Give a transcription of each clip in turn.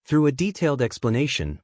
Through a detailed explanation,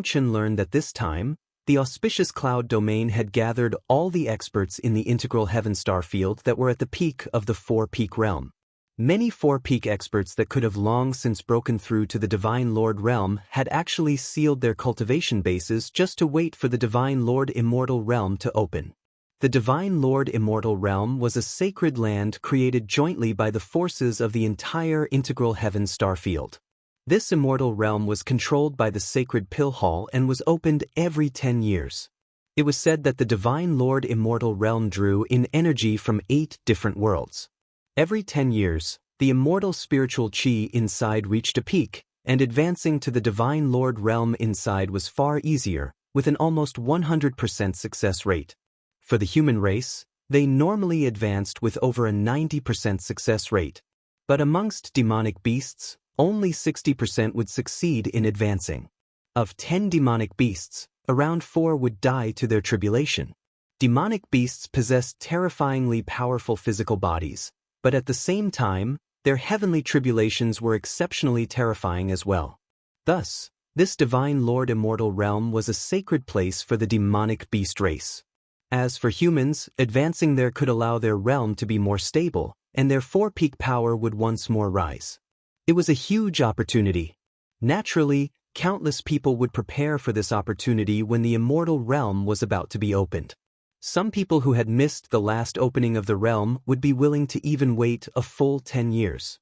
Chen learned that this time, the auspicious cloud domain had gathered all the experts in the integral heaven star field that were at the peak of the four-peak realm. Many four-peak experts that could have long since broken through to the Divine Lord realm had actually sealed their cultivation bases just to wait for the Divine Lord Immortal realm to open. The Divine Lord Immortal realm was a sacred land created jointly by the forces of the entire integral heaven star field. This immortal realm was controlled by the sacred pill hall and was opened every 10 years. It was said that the Divine Lord Immortal realm drew in energy from 8 different worlds. Every 10 years, the immortal spiritual chi inside reached a peak, and advancing to the Divine Lord realm inside was far easier, with an almost 100% success rate. For the human race, they normally advanced with over a 90% success rate. But amongst demonic beasts, only 60% would succeed in advancing. Of 10 demonic beasts, around 4 would die to their tribulation. Demonic beasts possessed terrifyingly powerful physical bodies, but at the same time, their heavenly tribulations were exceptionally terrifying as well. Thus, this Divine Lord Immortal realm was a sacred place for the demonic beast race. As for humans, advancing there could allow their realm to be more stable, and their four-peak power would once more rise. It was a huge opportunity. Naturally, countless people would prepare for this opportunity when the immortal realm was about to be opened. Some people who had missed the last opening of the realm would be willing to even wait a full 10 years.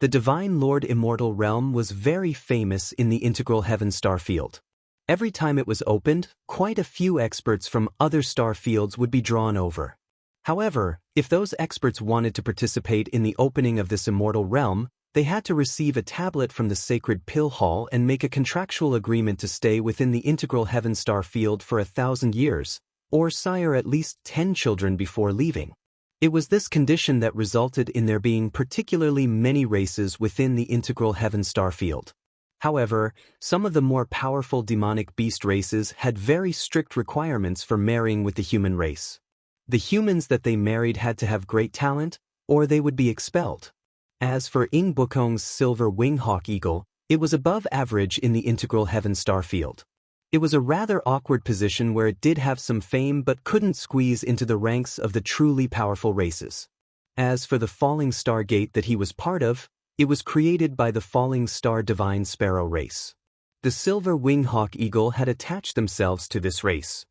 The Divine Lord Immortal realm was very famous in the integral heaven star field. Every time it was opened, quite a few experts from other star fields would be drawn over. However, if those experts wanted to participate in the opening of this immortal realm, they had to receive a tablet from the sacred pill hall and make a contractual agreement to stay within the integral heaven star field for 1,000 years, or sire at least 10 children before leaving. It was this condition that resulted in there being particularly many races within the integral heaven star field. However, some of the more powerful demonic beast races had very strict requirements for marrying with the human race. The humans that they married had to have great talent, or they would be expelled. As for Ing Bukong's silver wing-hawk eagle, it was above average in the integral heaven star field. It was a rather awkward position where it did have some fame but couldn't squeeze into the ranks of the truly powerful races. As for the falling star gate that he was part of, it was created by the falling star divine sparrow race. The silver wing-hawk eagle had attached themselves to this race.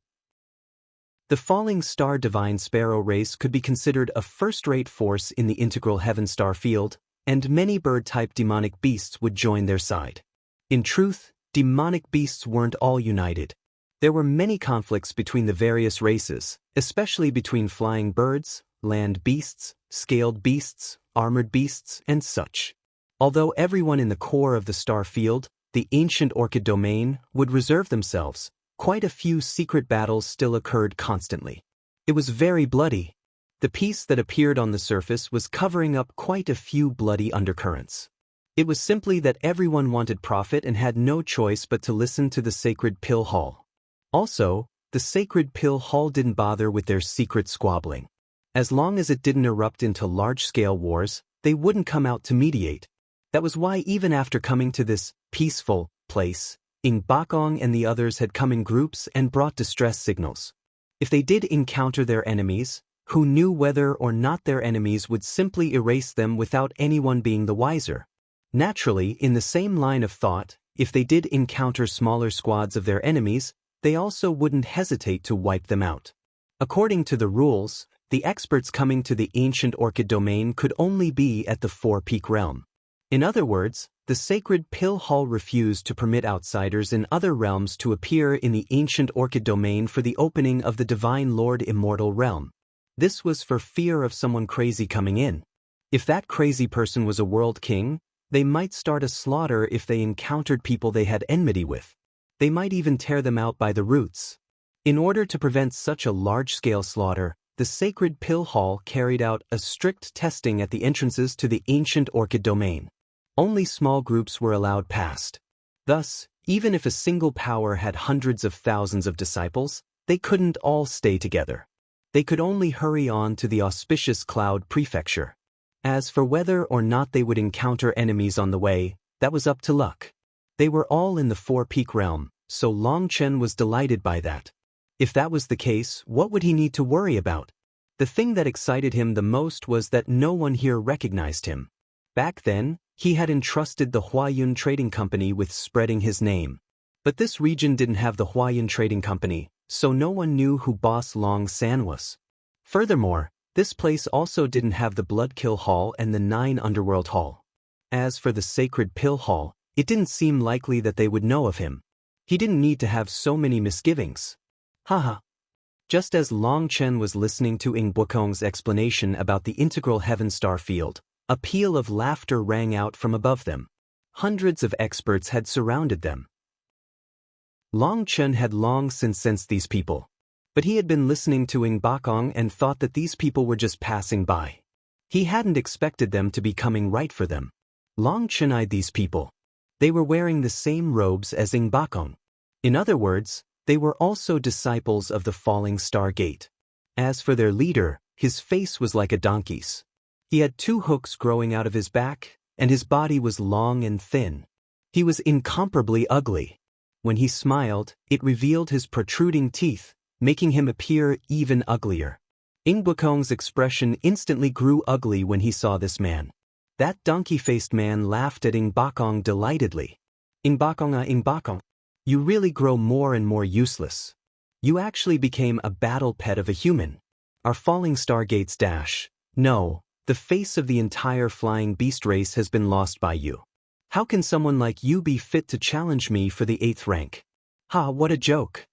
The falling star divine sparrow race could be considered a first-rate force in the integral heaven star field, and many bird-type demonic beasts would join their side. In truth, demonic beasts weren't all united. There were many conflicts between the various races, especially between flying birds, land beasts, scaled beasts, armored beasts, and such. Although everyone in the core of the star field, the ancient orchid domain, would reserve themselves, quite a few secret battles still occurred constantly. It was very bloody. The peace that appeared on the surface was covering up quite a few bloody undercurrents. It was simply that everyone wanted profit and had no choice but to listen to the sacred pill hall. Also, the sacred pill hall didn't bother with their secret squabbling. As long as it didn't erupt into large-scale wars, they wouldn't come out to mediate. That was why even after coming to this peaceful place, Ing Bakong and the others had come in groups and brought distress signals. If they did encounter their enemies, who knew whether or not their enemies would simply erase them without anyone being the wiser. Naturally, in the same line of thought, if they did encounter smaller squads of their enemies, they also wouldn't hesitate to wipe them out. According to the rules, the experts coming to the ancient orchid domain could only be at the four-peak realm. In other words, the sacred pill hall refused to permit outsiders in other realms to appear in the ancient orchid domain for the opening of the Divine Lord Immortal realm. This was for fear of someone crazy coming in. If that crazy person was a world king, they might start a slaughter if they encountered people they had enmity with. They might even tear them out by the roots. In order to prevent such a large-scale slaughter, the sacred pill hall carried out a strict testing at the entrances to the ancient orchid domain. Only small groups were allowed past. Thus, even if a single power had hundreds of thousands of disciples, they couldn't all stay together. They could only hurry on to the auspicious cloud prefecture. As for whether or not they would encounter enemies on the way, that was up to luck. They were all in the four-peak realm, so Long Chen was delighted by that. If that was the case, what would he need to worry about? The thing that excited him the most was that no one here recognized him. Back then, he had entrusted the Huayun Trading Company with spreading his name. But this region didn't have the Huayun Trading Company, so no one knew who Boss Long San was. Furthermore, this place also didn't have the Bloodkill Hall and the 9 Underworld Hall. As for the Sacred Pill Hall, it didn't seem likely that they would know of him. He didn't need to have so many misgivings. Haha. Just as Long Chen was listening to Ing Bukong's explanation about the integral heaven star field, a peal of laughter rang out from above them. Hundreds of experts had surrounded them. Long Chen had long since sensed these people. But he had been listening to Ing Bukong and thought that these people were just passing by. He hadn't expected them to be coming right for them. Long Chen eyed these people. They were wearing the same robes as Ing Bukong. In other words, they were also disciples of the Falling Star Gate. As for their leader, his face was like a donkey's. He had 2 hooks growing out of his back, and his body was long and thin. He was incomparably ugly. When he smiled, it revealed his protruding teeth, making him appear even uglier. Ing Bukong's expression instantly grew ugly when he saw this man. That donkey-faced man laughed at Ing Bukong delightedly. Ing Bukong, you really grow more and more useless. You actually became a battle pet of a human. Our Falling Star Gates dash. No, the face of the entire flying beast race has been lost by you. How can someone like you be fit to challenge me for the 8th rank? Ha, what a joke.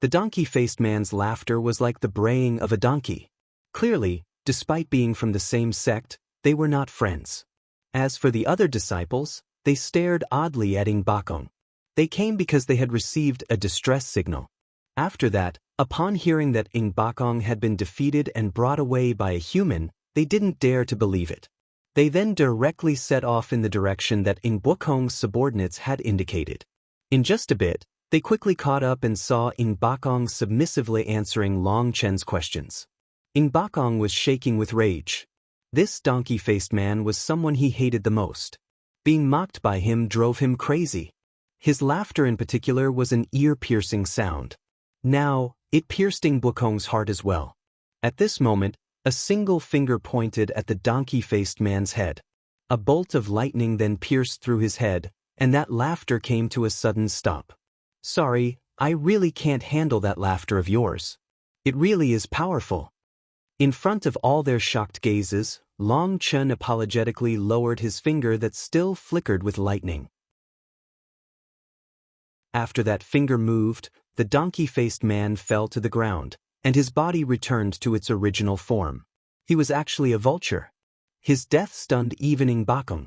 The donkey-faced man's laughter was like the braying of a donkey. Clearly, despite being from the same sect, they were not friends. As for the other disciples, they stared oddly at Ing Bukong. They came because they had received a distress signal. After that, upon hearing that Ing Bukong had been defeated and brought away by a human, they didn't dare to believe it. They then directly set off in the direction that Ing Bukong's subordinates had indicated. In just a bit, they quickly caught up and saw Ing Bukong submissively answering Long Chen's questions. Ing Bukong was shaking with rage. This donkey-faced man was someone he hated the most. Being mocked by him drove him crazy. His laughter in particular was an ear-piercing sound. Now, it pierced Ing Bukong's heart as well. At this moment, a single finger pointed at the donkey-faced man's head. A bolt of lightning then pierced through his head, and that laughter came to a sudden stop. Sorry, I really can't handle that laughter of yours. It really is powerful. In front of all their shocked gazes, Long Chen apologetically lowered his finger that still flickered with lightning. After that finger moved, the donkey-faced man fell to the ground, and his body returned to its original form. He was actually a vulture. His death stunned even Ing Bukong.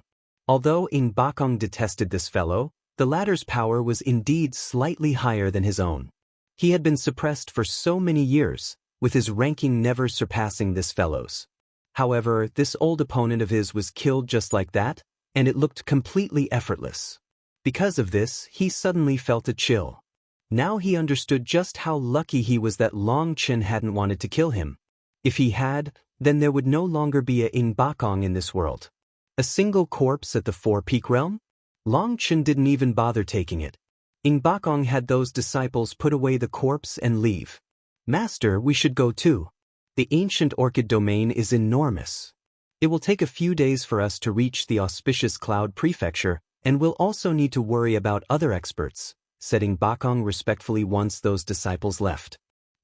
Although Ing Bukong detested this fellow, the latter's power was indeed slightly higher than his own. He had been suppressed for so many years, with his ranking never surpassing this fellow's. However, this old opponent of his was killed just like that, and it looked completely effortless. Because of this, he suddenly felt a chill. Now he understood just how lucky he was that Long Chen hadn't wanted to kill him. If he had, then there would no longer be a Ing Bukong in this world. A single corpse at the Four-Peak Realm? Long Chen didn't even bother taking it. Ing Bukong had those disciples put away the corpse and leave. Master, we should go too. The ancient orchid domain is enormous. It will take a few days for us to reach the auspicious Cloud Prefecture, and we'll also need to worry about other experts, said Ing Bukong respectfully once those disciples left.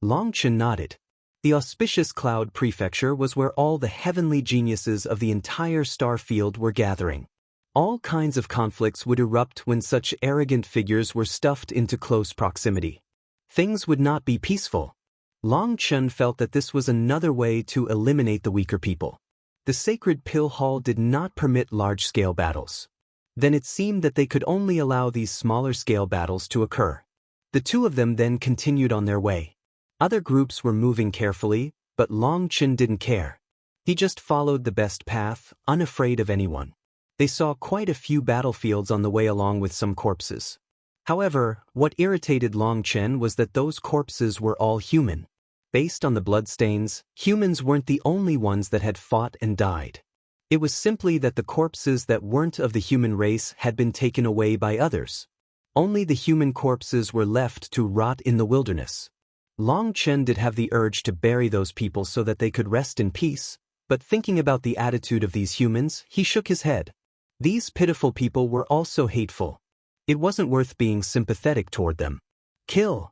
Long Chen nodded. The auspicious Cloud Prefecture was where all the heavenly geniuses of the entire star field were gathering. All kinds of conflicts would erupt when such arrogant figures were stuffed into close proximity. Things would not be peaceful. Long Chen felt that this was another way to eliminate the weaker people. The Sacred Pill Hall did not permit large-scale battles. Then it seemed that they could only allow these smaller-scale battles to occur. The two of them then continued on their way. Other groups were moving carefully, but Long Chen didn't care. He just followed the best path, unafraid of anyone. They saw quite a few battlefields on the way along with some corpses. However, what irritated Long Chen was that those corpses were all human. Based on the bloodstains, humans weren't the only ones that had fought and died. It was simply that the corpses that weren't of the human race had been taken away by others. Only the human corpses were left to rot in the wilderness. Long Chen did have the urge to bury those people so that they could rest in peace, but thinking about the attitude of these humans, he shook his head. These pitiful people were also hateful. It wasn't worth being sympathetic toward them. Kill!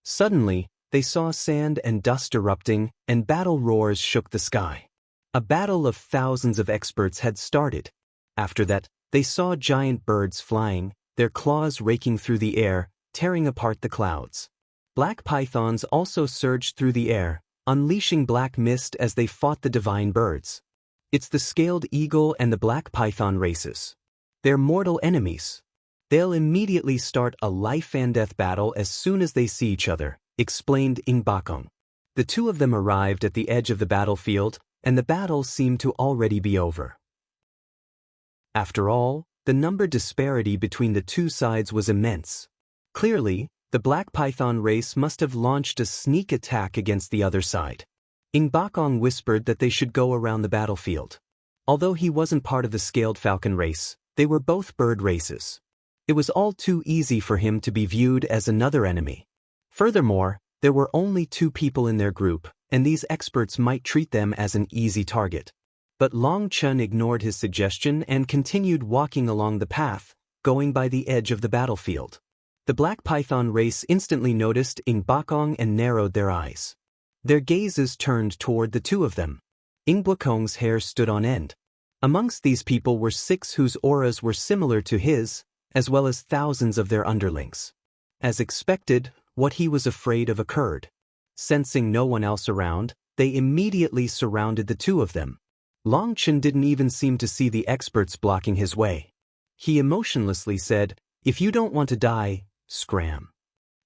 Suddenly, they saw sand and dust erupting, and battle roars shook the sky. A battle of thousands of experts had started. After that, they saw giant birds flying, their claws raking through the air, tearing apart the clouds. Black pythons also surged through the air, unleashing black mist as they fought the divine birds. It's the scaled eagle and the black python races. They're mortal enemies. They'll immediately start a life-and-death battle as soon as they see each other, explained Ing Bakong. The two of them arrived at the edge of the battlefield, and the battle seemed to already be over. After all, the number disparity between the two sides was immense. Clearly, the black python race must have launched a sneak attack against the other side. Ing Bakong whispered that they should go around the battlefield. Although he wasn't part of the scaled falcon race, they were both bird races. It was all too easy for him to be viewed as another enemy. Furthermore, there were only 2 people in their group, and these experts might treat them as an easy target. But Long Chen ignored his suggestion and continued walking along the path, going by the edge of the battlefield. The black python race instantly noticed Ing Bakong and narrowed their eyes. Their gazes turned toward the two of them. Ing Bakong's hair stood on end. Amongst these people were 6 whose auras were similar to his, as well as thousands of their underlings. As expected, what he was afraid of occurred. Sensing no one else around, they immediately surrounded the two of them. Long Chen didn't even seem to see the experts blocking his way. He emotionlessly said, "If you don't want to die, scram."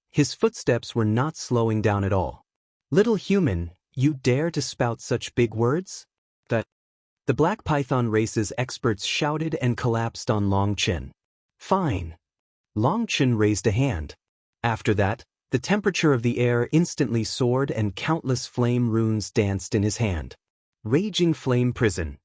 His footsteps were not slowing down at all. "Little human, you dare to spout such big words?" The black python race's experts shouted and collapsed on Long Chen. "Fine." Long Chen raised a hand. After that, the temperature of the air instantly soared and countless flame runes danced in his hand. Raging flame prison.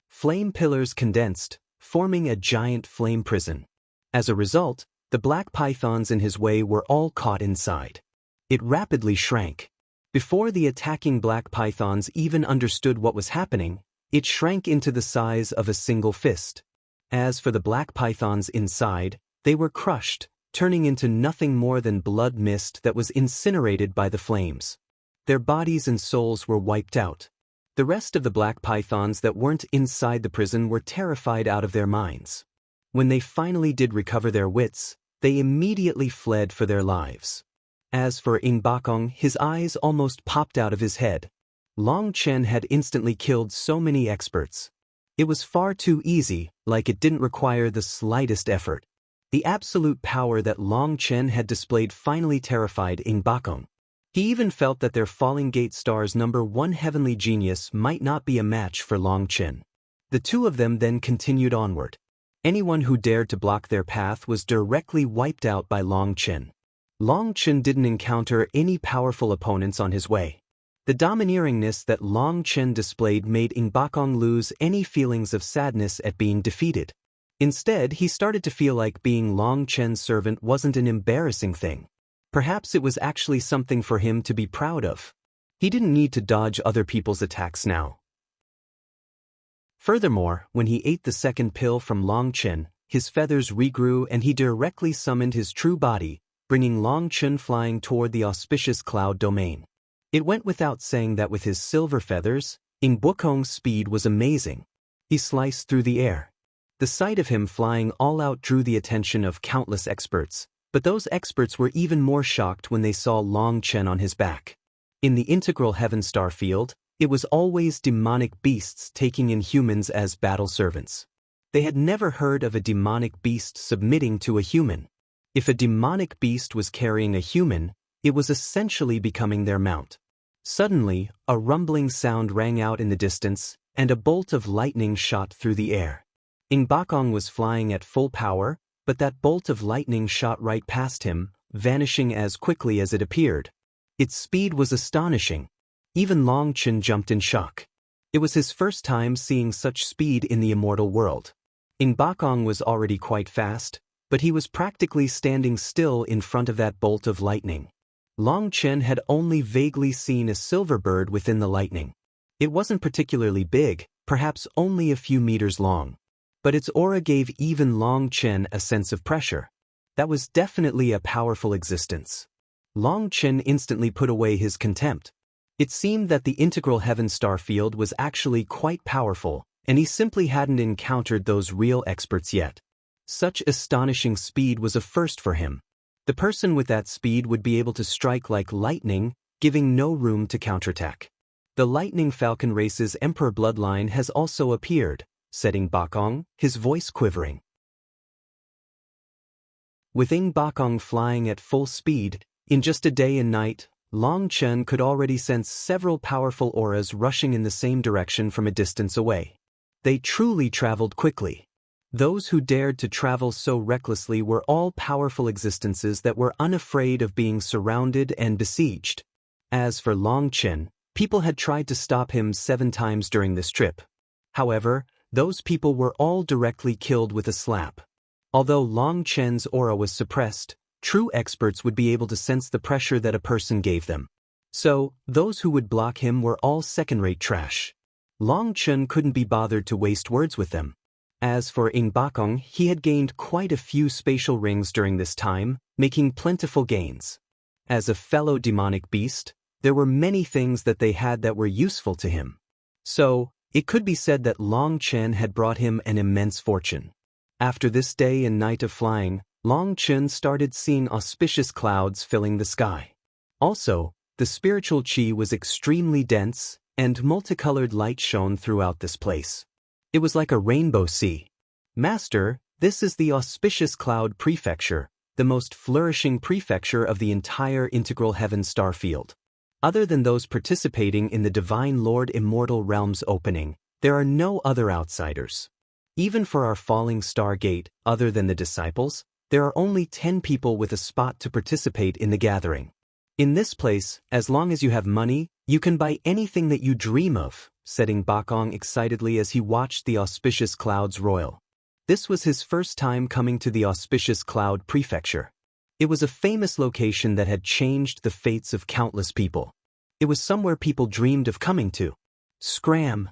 Flame pillars condensed, forming a giant flame prison. As a result, the black pythons in his way were all caught inside. It rapidly shrank. Before the attacking black pythons even understood what was happening, it shrank into the size of a single fist. As for the black pythons inside, they were crushed, turning into nothing more than blood mist that was incinerated by the flames. Their bodies and souls were wiped out. The rest of the black pythons that weren't inside the prison were terrified out of their minds. When they finally did recover their wits, they immediately fled for their lives. As for Ing Bakong, his eyes almost popped out of his head. Long Chen had instantly killed so many experts. It was far too easy, like it didn't require the slightest effort. The absolute power that Long Chen had displayed finally terrified Ing Bakong. He even felt that their Falling Gate Star's #1 heavenly genius might not be a match for Long Chen. The two of them then continued onward. Anyone who dared to block their path was directly wiped out by Long Chen. Long Chen didn't encounter any powerful opponents on his way. The domineeringness that Long Chen displayed made Ing Bakong lose any feelings of sadness at being defeated. Instead, he started to feel like being Long Chen's servant wasn't an embarrassing thing. Perhaps it was actually something for him to be proud of. He didn't need to dodge other people's attacks now. Furthermore, when he ate the second pill from Long Chen, his feathers regrew and he directly summoned his true body, bringing Long Chen flying toward the auspicious cloud domain. It went without saying that with his silver feathers, Ing Bakong's speed was amazing. He sliced through the air. The sight of him flying all out drew the attention of countless experts, but those experts were even more shocked when they saw Long Chen on his back. In the integral heaven star field, it was always demonic beasts taking in humans as battle servants. They had never heard of a demonic beast submitting to a human. If a demonic beast was carrying a human, it was essentially becoming their mount. Suddenly, a rumbling sound rang out in the distance, and a bolt of lightning shot through the air. Ing Bakong was flying at full power, but that bolt of lightning shot right past him, vanishing as quickly as it appeared. Its speed was astonishing. Even Long Chen jumped in shock. It was his first time seeing such speed in the immortal world. Ing Bakong was already quite fast, but he was practically standing still in front of that bolt of lightning. Long Chen had only vaguely seen a silver bird within the lightning. It wasn't particularly big, perhaps only a few meters long. But its aura gave even Long Chen a sense of pressure. That was definitely a powerful existence. Long Chen instantly put away his contempt. It seemed that the integral heaven star field was actually quite powerful, and he simply hadn't encountered those real experts yet. Such astonishing speed was a first for him. The person with that speed would be able to strike like lightning, giving no room to counterattack. The Lightning Falcon race's Emperor bloodline has also appeared, said Ing Bakong, his voice quivering. With Ing Bakong flying at full speed, in just a day and night, Long Chen could already sense several powerful auras rushing in the same direction from a distance away. They truly traveled quickly. Those who dared to travel so recklessly were all powerful existences that were unafraid of being surrounded and besieged. As for Long Chen, people had tried to stop him 7 times during this trip. However, those people were all directly killed with a slap. Although Long Chen's aura was suppressed, true experts would be able to sense the pressure that a person gave them. So, those who would block him were all second-rate trash. Long Chen couldn't be bothered to waste words with them. As for Ing Bakong, he had gained quite a few spatial rings during this time, making plentiful gains. As a fellow demonic beast, there were many things that they had that were useful to him. So, it could be said that Long Chen had brought him an immense fortune. After this day and night of flying, Long Chen started seeing auspicious clouds filling the sky. Also, the spiritual qi was extremely dense, and multicolored light shone throughout this place. It was like a rainbow sea. Master, this is the auspicious cloud prefecture, the most flourishing prefecture of the entire integral heaven star field. Other than those participating in the Divine Lord Immortal Realms opening, there are no other outsiders. Even for our falling star gate, other than the disciples, there are only 10 people with a spot to participate in the gathering. In this place, as long as you have money, you can buy anything that you dream of, said Ing Bakong excitedly as he watched the auspicious clouds roil. This was his first time coming to the auspicious cloud prefecture. It was a famous location that had changed the fates of countless people. It was somewhere people dreamed of coming to. Scram!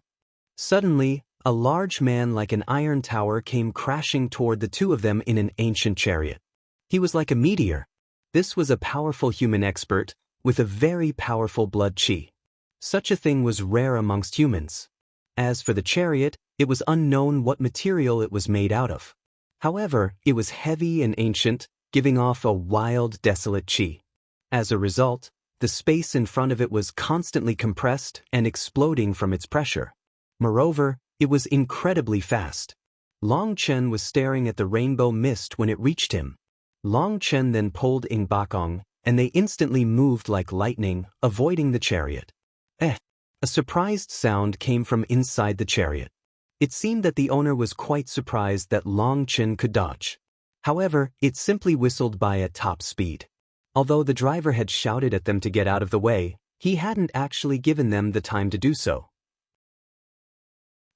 Suddenly, a large man like an iron tower came crashing toward the two of them in an ancient chariot. He was like a meteor. This was a powerful human expert, with a very powerful blood qi. Such a thing was rare amongst humans. As for the chariot, it was unknown what material it was made out of. However, it was heavy and ancient, giving off a wild, desolate qi. As a result, the space in front of it was constantly compressed and exploding from its pressure. Moreover, it was incredibly fast. Long Chen was staring at the rainbow mist when it reached him. Long Chen then pulled Ing Bakong, and they instantly moved like lightning, avoiding the chariot. A surprised sound came from inside the chariot. It seemed that the owner was quite surprised that Long Chen could dodge. However, it simply whistled by at top speed. Although the driver had shouted at them to get out of the way, he hadn't actually given them the time to do so.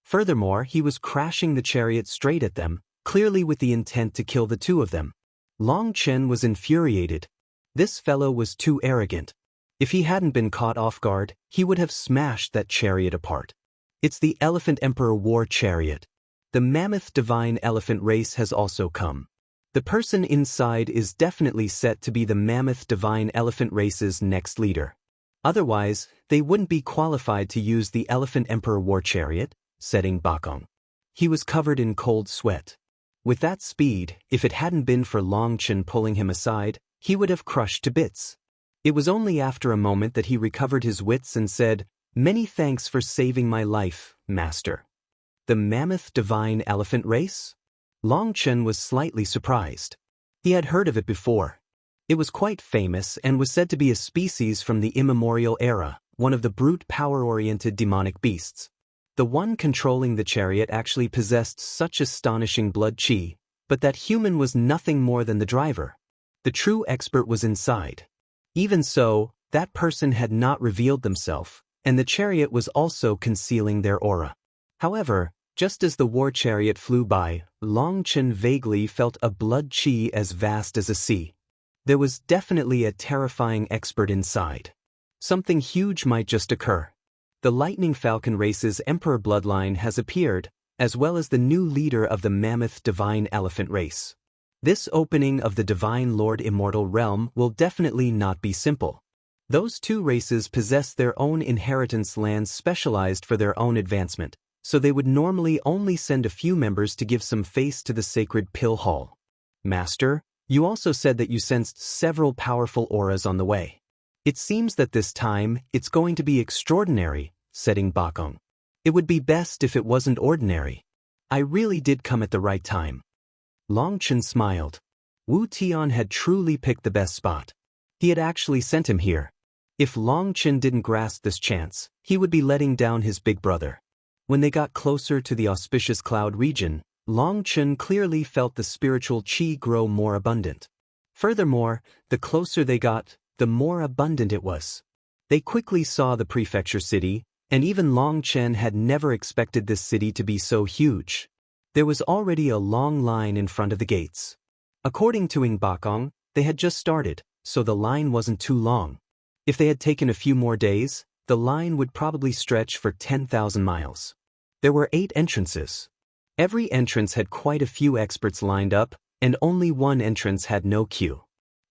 Furthermore, he was crashing the chariot straight at them, clearly with the intent to kill the two of them. Long Chen was infuriated. This fellow was too arrogant. If he hadn't been caught off guard, he would have smashed that chariot apart. It's the Elephant Emperor War Chariot. The Mammoth Divine Elephant race has also come. The person inside is definitely set to be the Mammoth Divine Elephant race's next leader. Otherwise, they wouldn't be qualified to use the Elephant Emperor War Chariot, said Ing Bakong. He was covered in cold sweat. With that speed, if it hadn't been for Long Chen pulling him aside, he would have crushed to bits. It was only after a moment that he recovered his wits and said, "Many thanks for saving my life, Master." The Mammoth Divine Elephant Race? Long Chen was slightly surprised. He had heard of it before. It was quite famous and was said to be a species from the immemorial era, one of the brute power-oriented demonic beasts. The one controlling the chariot actually possessed such astonishing blood qi, but that human was nothing more than the driver. The true expert was inside. Even so, that person had not revealed themselves, and the chariot was also concealing their aura. However, Just as the war chariot flew by, Long Chen vaguely felt a blood qi as vast as a sea. There was definitely a terrifying expert inside. Something huge might just occur. The Lightning Falcon race's Emperor bloodline has appeared, as well as the new leader of the Mammoth Divine Elephant race. This opening of the Divine Lord Immortal realm will definitely not be simple. Those two races possess their own inheritance lands specialized for their own advancement, so they would normally only send a few members to give some face to the sacred Pill Hall. Master, you also said that you sensed several powerful auras on the way. It seems that this time, it's going to be extraordinary, said Bakong. It would be best if it wasn't ordinary. I really did come at the right time. Long Chen smiled. Wu Tian had truly picked the best spot. He had actually sent him here. If Long Chen didn't grasp this chance, he would be letting down his big brother. When they got closer to the auspicious cloud region, Long Chen clearly felt the spiritual qi grow more abundant. Furthermore, the closer they got, the more abundant it was. They quickly saw the prefecture city, and even Long Chen had never expected this city to be so huge. There was already a long line in front of the gates. According to Bakong, they had just started, so the line wasn't too long. If they had taken a few more days, the line would probably stretch for 10,000 miles. There were 8 entrances. Every entrance had quite a few experts lined up, and only one entrance had no queue.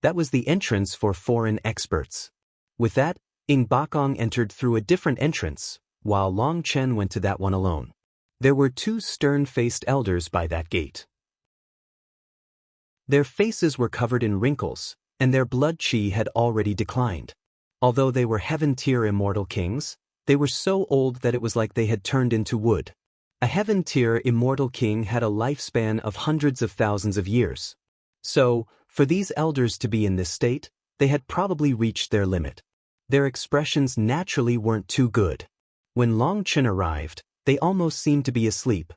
That was the entrance for foreign experts. With that, Bakong entered through a different entrance, while Long Chen went to that one alone. There were 2 stern-faced elders by that gate. Their faces were covered in wrinkles, and their blood qi had already declined. Although they were heaven-tier immortal kings, they were so old that it was like they had turned into wood. A heaven-tier immortal king had a lifespan of hundreds of thousands of years. So, for these elders to be in this state, they had probably reached their limit. Their expressions naturally weren't too good. When Long Chen arrived, they almost seemed to be asleep.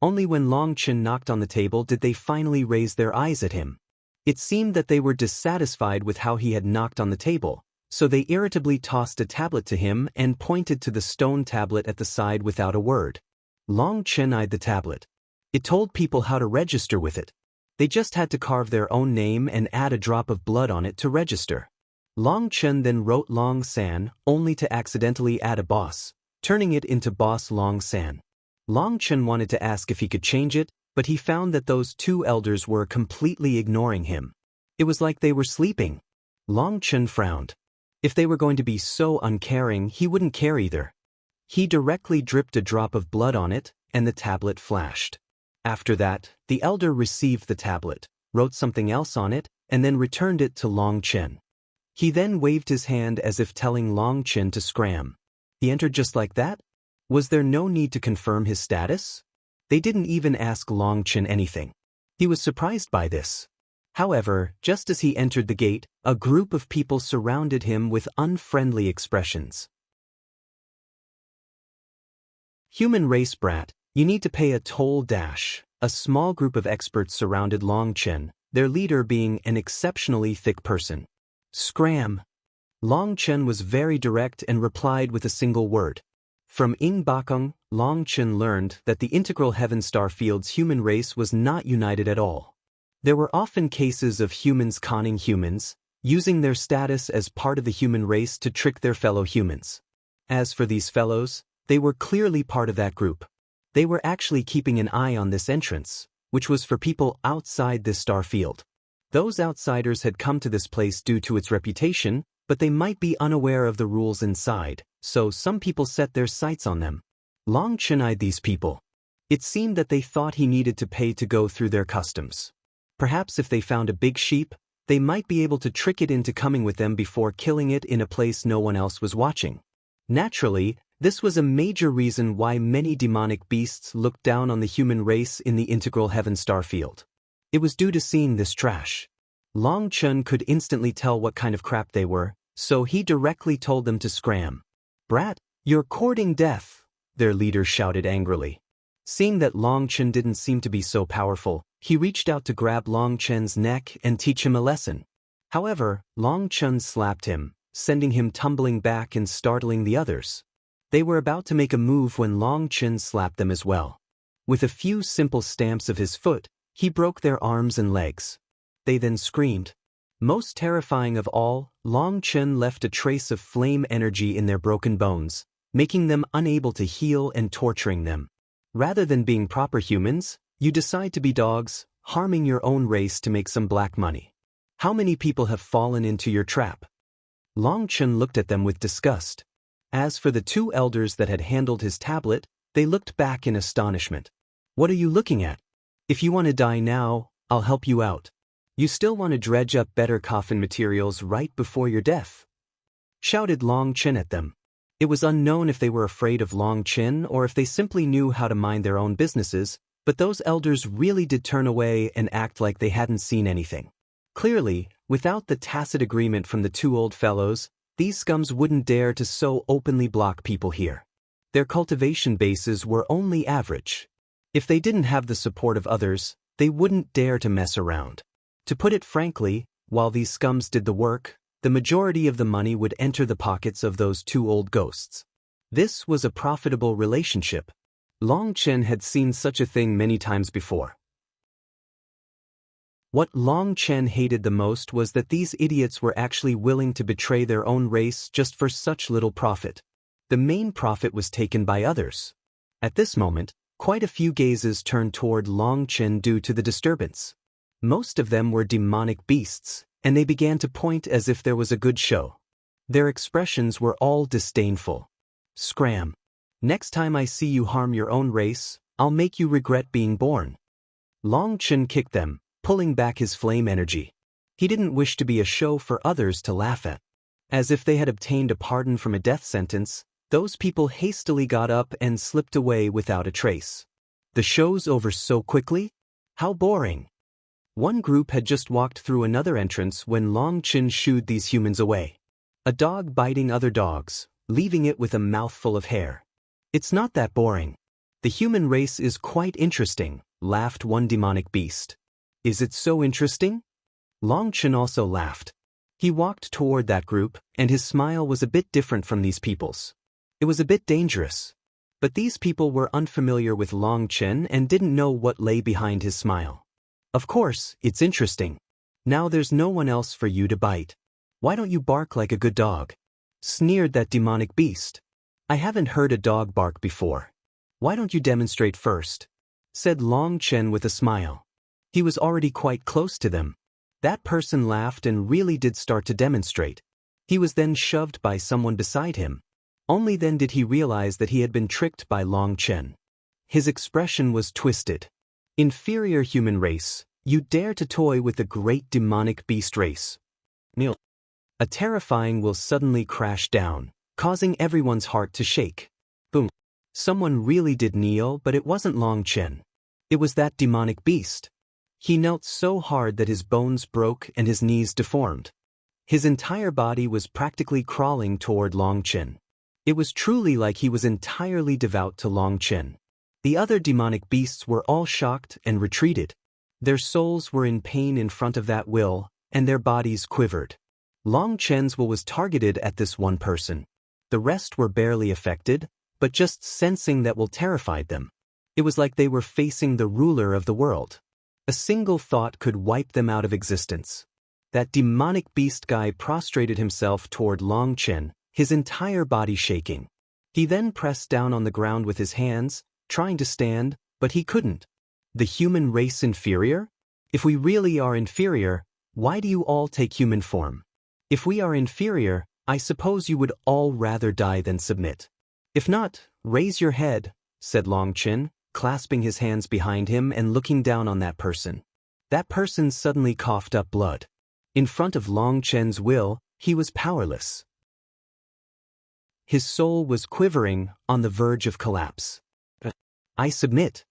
Only when Long Chen knocked on the table did they finally raise their eyes at him. It seemed that they were dissatisfied with how he had knocked on the table, so they irritably tossed a tablet to him and pointed to the stone tablet at the side without a word. Long Chen eyed the tablet. It told people how to register with it. They just had to carve their own name and add a drop of blood on it to register. Long Chen then wrote Long San, only to accidentally add a boss, turning it into Boss Long San. Long Chen wanted to ask if he could change it, but he found that those 2 elders were completely ignoring him. It was like they were sleeping. Long Chen frowned. If they were going to be so uncaring, he wouldn't care either. He directly dripped a drop of blood on it, and the tablet flashed. After that, the elder received the tablet, wrote something else on it, and then returned it to Long Chen. He then waved his hand as if telling Long Chen to scram. He entered just like that? Was there no need to confirm his status? They didn't even ask Long Chen anything. He was surprised by this. However, just as he entered the gate, a group of people surrounded him with unfriendly expressions. Human race brat, you need to pay a toll dash. A small group of experts surrounded Long Chen, their leader being an exceptionally thick person. Scram. Long Chen was very direct and replied with a single word. From Bakong, Long Chen learned that the integral heaven star field's human race was not united at all. There were often cases of humans conning humans, using their status as part of the human race to trick their fellow humans. As for these fellows, they were clearly part of that group. They were actually keeping an eye on this entrance, which was for people outside this star field. Those outsiders had come to this place due to its reputation, but they might be unaware of the rules inside, so some people set their sights on them. Long Chen eyed these people. It seemed that they thought he needed to pay to go through their customs. Perhaps if they found a big sheep, they might be able to trick it into coming with them before killing it in a place no one else was watching. Naturally, this was a major reason why many demonic beasts looked down on the human race in the integral heaven star field. It was due to seeing this trash. Long Chen could instantly tell what kind of crap they were, so he directly told them to scram. Brat, you're courting death, their leader shouted angrily. Seeing that Long Chen didn't seem to be so powerful, he reached out to grab Long Chen's neck and teach him a lesson. However, Long Chen slapped him, sending him tumbling back and startling the others. They were about to make a move when Long Chen slapped them as well. With a few simple stamps of his foot, he broke their arms and legs. They then screamed. Most terrifying of all, Long Chen left a trace of flame energy in their broken bones, making them unable to heal and torturing them. Rather than being proper humans, you decide to be dogs, harming your own race to make some black money. How many people have fallen into your trap? Long Chen looked at them with disgust. As for the two elders that had handled his tablet, they looked back in astonishment. What are you looking at? If you want to die now, I'll help you out. You still want to dredge up better coffin materials right before your death? Shouted Long Chen at them. It was unknown if they were afraid of Long Chen or if they simply knew how to mind their own businesses, but those elders really did turn away and act like they hadn't seen anything. Clearly, without the tacit agreement from the two old fellows, these scums wouldn't dare to so openly block people here. Their cultivation bases were only average. If they didn't have the support of others, they wouldn't dare to mess around. To put it frankly, while these scums did the work, the majority of the money would enter the pockets of those two old ghosts. This was a profitable relationship. Long Chen had seen such a thing many times before. What Long Chen hated the most was that these idiots were actually willing to betray their own race just for such little profit. The main profit was taken by others. At this moment, quite a few gazes turned toward Long Chen due to the disturbance. Most of them were demonic beasts, and they began to point as if there was a good show. Their expressions were all disdainful. Scram. Next time I see you harm your own race, I'll make you regret being born. Long Chen kicked them, pulling back his flame energy. He didn't wish to be a show for others to laugh at. As if they had obtained a pardon from a death sentence, those people hastily got up and slipped away without a trace. The show's over so quickly? How boring. One group had just walked through another entrance when Long Chen shooed these humans away. A dog biting other dogs, leaving it with a mouthful of hair. It's not that boring. The human race is quite interesting, laughed one demonic beast. Is it so interesting? Long Chen also laughed. He walked toward that group, and his smile was a bit different from these people's. It was a bit dangerous. But these people were unfamiliar with Long Chen and didn't know what lay behind his smile. Of course, it's interesting. Now there's no one else for you to bite. Why don't you bark like a good dog? Sneered that demonic beast. I haven't heard a dog bark before. Why don't you demonstrate first? Said Long Chen with a smile. He was already quite close to them. That person laughed and really did start to demonstrate. He was then shoved by someone beside him. Only then did he realize that he had been tricked by Long Chen. His expression was twisted. Inferior human race, you dare to toy with the great demonic beast race. Kneel. A terrifying will suddenly crash down, causing everyone's heart to shake. Boom. Someone really did kneel, but it wasn't Long Chen. It was that demonic beast. He knelt so hard that his bones broke and his knees deformed. His entire body was practically crawling toward Long Chen. It was truly like he was entirely devout to Long Chen. The other demonic beasts were all shocked and retreated. Their souls were in pain in front of that will, and their bodies quivered. Long Chen's will was targeted at this one person. The rest were barely affected, but just sensing that will terrified them. It was like they were facing the ruler of the world. A single thought could wipe them out of existence. That demonic beast guy prostrated himself toward Long Chen, his entire body shaking. He then pressed down on the ground with his hands, trying to stand, but he couldn't. The human race inferior? If we really are inferior, why do you all take human form? If we are inferior, I suppose you would all rather die than submit. If not, raise your head, said Long Chen, clasping his hands behind him and looking down on that person. That person suddenly coughed up blood. In front of Long Chen's will, he was powerless. His soul was quivering, on the verge of collapse. I submit.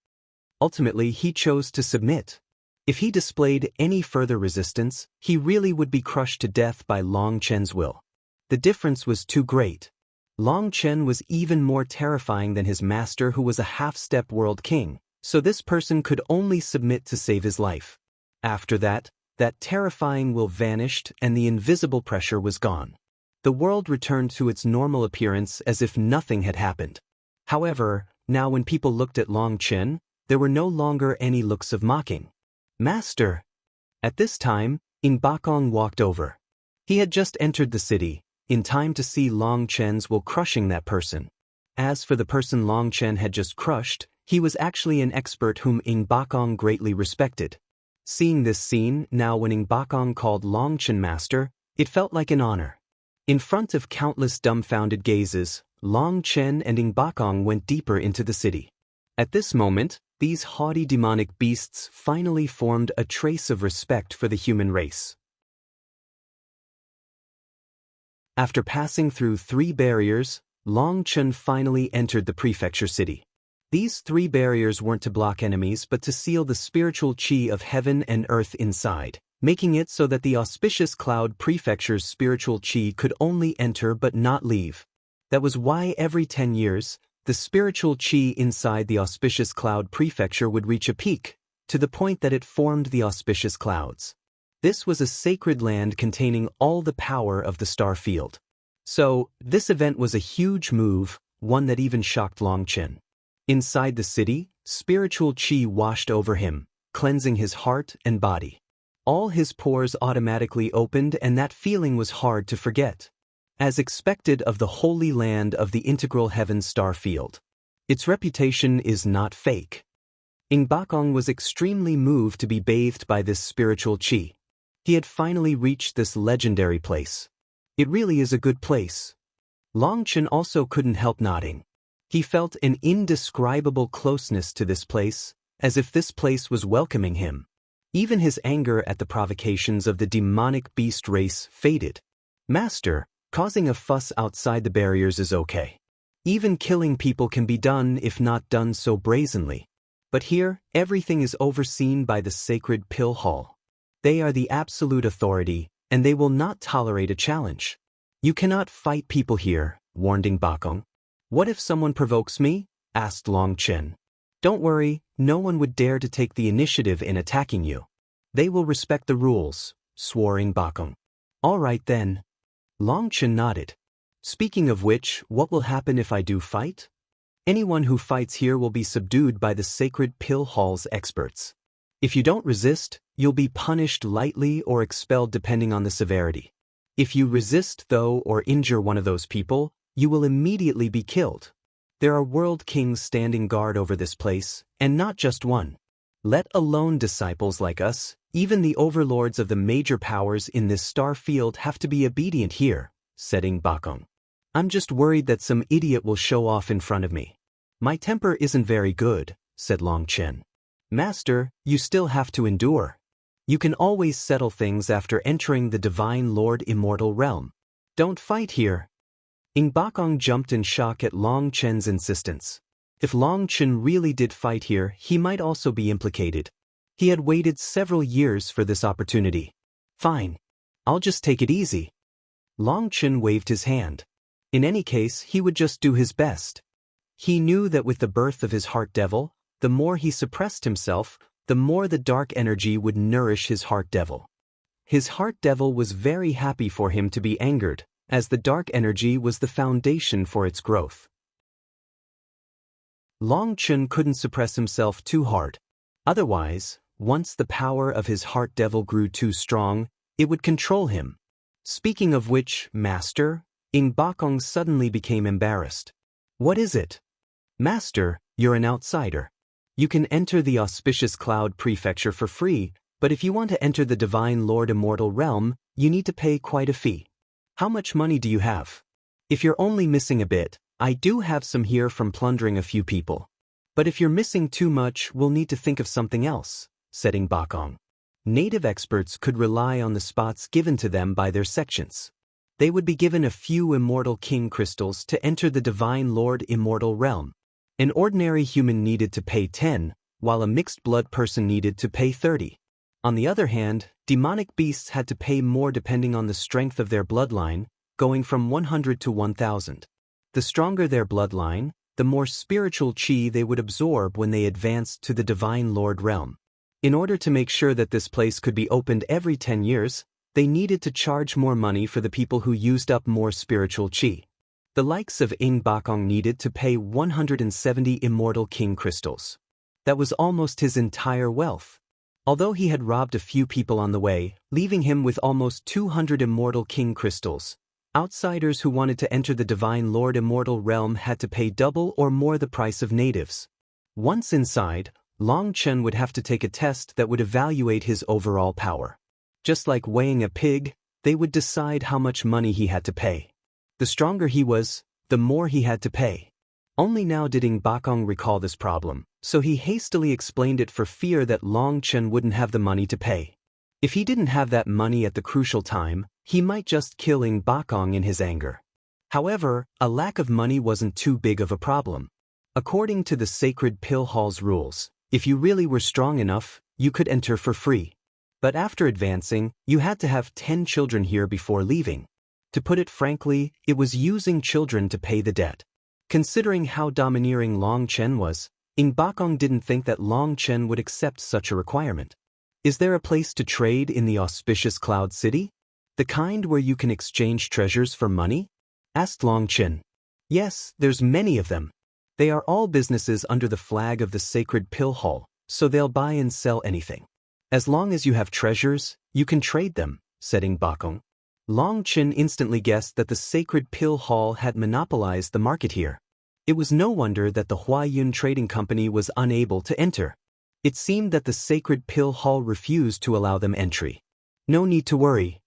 Ultimately, he chose to submit. If he displayed any further resistance, he really would be crushed to death by Long Chen's will. The difference was too great. Long Chen was even more terrifying than his master, who was a half-step world king, so this person could only submit to save his life. After that, that terrifying will vanished and the invisible pressure was gone. The world returned to its normal appearance as if nothing had happened. However, now when people looked at Long Chen, there were no longer any looks of mocking. "Master!" At this time, Ing Bakong walked over. He had just entered the city, in time to see Long Chen's will crushing that person. As for the person Long Chen had just crushed, he was actually an expert whom Ing Bakong greatly respected. Seeing this scene, now when Ing Bakong called Long Chen master, it felt like an honor. In front of countless dumbfounded gazes, Long Chen and Ing Bakong went deeper into the city. At this moment, these haughty demonic beasts finally formed a trace of respect for the human race. After passing through 3 barriers, Long Chen finally entered the prefecture city. These 3 barriers weren't to block enemies but to seal the spiritual chi of heaven and earth inside, making it so that the auspicious cloud prefecture's spiritual chi could only enter but not leave. That was why every 10 years, the spiritual chi inside the auspicious cloud prefecture would reach a peak, to the point that it formed the auspicious clouds. This was a sacred land containing all the power of the star field. So, this event was a huge move, one that even shocked Long Chen. Inside the city, spiritual chi washed over him, cleansing his heart and body. All his pores automatically opened, and that feeling was hard to forget. As expected of the holy land of the integral heaven star field. Its reputation is not fake. Ing Bakong was extremely moved to be bathed by this spiritual chi. He had finally reached this legendary place. It really is a good place. Long Chen also couldn't help nodding. He felt an indescribable closeness to this place, as if this place was welcoming him. Even his anger at the provocations of the demonic beast race faded. "Master, causing a fuss outside the barriers is okay. Even killing people can be done if not done so brazenly. But here, everything is overseen by the sacred Pill Hall. They are the absolute authority, and they will not tolerate a challenge. You cannot fight people here," warned Ing Bakong. "What if someone provokes me?" asked Long Chen. "Don't worry, no one would dare to take the initiative in attacking you. They will respect the rules," swore Ing Bakong. "All right then." Long Chen nodded. "Speaking of which, what will happen if I do fight? Anyone who fights here will be subdued by the sacred Pill Hall's experts. If you don't resist, you'll be punished lightly or expelled depending on the severity. If you resist, though, or injure one of those people, you will immediately be killed. There are world kings standing guard over this place, and not just one. Let alone disciples like us, even the overlords of the major powers in this star field have to be obedient here," said Ing Bakong. "I'm just worried that some idiot will show off in front of me." "My temper isn't very good," said Long Chen. "Master, you still have to endure. You can always settle things after entering the Divine Lord Immortal Realm. Don't fight here." Ing Bakong jumped in shock at Long Chen's insistence. If Long Chen really did fight here, he might also be implicated. He had waited several years for this opportunity. "Fine. I'll just take it easy." Long Chen waved his hand. In any case, he would just do his best. He knew that with the birth of his heart devil, the more he suppressed himself, the more the dark energy would nourish his heart devil. His heart devil was very happy for him to be angered, as the dark energy was the foundation for its growth. Long Chen couldn't suppress himself too hard. Otherwise, once the power of his heart devil grew too strong, it would control him. Speaking of which, Master, Ing Bakong suddenly became embarrassed. "What is it?" "Master, you're an outsider. You can enter the auspicious cloud prefecture for free, but if you want to enter the Divine Lord Immortal Realm, you need to pay quite a fee. How much money do you have? If you're only missing a bit, I do have some here from plundering a few people. But if you're missing too much, we'll need to think of something else," said Ing Bakong. Native experts could rely on the spots given to them by their sections. They would be given a few immortal king crystals to enter the Divine Lord Immortal Realm. An ordinary human needed to pay 10, while a mixed blood person needed to pay 30. On the other hand, demonic beasts had to pay more depending on the strength of their bloodline, going from 100 to 1,000. The stronger their bloodline, the more spiritual chi they would absorb when they advanced to the Divine Lord realm. In order to make sure that this place could be opened every 10 years, they needed to charge more money for the people who used up more spiritual chi. The likes of Ing Bakong needed to pay 170 immortal king crystals. That was almost his entire wealth. Although he had robbed a few people on the way, leaving him with almost 200 immortal king crystals, outsiders who wanted to enter the Divine Lord Immortal realm had to pay double or more the price of natives. Once inside, Chen would have to take a test that would evaluate his overall power. Just like weighing a pig, they would decide how much money he had to pay. The stronger he was, the more he had to pay. Only now did Bakong recall this problem, so he hastily explained it for fear that Chen wouldn't have the money to pay. If he didn't have that money at the crucial time, he might just kill Bakong in his anger. However, a lack of money wasn't too big of a problem. According to the Sacred Pill Hall's rules, if you really were strong enough, you could enter for free. But after advancing, you had to have 10 children here before leaving. To put it frankly, it was using children to pay the debt. Considering how domineering Chen was, Bakong didn't think that Chen would accept such a requirement. Is there a place to trade in the auspicious Cloud City? The kind where you can exchange treasures for money? Asked Chen. Yes, there's many of them. They are all businesses under the flag of the Sacred Pill Hall, so they'll buy and sell anything. As long as you have treasures, you can trade them, said Bakong. Chen instantly guessed that the Sacred Pill Hall had monopolized the market here. It was no wonder that the Huayun Trading Company was unable to enter. It seemed that the Sacred Pill Hall refused to allow them entry. No need to worry.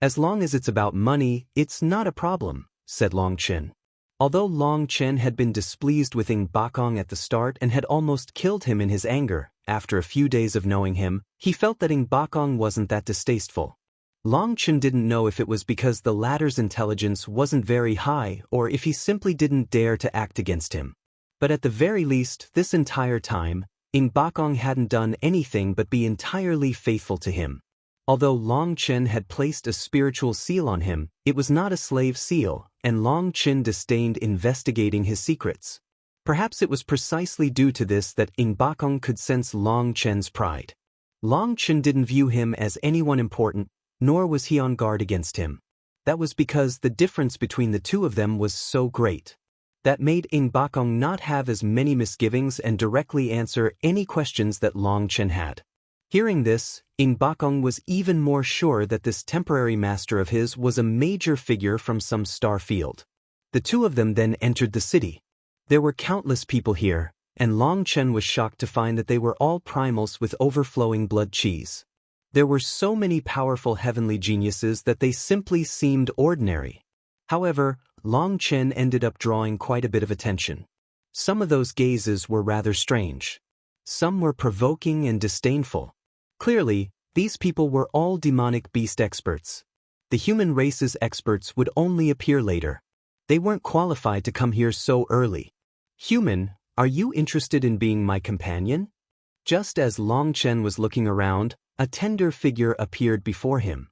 As long as it's about money, it's not a problem, said Chen. Although Chen had been displeased with Bakong at the start and had almost killed him in his anger, after a few days of knowing him, he felt that Bakong wasn't that distasteful. Chen didn't know if it was because the latter's intelligence wasn't very high or if he simply didn't dare to act against him. But at the very least, this entire time, Bakong hadn't done anything but be entirely faithful to him. Although Chen had placed a spiritual seal on him, it was not a slave seal, and Chen disdained investigating his secrets. Perhaps it was precisely due to this that Bakong could sense Chen's pride. Chen didn't view him as anyone important, nor was he on guard against him. That was because the difference between the two of them was so great. That made Bakong not have as many misgivings and directly answer any questions that Chen had. Hearing this, Bakong was even more sure that this temporary master of his was a major figure from some star field. The two of them then entered the city. There were countless people here, and Chen was shocked to find that they were all primals with overflowing blood cheese. There were so many powerful heavenly geniuses that they simply seemed ordinary. However, Chen ended up drawing quite a bit of attention. Some of those gazes were rather strange. Some were provoking and disdainful. Clearly, these people were all demonic beast experts. The human race's experts would only appear later. They weren't qualified to come here so early. Human, are you interested in being my companion? Just as Chen was looking around, a tender figure appeared before him.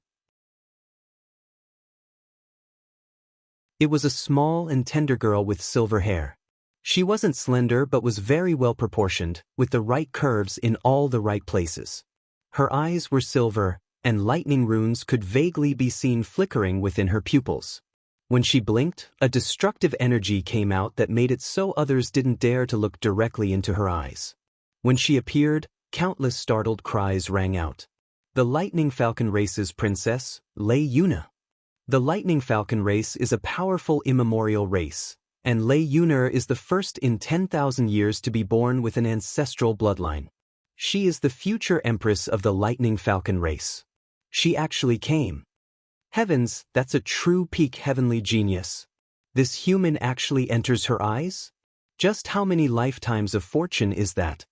It was a small and tender girl with silver hair. She wasn't slender but was very well proportioned, with the right curves in all the right places. Her eyes were silver, and lightning runes could vaguely be seen flickering within her pupils. When she blinked, a destructive energy came out that made it so others didn't dare to look directly into her eyes. When she appeared, countless startled cries rang out. The Lightning Falcon race's princess, Lei Yuner. The Lightning Falcon race is a powerful immemorial race, and Lei Yuner is the first in 10,000 years to be born with an ancestral bloodline. She is the future empress of the Lightning Falcon race. She actually came. Heavens, that's a true peak heavenly genius. This human actually enters her eyes? Just how many lifetimes of fortune is that?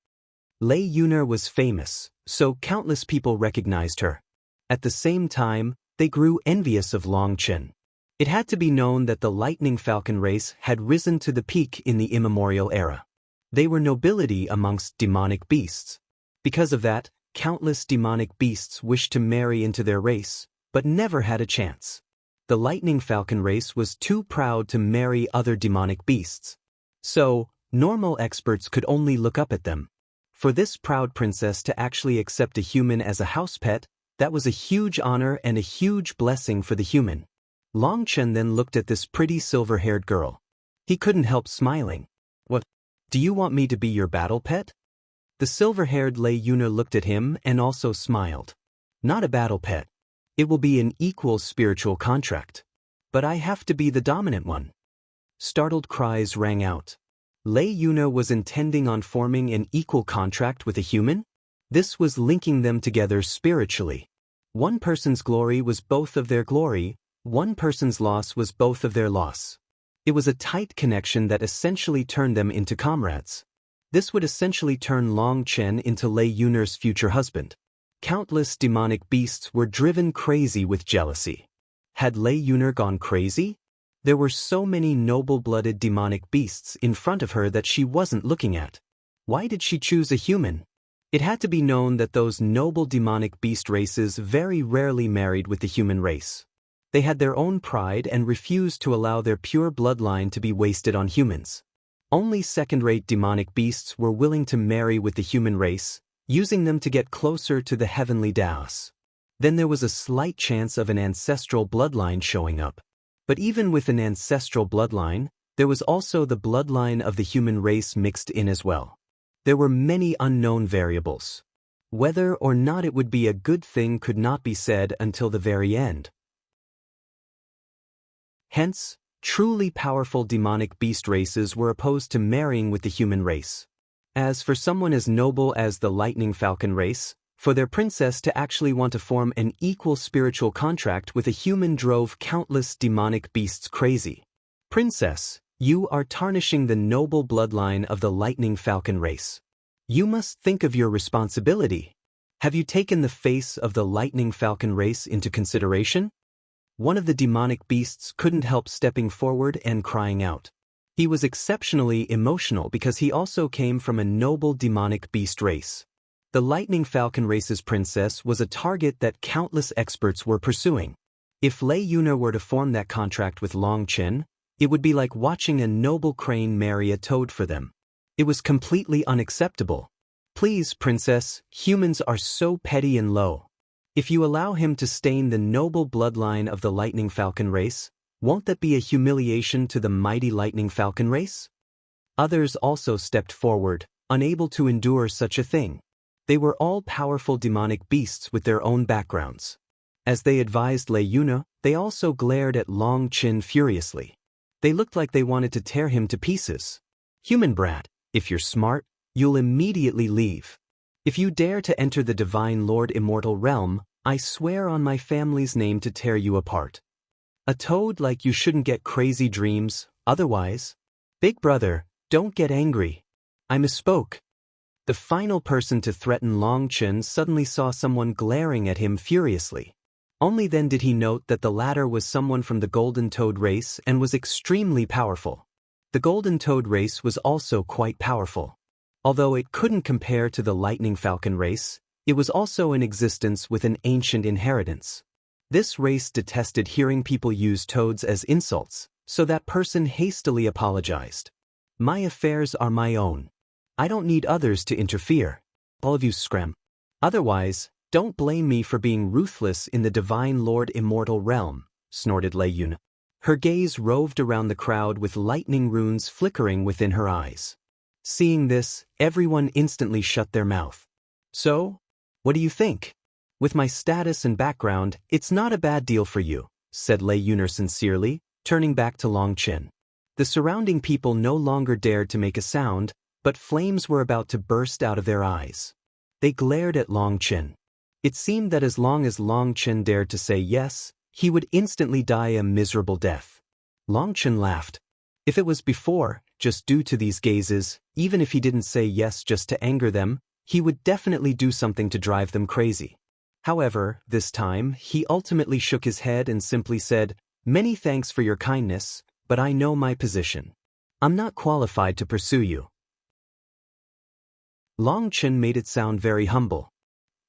Lei Yuner was famous, so countless people recognized her. At the same time, they grew envious of Chen. It had to be known that the Lightning Falcon race had risen to the peak in the immemorial era. They were nobility amongst demonic beasts. Because of that, countless demonic beasts wished to marry into their race, but never had a chance. The Lightning Falcon race was too proud to marry other demonic beasts. So, normal experts could only look up at them. For this proud princess to actually accept a human as a house pet, that was a huge honor and a huge blessing for the human. Chen then looked at this pretty silver-haired girl. He couldn't help smiling. What? Do you want me to be your battle pet? The silver-haired Lei Yuner looked at him and also smiled. Not a battle pet. It will be an equal spiritual contract. But I have to be the dominant one. Startled cries rang out. Lei Yuner was intending on forming an equal contract with a human? This was linking them together spiritually. One person's glory was both of their glory, one person's loss was both of their loss. It was a tight connection that essentially turned them into comrades. This would essentially turn Long Chen into Lei Yuner's future husband. Countless demonic beasts were driven crazy with jealousy. Had Lei Yuner gone crazy? There were so many noble-blooded demonic beasts in front of her that she wasn't looking at. Why did she choose a human? It had to be known that those noble demonic beast races very rarely married with the human race. They had their own pride and refused to allow their pure bloodline to be wasted on humans. Only second-rate demonic beasts were willing to marry with the human race, using them to get closer to the heavenly Daos. Then there was a slight chance of an ancestral bloodline showing up. But even with an ancestral bloodline, there was also the bloodline of the human race mixed in as well. There were many unknown variables. Whether or not it would be a good thing could not be said until the very end. Hence, truly powerful demonic beast races were opposed to marrying with the human race. As for someone as noble as the Lightning Falcon race, for their princess to actually want to form an equal spiritual contract with a human drove countless demonic beasts crazy. Princess, you are tarnishing the noble bloodline of the Lightning Falcon race. You must think of your responsibility. Have you taken the face of the Lightning Falcon race into consideration? One of the demonic beasts couldn't help stepping forward and crying out. He was exceptionally emotional because he also came from a noble demonic beast race. The Lightning Falcon race's princess was a target that countless experts were pursuing. If Lei Yuner were to form that contract with Long Chen, it would be like watching a noble crane marry a toad for them. It was completely unacceptable. Please, princess, humans are so petty and low. If you allow him to stain the noble bloodline of the Lightning Falcon race, won't that be a humiliation to the mighty Lightning Falcon race? Others also stepped forward, unable to endure such a thing. They were all powerful demonic beasts with their own backgrounds. As they advised Lei Yuner, they also glared at Long Chen furiously. They looked like they wanted to tear him to pieces. Human brat, if you're smart, you'll immediately leave. If you dare to enter the Divine Lord Immortal Realm, I swear on my family's name to tear you apart. A toad like you shouldn't get crazy dreams, otherwise. Big brother, don't get angry. I misspoke. The final person to threaten Long Chen suddenly saw someone glaring at him furiously. Only then did he note that the latter was someone from the Golden Toad race and was extremely powerful. The Golden Toad race was also quite powerful. Although it couldn't compare to the Lightning Falcon race, it was also in existence with an ancient inheritance. This race detested hearing people use toads as insults, so that person hastily apologized. My affairs are my own. I don't need others to interfere. All of you scram. Otherwise, don't blame me for being ruthless in the Divine Lord Immortal Realm, snorted Lei Yuner. Her gaze roved around the crowd with lightning runes flickering within her eyes. Seeing this, everyone instantly shut their mouth. So, what do you think? With my status and background, it's not a bad deal for you, said Lei Yuner sincerely, turning back to Long Chen. The surrounding people no longer dared to make a sound, but flames were about to burst out of their eyes. They glared at Long Chen. It seemed that as long as Long Chen dared to say yes, he would instantly die a miserable death. Long Chen laughed. If it was before, just due to these gazes, even if he didn't say yes just to anger them, he would definitely do something to drive them crazy. However, this time, he ultimately shook his head and simply said, "Many thanks for your kindness, but I know my position. I'm not qualified to pursue you." Long Chen made it sound very humble.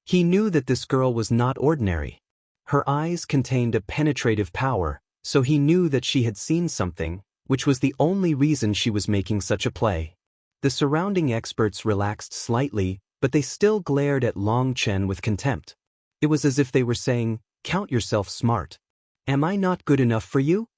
He knew that this girl was not ordinary. Her eyes contained a penetrative power, so he knew that she had seen something, which was the only reason she was making such a play. The surrounding experts relaxed slightly, but they still glared at Long Chen with contempt. It was as if they were saying, "Count yourself smart. Am I not good enough for you?"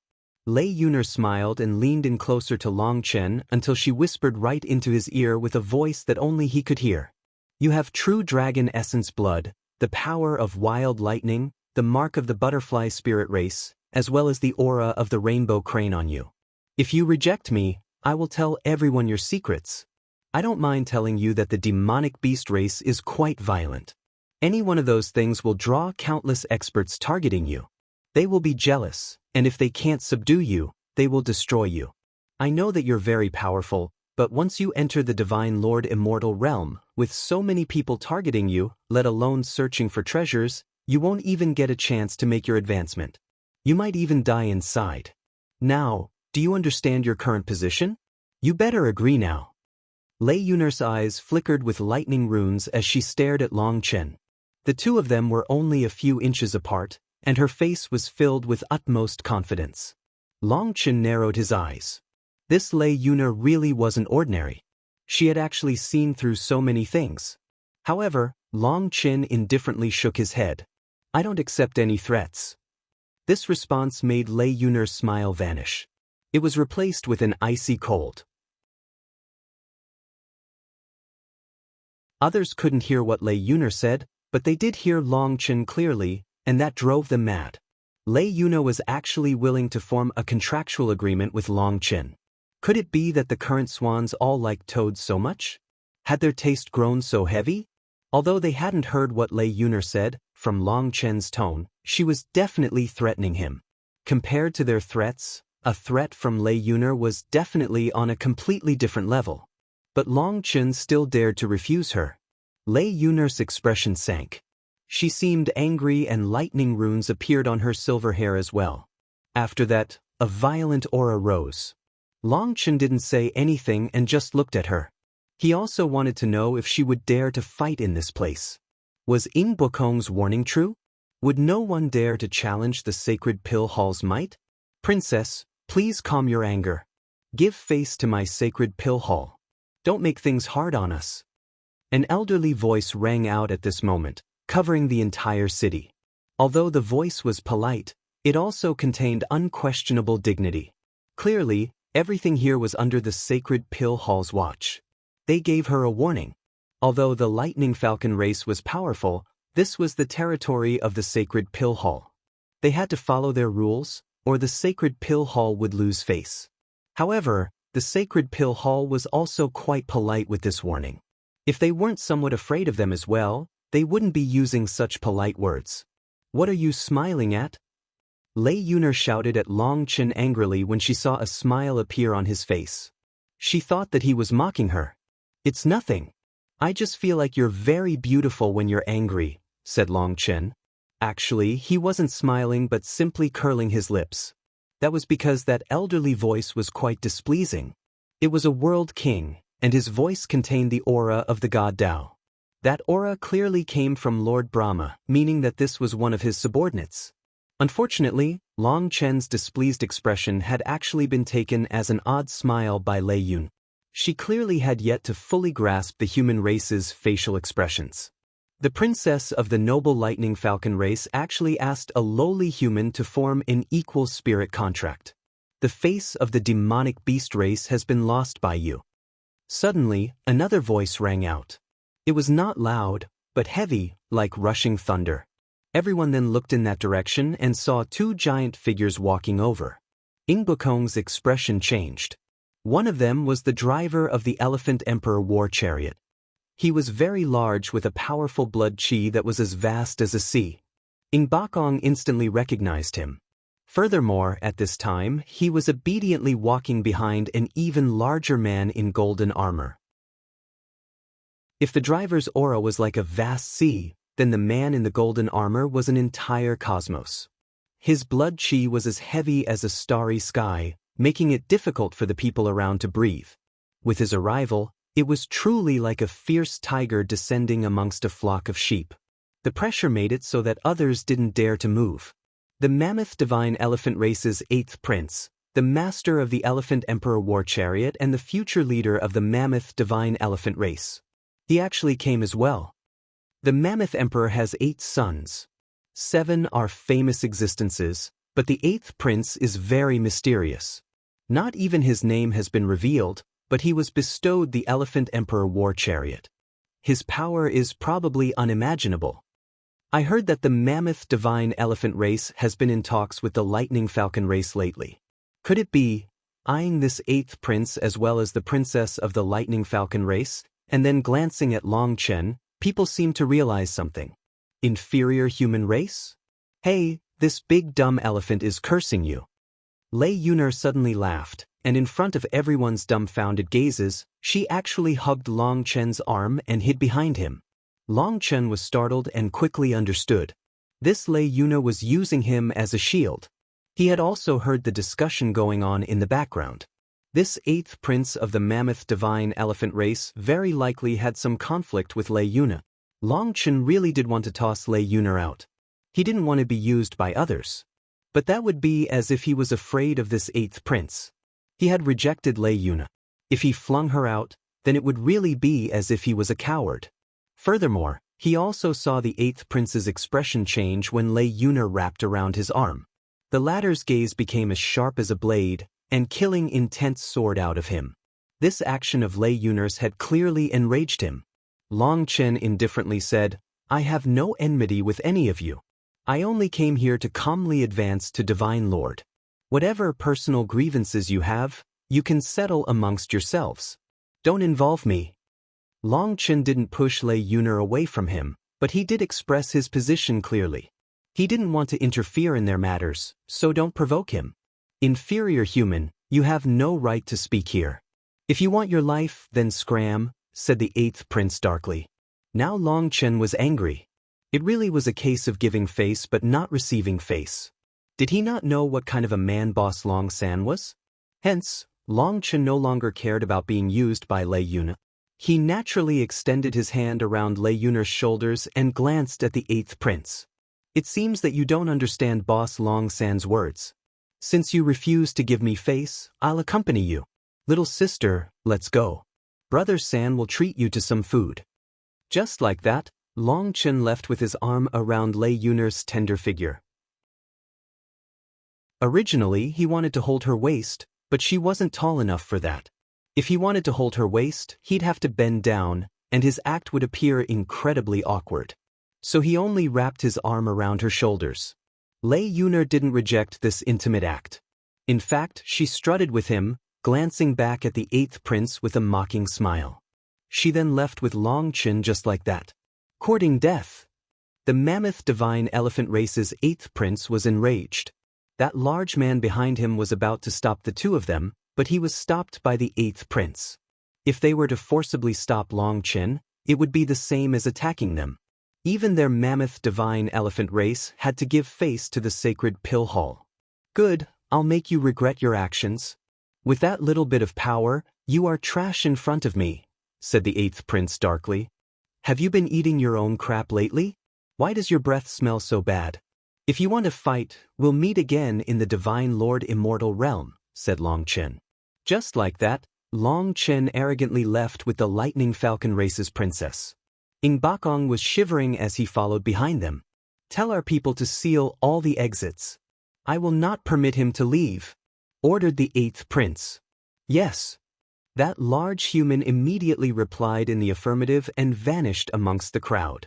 Lei Yuner smiled and leaned in closer to Long Chen until she whispered right into his ear with a voice that only he could hear. You have true dragon essence blood, the power of wild lightning, the mark of the butterfly spirit race, as well as the aura of the rainbow crane on you. If you reject me, I will tell everyone your secrets. I don't mind telling you that the demonic beast race is quite violent. Any one of those things will draw countless experts targeting you. They will be jealous, and if they can't subdue you, they will destroy you. I know that you're very powerful, but once you enter the Divine Lord Immortal realm, with so many people targeting you, let alone searching for treasures, you won't even get a chance to make your advancement. You might even die inside. Now, do you understand your current position? You better agree now. Lei Yuner's eyes flickered with lightning runes as she stared at Long Chen. The two of them were only a few inches apart, and her face was filled with utmost confidence. Long Chen narrowed his eyes. This Lei Yuner really wasn't ordinary. She had actually seen through so many things. However, Long Chen indifferently shook his head. I don't accept any threats. This response made Lei Yuner's smile vanish. It was replaced with an icy cold. Others couldn't hear what Lei Yuner said, but they did hear Long Chen clearly, and that drove them mad. Lei Yuner was actually willing to form a contractual agreement with Long Chen. Could it be that the current swans all liked toads so much? Had their taste grown so heavy? Although they hadn't heard what Lei Yuner said, from Long Chen's tone, she was definitely threatening him. Compared to their threats, a threat from Lei Yuner was definitely on a completely different level. But Long Chen still dared to refuse her. Lei Yuner's expression sank. She seemed angry and lightning runes appeared on her silver hair as well. After that, a violent aura rose. Long Chen didn't say anything and just looked at her. He also wanted to know if she would dare to fight in this place. Was Ying Bokong's warning true? Would no one dare to challenge the sacred pill hall's might? Princess, please calm your anger. Give face to my sacred pill hall. Don't make things hard on us. An elderly voice rang out at this moment, covering the entire city. Although the voice was polite, it also contained unquestionable dignity. Clearly, everything here was under the sacred pill hall's watch. They gave her a warning. Although the lightning falcon race was powerful, this was the territory of the sacred pill hall. They had to follow their rules, or the sacred pill hall would lose face. However, the sacred pill hall was also quite polite with this warning. If they weren't somewhat afraid of them as well, they wouldn't be using such polite words. What are you smiling at? Lei Yuner shouted at Long Chen angrily when she saw a smile appear on his face. She thought that he was mocking her. It's nothing. I just feel like you're very beautiful when you're angry, said Long Chen. Actually, he wasn't smiling but simply curling his lips. That was because that elderly voice was quite displeasing. It was a world king, and his voice contained the aura of the god Tao. That aura clearly came from Lord Brahma, meaning that this was one of his subordinates. Unfortunately, Long Chen's displeased expression had actually been taken as an odd smile by Lei Yuner. She clearly had yet to fully grasp the human race's facial expressions. The princess of the noble lightning falcon race actually asked a lowly human to form an equal spirit contract. The face of the demonic beast race has been lost by you. Suddenly, another voice rang out. It was not loud, but heavy, like rushing thunder. Everyone then looked in that direction and saw two giant figures walking over. Ying Bokong's expression changed. One of them was the driver of the Elephant Emperor war chariot. He was very large with a powerful blood chi that was as vast as a sea. Ying Bokong instantly recognized him. Furthermore, at this time, he was obediently walking behind an even larger man in golden armor. If the driver's aura was like a vast sea, then the man in the golden armor was an entire cosmos. His blood chi was as heavy as a starry sky, making it difficult for the people around to breathe. With his arrival, it was truly like a fierce tiger descending amongst a flock of sheep. The pressure made it so that others didn't dare to move. The mammoth divine elephant race's 8th prince, the master of the Elephant Emperor war chariot and the future leader of the mammoth divine elephant race. He actually came as well. The mammoth emperor has 8 sons. 7 are famous existences, But the eighth prince is very mysterious. Not even his name has been revealed, but he was bestowed the Elephant Emperor War Chariot. His power is probably unimaginable. I heard that the Mammoth Divine Elephant race has been in talks with the Lightning Falcon race lately. Could it be, eyeing this eighth prince as well as the princess of the Lightning Falcon race, and then glancing at Long Chen, people seem to realize something. Inferior human race? Hey, this big dumb elephant is cursing you. Lei Yuner suddenly laughed, and in front of everyone's dumbfounded gazes, she actually hugged Long Chen's arm and hid behind him. Long Chen was startled and quickly understood. This Lei Yuner was using him as a shield. He had also heard the discussion going on in the background. This eighth prince of the Mammoth Divine Elephant race very likely had some conflict with Lei Yuner. Long Chen really did want to toss Lei Yuner out. He didn't want to be used by others. But that would be as if he was afraid of this eighth prince. He had rejected Lei Yuner. If he flung her out, then it would really be as if he was a coward. Furthermore, he also saw the eighth prince's expression change when Lei Yuner wrapped around his arm. The latter's gaze became as sharp as a blade, and killing intent soared out of him. This action of Lei Yuner's had clearly enraged him. Long Chen indifferently said, "I have no enmity with any of you. I only came here to calmly advance to Divine Lord. Whatever personal grievances you have, you can settle amongst yourselves. Don't involve me." Long Chen didn't push Lei Yuner away from him, but he did express his position clearly. He didn't want to interfere in their matters, so don't provoke him. Inferior human, you have no right to speak here. If you want your life, then scram, said the eighth prince darkly. Now Long Chen was angry. It really was a case of giving face but not receiving face. Did he not know what kind of a man boss Long San was? Hence, Long Chen no longer cared about being used by Lei Yuner. He naturally extended his hand around Lei Yuner's shoulders and glanced at the eighth prince. It seems that you don't understand Boss Long San's words. Since you refuse to give me face, I'll accompany you. Little sister, let's go. Brother San will treat you to some food. Just like that, Long Chen left with his arm around Lei Yuner's tender figure. Originally, he wanted to hold her waist, but she wasn't tall enough for that. If he wanted to hold her waist, he'd have to bend down, and his act would appear incredibly awkward. So he only wrapped his arm around her shoulders. Lei Yuner didn't reject this intimate act. In fact, she strutted with him, glancing back at the eighth prince with a mocking smile. She then left with Long Chen just like that. Courting death. The Mammoth Divine Elephant race's eighth prince was enraged. That large man behind him was about to stop the two of them, but he was stopped by the eighth prince. If they were to forcibly stop Long Chen, it would be the same as attacking them. Even their Mammoth Divine Elephant race had to give face to the sacred pill hall. Good, I'll make you regret your actions. With that little bit of power, you are trash in front of me, said the eighth prince darkly. Have you been eating your own crap lately? Why does your breath smell so bad? If you want to fight, we'll meet again in the Divine Lord Immortal Realm, said Long Chen. Just like that, Long Chen arrogantly left with the Lightning Falcon race's princess. Ing Bakong was shivering as he followed behind them. Tell our people to seal all the exits. I will not permit him to leave, ordered the eighth prince. Yes. That large human immediately replied in the affirmative and vanished amongst the crowd.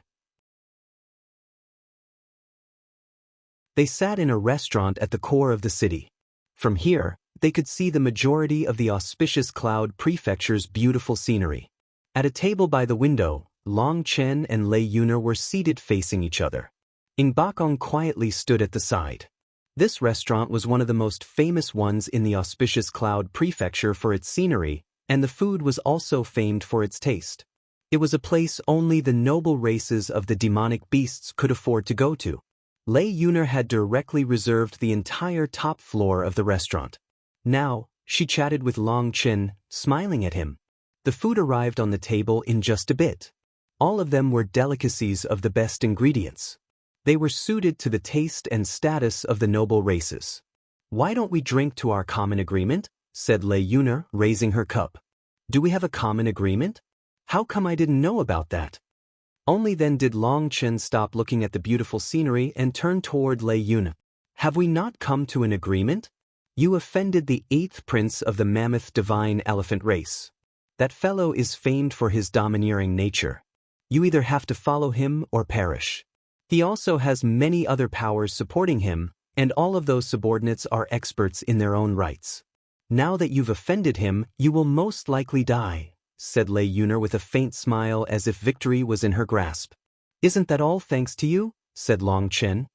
They sat in a restaurant at the core of the city. From here, they could see the majority of the auspicious Cloud Prefecture's beautiful scenery. At a table by the window, Long Chen and Lei Yuner were seated facing each other. Ing Bakong quietly stood at the side. This restaurant was one of the most famous ones in the auspicious Cloud Prefecture for its scenery, and the food was also famed for its taste. It was a place only the noble races of the demonic beasts could afford to go to. Lei Yuner had directly reserved the entire top floor of the restaurant. Now, she chatted with Long Chen, smiling at him. The food arrived on the table in just a bit. All of them were delicacies of the best ingredients. They were suited to the taste and status of the noble races. Why don't we drink to our common agreement? Said Lei Yuner, raising her cup. Do we have a common agreement? How come I didn't know about that? Only then did Long Chen stop looking at the beautiful scenery and turn toward Lei Yuner. Have we not come to an agreement? You offended the 8th prince of the mammoth divine elephant race. That fellow is famed for his domineering nature. You either have to follow him or perish. He also has many other powers supporting him, and all of those subordinates are experts in their own rights. Now that you've offended him, you will most likely die, said Lei Yuner with a faint smile as if victory was in her grasp. Isn't that all thanks to you? Said Long Chen.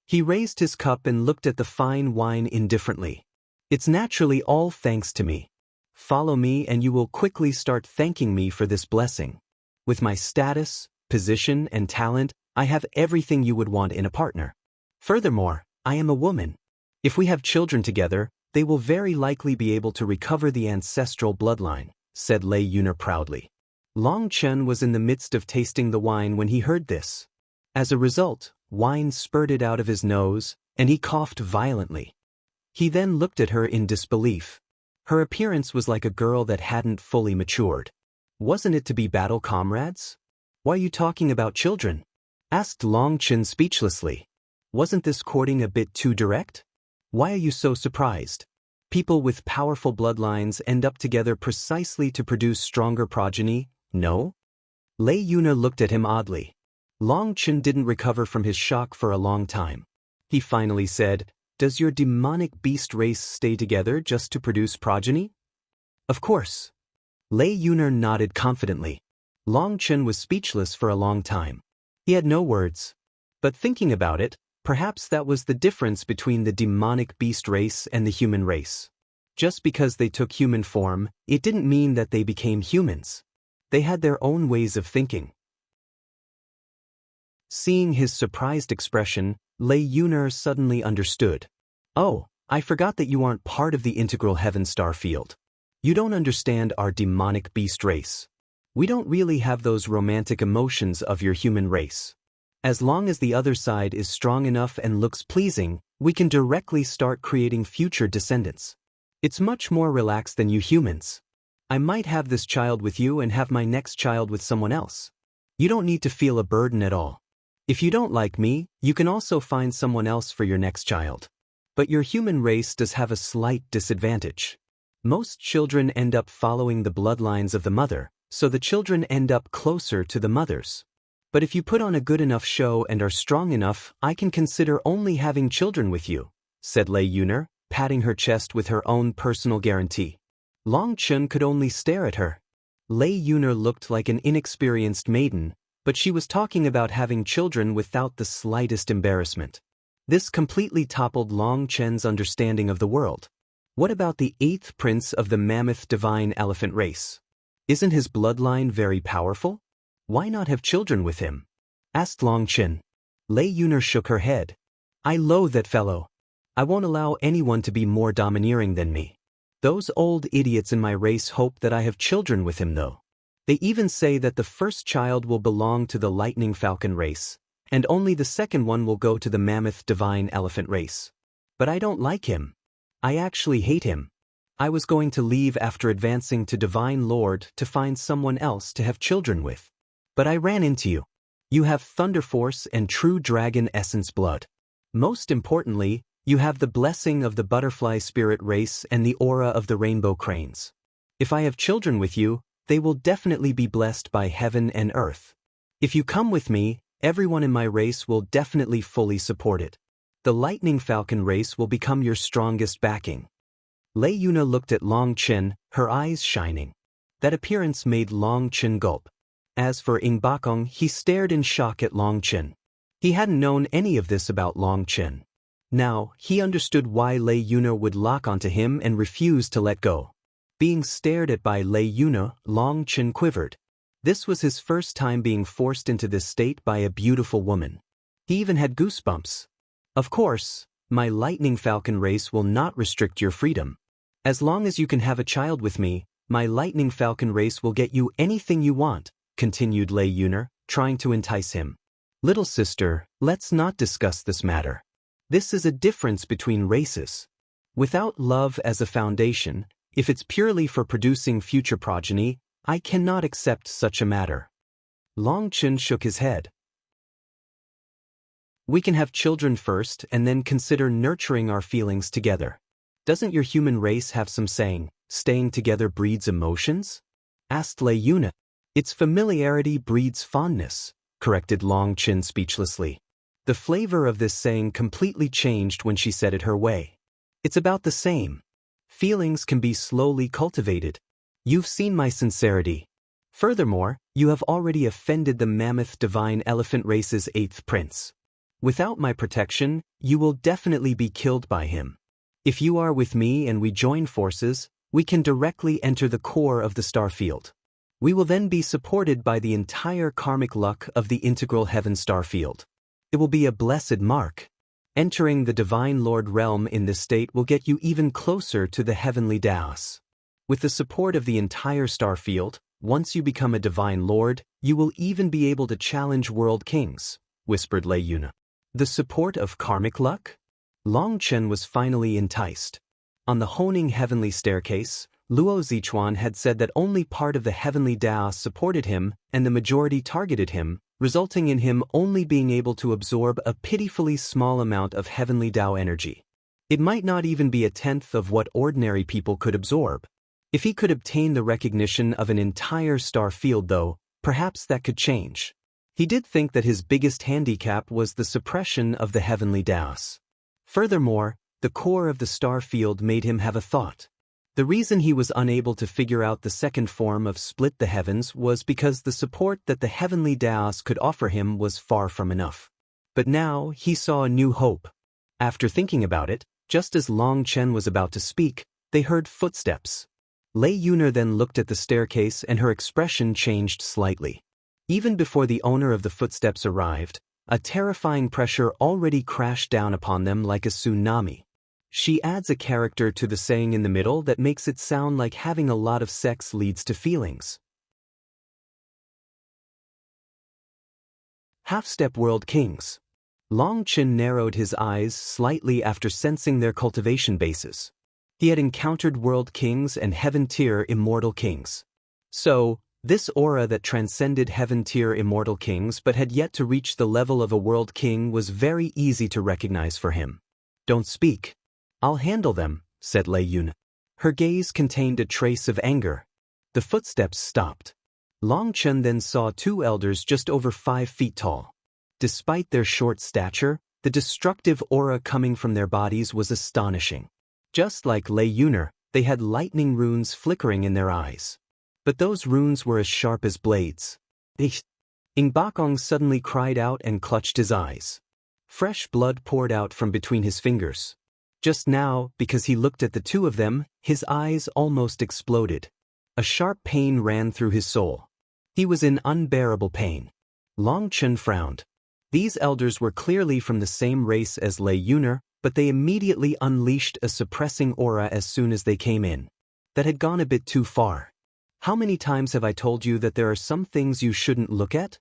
He raised his cup and looked at the fine wine indifferently. It's naturally all thanks to me. Follow me and you will quickly start thanking me for this blessing. With my status, position, and talent, I have everything you would want in a partner. Furthermore, I am a woman. If we have children together, they will very likely be able to recover the ancestral bloodline, said Lei Yuner proudly. Long Chen was in the midst of tasting the wine when he heard this. As a result, wine spurted out of his nose, and he coughed violently. He then looked at her in disbelief. Her appearance was like a girl that hadn't fully matured. Wasn't it to be battle comrades? Why are you talking about children? Asked Long Chen speechlessly. Wasn't this courting a bit too direct? Why are you so surprised? People with powerful bloodlines end up together precisely to produce stronger progeny, no? Lei Yuner looked at him oddly. Long Chen didn't recover from his shock for a long time. He finally said, "Does your demonic beast race stay together just to produce progeny?" Of course. Lei Yuner nodded confidently. Long Chen was speechless for a long time. He had no words. But thinking about it, perhaps that was the difference between the demonic beast race and the human race. Just because they took human form, it didn't mean that they became humans. They had their own ways of thinking. Seeing his surprised expression, Lei Yuner suddenly understood. Oh, I forgot that you aren't part of the integral heaven star field. You don't understand our demonic beast race. We don't really have those romantic emotions of your human race. As long as the other side is strong enough and looks pleasing, we can directly start creating future descendants. It's much more relaxed than you humans. I might have this child with you and have my next child with someone else. You don't need to feel a burden at all. If you don't like me, you can also find someone else for your next child. But your human race does have a slight disadvantage. Most children end up following the bloodlines of the mother, so the children end up closer to the mothers. But if you put on a good enough show and are strong enough, I can consider only having children with you, said Lei Yuner, patting her chest with her own personal guarantee. Long Chen could only stare at her. Lei Yuner looked like an inexperienced maiden, but she was talking about having children without the slightest embarrassment. This completely toppled Long Chen's understanding of the world. What about the 8th prince of the mammoth divine elephant race? Isn't his bloodline very powerful? Why not have children with him? Asked Long Chen. Lei Yuner shook her head. I loathe that fellow. I won't allow anyone to be more domineering than me. Those old idiots in my race hope that I have children with him though. They even say that the first child will belong to the lightning falcon race, and only the second one will go to the mammoth divine elephant race. But I don't like him. I actually hate him. I was going to leave after advancing to Divine Lord to find someone else to have children with. But I ran into you. You have Thunder Force and true dragon essence blood. Most importantly, you have the blessing of the butterfly spirit race and the aura of the rainbow cranes. If I have children with you, they will definitely be blessed by heaven and earth. If you come with me, everyone in my race will definitely fully support it. The lightning falcon race will become your strongest backing. Lei Yuner looked at Long Chen, her eyes shining. That appearance made Long Chen gulp. As for Ing Bakong, he stared in shock at Long Chen. He hadn't known any of this about Long Chen. Now, he understood why Lei Yuner would lock onto him and refuse to let go. Being stared at by Lei Yuner, Long Chen quivered. This was his first time being forced into this state by a beautiful woman. He even had goosebumps. Of course, my lightning falcon race will not restrict your freedom. As long as you can have a child with me, my lightning falcon race will get you anything you want, continued Lei Yuner, trying to entice him. Little sister, let's not discuss this matter. This is a difference between races. Without love as a foundation, if it's purely for producing future progeny, I cannot accept such a matter. Long Chen shook his head. We can have children first and then consider nurturing our feelings together. Doesn't your human race have some saying, staying together breeds emotions? Asked Lei Yuner. Its familiarity breeds fondness, corrected Long Chen speechlessly. The flavor of this saying completely changed when she said it her way. It's about the same. Feelings can be slowly cultivated. You've seen my sincerity. Furthermore, you have already offended the mammoth divine elephant race's 8th prince. Without my protection, you will definitely be killed by him. If you are with me and we join forces, we can directly enter the core of the star field. We will then be supported by the entire karmic luck of the integral heaven star field. It will be a blessed mark. Entering the Divine Lord realm in this state will get you even closer to the heavenly Daos. With the support of the entire star field, once you become a Divine Lord, you will even be able to challenge world kings, whispered Lei Yuner. The support of karmic luck? Long Chen was finally enticed. On the honing heavenly staircase, Luo Zichuan had said that only part of the heavenly Daos supported him and the majority targeted him, resulting in him only being able to absorb a pitifully small amount of heavenly Dao energy. It might not even be 1/10 of what ordinary people could absorb. If he could obtain the recognition of an entire star field though, perhaps that could change. He did think that his biggest handicap was the suppression of the heavenly Daos. Furthermore, the core of the star field made him have a thought. The reason he was unable to figure out the second form of split the heavens was because the support that the heavenly Daos could offer him was far from enough. But now he saw a new hope. After thinking about it, just as Long Chen was about to speak, they heard footsteps. Lei Yuner then looked at the staircase and her expression changed slightly. Even before the owner of the footsteps arrived, a terrifying pressure already crashed down upon them like a tsunami. She adds a character to the saying in the middle that makes it sound like having a lot of sex leads to feelings. Half-step world kings. Long Chen narrowed his eyes slightly after sensing their cultivation bases. He had encountered world kings and heaven-tier immortal kings. So, this aura that transcended heaven-tier immortal kings but had yet to reach the level of a world king was very easy to recognize for him. Don't speak. I'll handle them, said Lei Yuner. Her gaze contained a trace of anger. The footsteps stopped. Long Chen then saw 2 elders just over 5 feet tall. Despite their short stature, the destructive aura coming from their bodies was astonishing. Just like Lei Yuner, they had lightning runes flickering in their eyes. But those runes were as sharp as blades. Ing Bakong suddenly cried out and clutched his eyes. Fresh blood poured out from between his fingers. Just now, because he looked at the 2 of them, his eyes almost exploded. A sharp pain ran through his soul. He was in unbearable pain. Long Chen frowned. These elders were clearly from the same race as Lei Yuner, but they immediately unleashed a suppressing aura as soon as they came in. That had gone a bit too far. How many times have I told you that there are some things you shouldn't look at?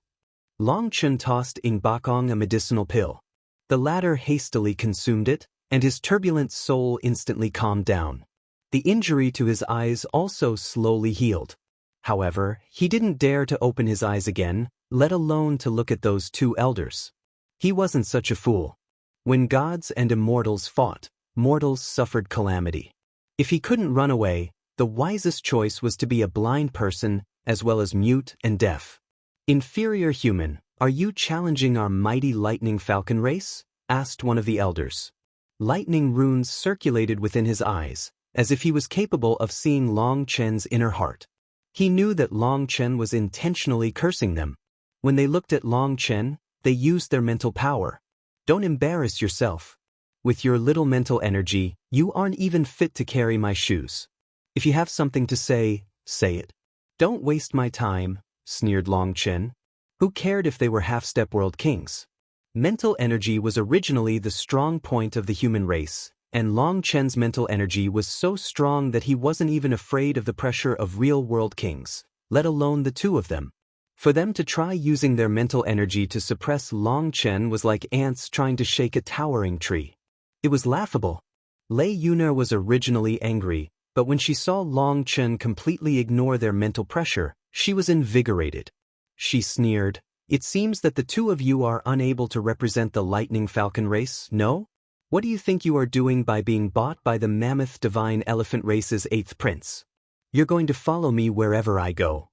Long Chen tossed Ing Bakong a medicinal pill. The latter hastily consumed it, and his turbulent soul instantly calmed down. The injury to his eyes also slowly healed. However, he didn't dare to open his eyes again, let alone to look at those 2 elders. He wasn't such a fool. When gods and immortals fought, mortals suffered calamity. If he couldn't run away, the wisest choice was to be a blind person, as well as mute and deaf. Inferior human, are you challenging our mighty lightning falcon race? Asked one of the elders. Lightning runes circulated within his eyes, as if he was capable of seeing Long Chen's inner heart. He knew that Long Chen was intentionally cursing them. When they looked at Long Chen, they used their mental power. Don't embarrass yourself. With your little mental energy, you aren't even fit to carry my shoes. If you have something to say, say it. Don't waste my time, sneered Long Chen. Who cared if they were half-step world kings? Mental energy was originally the strong point of the human race, and Long Chen's mental energy was so strong that he wasn't even afraid of the pressure of real world kings, let alone the 2 of them. For them to try using their mental energy to suppress Long Chen was like ants trying to shake a towering tree. It was laughable. Lei Yuner was originally angry, but when she saw Long Chen completely ignore their mental pressure, she was invigorated. She sneered, It seems that the two of you are unable to represent the Lightning Falcon race, no? What do you think you are doing by being bought by the Mammoth Divine Elephant race's 8th prince? You're going to follow me wherever I go.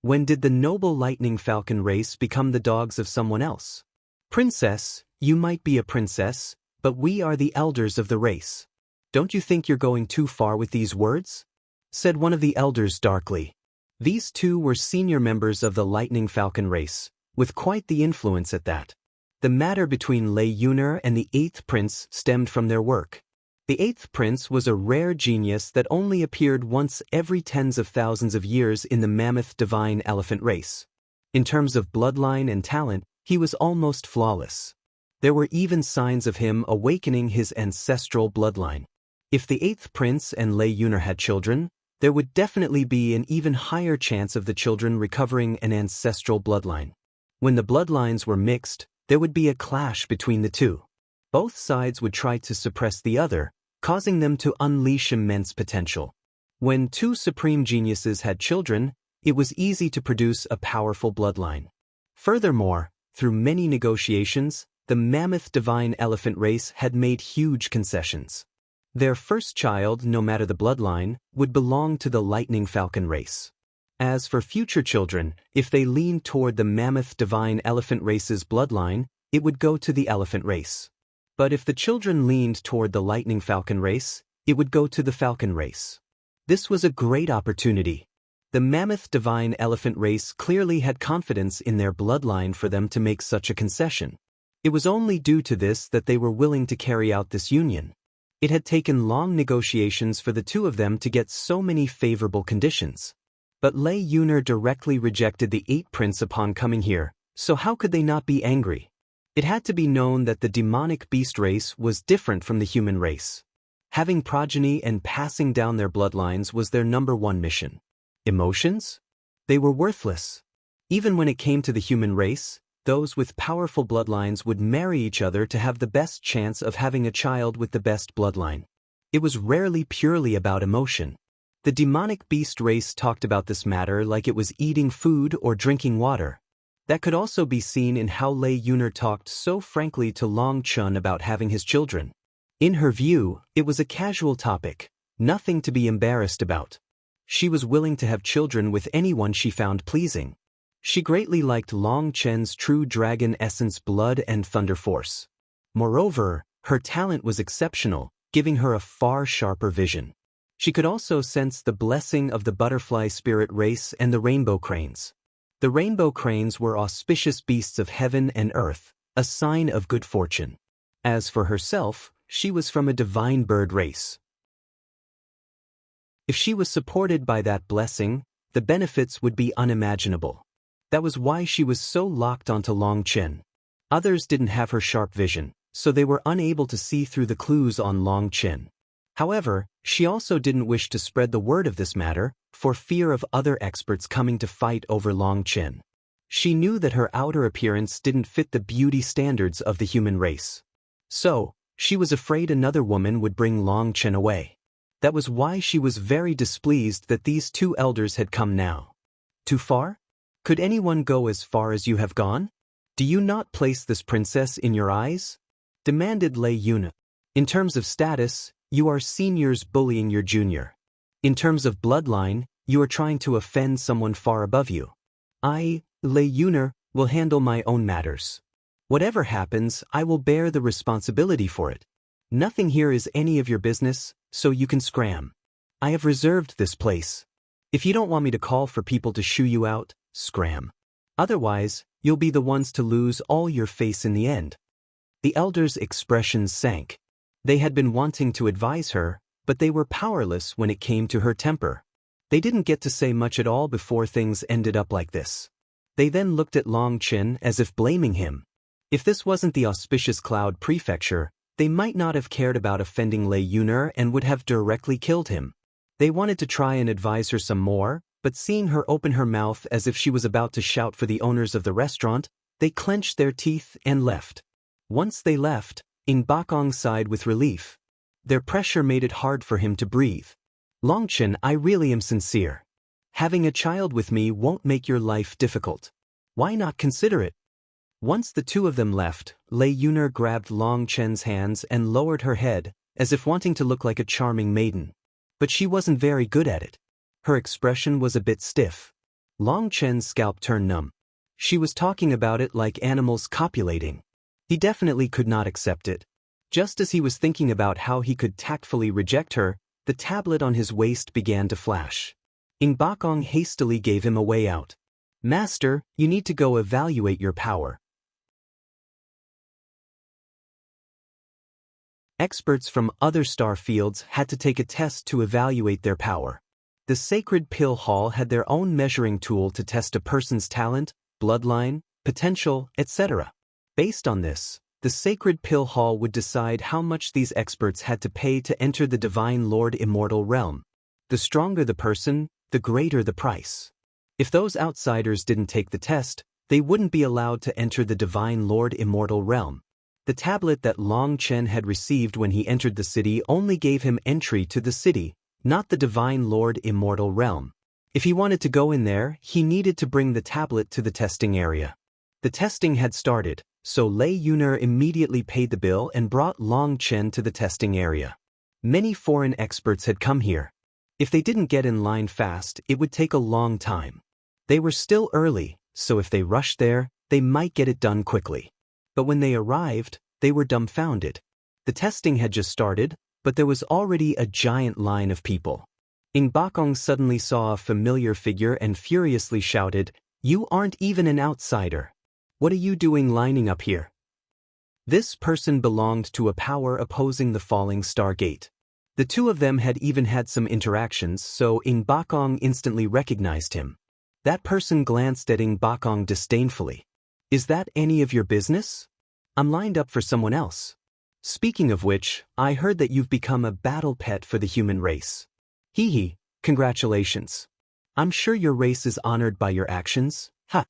When did the noble Lightning Falcon race become the dogs of someone else? Princess, you might be a princess, but we are the elders of the race. Don't you think you're going too far with these words? Said one of the elders darkly. These two were senior members of the Lightning Falcon race, with quite the influence at that. The matter between Lei Yuner and the 8th prince stemmed from their work. The 8th prince was a rare genius that only appeared once every tens of thousands of years in the Mammoth Divine Elephant race. In terms of bloodline and talent, he was almost flawless. There were even signs of him awakening his ancestral bloodline. If the 8th prince and Lei Yuner had children, there would definitely be an even higher chance of the children recovering an ancestral bloodline. When the bloodlines were mixed, there would be a clash between the two. Both sides would try to suppress the other, causing them to unleash immense potential. When two supreme geniuses had children, it was easy to produce a powerful bloodline. Furthermore, through many negotiations, the Mammoth Divine Elephant race had made huge concessions. Their first child, no matter the bloodline, would belong to the Lightning Falcon race. As for future children, if they leaned toward the Mammoth Divine Elephant race's bloodline, it would go to the Elephant race. But if the children leaned toward the Lightning Falcon race, it would go to the Falcon race. This was a great opportunity. The Mammoth Divine Elephant race clearly had confidence in their bloodline for them to make such a concession. It was only due to this that they were willing to carry out this union. It had taken long negotiations for the two of them to get so many favorable conditions. But Lei Yuner directly rejected the 8th prince upon coming here, so how could they not be angry? It had to be known that the demonic beast race was different from the human race. Having progeny and passing down their bloodlines was their #1 mission. Emotions? They were worthless. Even when it came to the human race, those with powerful bloodlines would marry each other to have the best chance of having a child with the best bloodline. It was rarely purely about emotion. The demonic beast race talked about this matter like it was eating food or drinking water. That could also be seen in how Lei Yuner talked so frankly to Long Chen about having his children. In her view, it was a casual topic, nothing to be embarrassed about. She was willing to have children with anyone she found pleasing. She greatly liked Long Chen's true dragon essence blood and thunder force. Moreover, her talent was exceptional, giving her a far sharper vision. She could also sense the blessing of the butterfly spirit race and the rainbow cranes. The rainbow cranes were auspicious beasts of heaven and earth, a sign of good fortune. As for herself, she was from a divine bird race. If she was supported by that blessing, the benefits would be unimaginable. That was why she was so locked onto Long Chen. Others didn't have her sharp vision, so they were unable to see through the clues on Long Chen. However, she also didn't wish to spread the word of this matter, for fear of other experts coming to fight over Long Chen. She knew that her outer appearance didn't fit the beauty standards of the human race. So, she was afraid another woman would bring Long Chen away. That was why she was very displeased that these two elders had come now. Too far? Could anyone go as far as you have gone? Do you not place this princess in your eyes? Demanded Lei Yuner. In terms of status, you are seniors bullying your junior. In terms of bloodline, you are trying to offend someone far above you. I, Lei Yuner, will handle my own matters. Whatever happens, I will bear the responsibility for it. Nothing here is any of your business, so you can scram. I have reserved this place. If you don't want me to call for people to shoo you out, scram. Otherwise, you'll be the ones to lose all your face in the end. The elders' expressions sank. They had been wanting to advise her, but they were powerless when it came to her temper. They didn't get to say much at all before things ended up like this. They then looked at Long Chen as if blaming him. If this wasn't the auspicious Cloud Prefecture, they might not have cared about offending Lei Yuner and would have directly killed him. They wanted to try and advise her some more, but seeing her open her mouth as if she was about to shout for the owners of the restaurant, they clenched their teeth and left. Once they left, In Bakong sighed with relief. Their pressure made it hard for him to breathe. Long Chen, I really am sincere. Having a child with me won't make your life difficult. Why not consider it? Once the two of them left, Lei Yuner grabbed Long Chen's hands and lowered her head, as if wanting to look like a charming maiden. But she wasn't very good at it. Her expression was a bit stiff. Long Chen's scalp turned numb. She was talking about it like animals copulating. He definitely could not accept it. Just as he was thinking about how he could tactfully reject her, the tablet on his waist began to flash. Ing Bakong hastily gave him a way out. Master, you need to go evaluate your power. Experts from other star fields had to take a test to evaluate their power. The Sacred Pill Hall had their own measuring tool to test a person's talent, bloodline, potential, etc. Based on this, the Sacred Pill Hall would decide how much these experts had to pay to enter the Divine Lord Immortal Realm. The stronger the person, the greater the price. If those outsiders didn't take the test, they wouldn't be allowed to enter the Divine Lord Immortal Realm. The tablet that Long Chen had received when he entered the city only gave him entry to the city, not the Divine Lord Immortal Realm. If he wanted to go in there, he needed to bring the tablet to the testing area. The testing had started, so Lei Yuner immediately paid the bill and brought Long Chen to the testing area. Many foreign experts had come here. If they didn't get in line fast, it would take a long time. They were still early, so if they rushed there, they might get it done quickly. But when they arrived, they were dumbfounded. The testing had just started, but there was already a giant line of people. Ing Bakong suddenly saw a familiar figure and furiously shouted, "You aren't even an outsider. What are you doing lining up here?" This person belonged to a power opposing the falling star gate. The two of them had even had some interactions, so Ing Bakong instantly recognized him. That person glanced at Ing Bakong disdainfully. "Is that any of your business? I'm lined up for someone else. Speaking of which, I heard that you've become a battle pet for the human race. Hee hee, congratulations. I'm sure your race is honored by your actions, ha."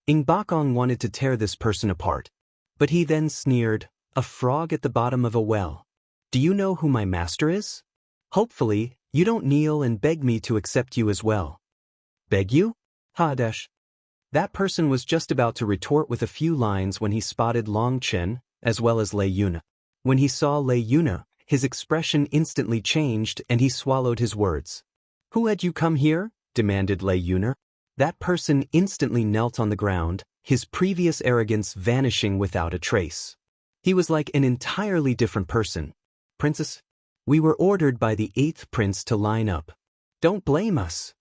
Ing Bakong wanted to tear this person apart. But he then sneered, "A frog at the bottom of a well. Do you know who my master is? Hopefully, you don't kneel and beg me to accept you as well." "Beg you?" Ha dash. That person was just about to retort with a few lines when he spotted Long Chen, as well as Lei Yuner. When he saw Lei Yuner, his expression instantly changed and he swallowed his words. "Who had you come here?" demanded Lei Yuner. That person instantly knelt on the ground, his previous arrogance vanishing without a trace. He was like an entirely different person. "Princess, we were ordered by the 8th prince to line up. Don't blame us."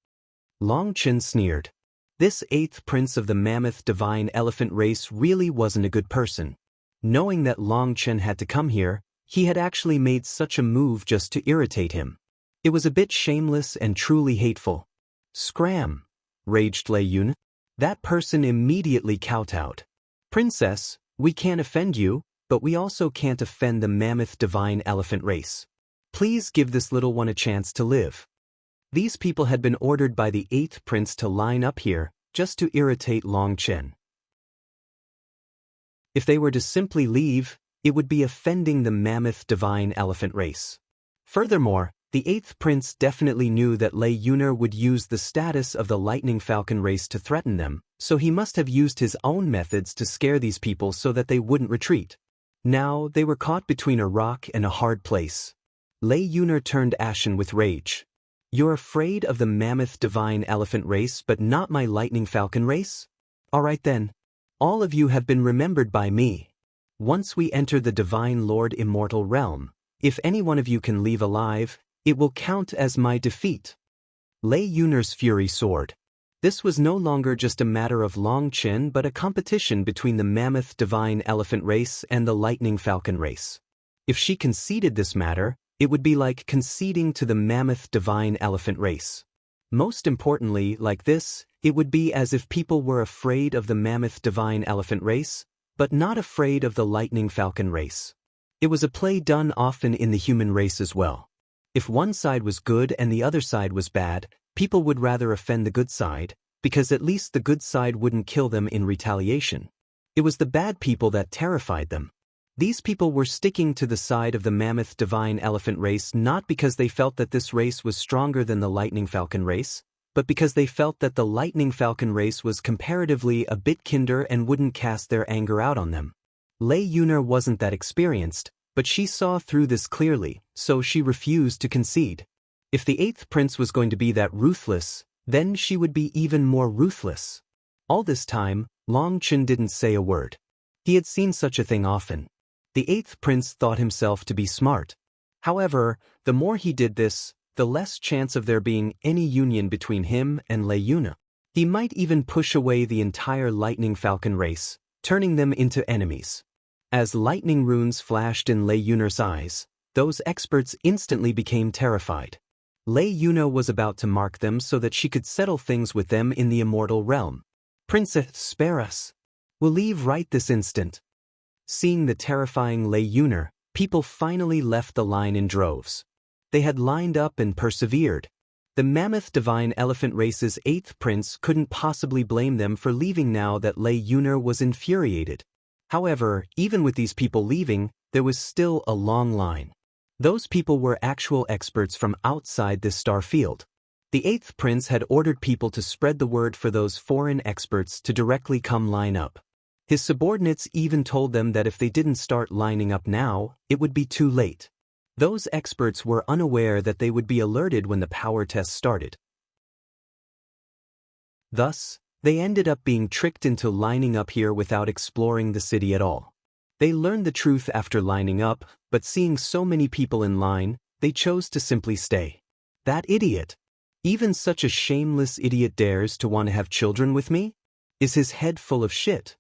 Long Chen sneered. This 8th prince of the mammoth divine elephant race really wasn't a good person. Knowing that Long Chen had to come here, he had actually made such a move just to irritate him. It was a bit shameless and truly hateful. "Scram!" raged Lei Yuner. That person immediately kowtowed. "Princess, we can't offend you, but we also can't offend the mammoth divine elephant race. Please give this little one a chance to live." These people had been ordered by the 8th prince to line up here, just to irritate Long Chen. If they were to simply leave, it would be offending the mammoth divine elephant race. Furthermore, the 8th prince definitely knew that Lei Yuner would use the status of the lightning falcon race to threaten them, so he must have used his own methods to scare these people so that they wouldn't retreat. Now, they were caught between a rock and a hard place. Lei Yuner turned ashen with rage. "You're afraid of the mammoth divine elephant race but not my lightning falcon race? Alright then. All of you have been remembered by me. Once we enter the Divine Lord Immortal Realm, if any one of you can leave alive, it will count as my defeat." Lei Yuner's fury soared. This was no longer just a matter of Long Chen but a competition between the mammoth divine elephant race and the lightning falcon race. If she conceded this matter, it would be like conceding to the mammoth divine elephant race. Most importantly, like this, it would be as if people were afraid of the mammoth divine elephant race, but not afraid of the lightning falcon race. It was a play done often in the human race as well. If one side was good and the other side was bad, people would rather offend the good side, because at least the good side wouldn't kill them in retaliation. It was the bad people that terrified them. These people were sticking to the side of the mammoth divine elephant race not because they felt that this race was stronger than the lightning falcon race, but because they felt that the Lightning Falcon race was comparatively a bit kinder and wouldn't cast their anger out on them. Lei Yuner wasn't that experienced, but she saw through this clearly, so she refused to concede. If the 8th prince was going to be that ruthless, then she would be even more ruthless. All this time, Long Chen didn't say a word. He had seen such a thing often. The 8th prince thought himself to be smart. However, the more he did this, the less chance of there being any union between him and Lei Yuner. He might even push away the entire Lightning Falcon race, turning them into enemies. As lightning runes flashed in Lei Yuner's eyes, those experts instantly became terrified. Lei Yuner was about to mark them so that she could settle things with them in the immortal realm. "Princess, spare us. We'll leave right this instant." Seeing the terrifying Lei Yuner, people finally left the line in droves. They had lined up and persevered. The mammoth divine elephant race's 8th prince couldn't possibly blame them for leaving now that Lei Yuner was infuriated. However, even with these people leaving, there was still a long line. Those people were actual experts from outside this star field. The 8th prince had ordered people to spread the word for those foreign experts to directly come line up. His subordinates even told them that if they didn't start lining up now, it would be too late. Those experts were unaware that they would be alerted when the power test started. Thus, they ended up being tricked into lining up here without exploring the city at all. They learned the truth after lining up, but seeing so many people in line, they chose to simply stay. That idiot! Even such a shameless idiot dares to want to have children with me? Is his head full of shit?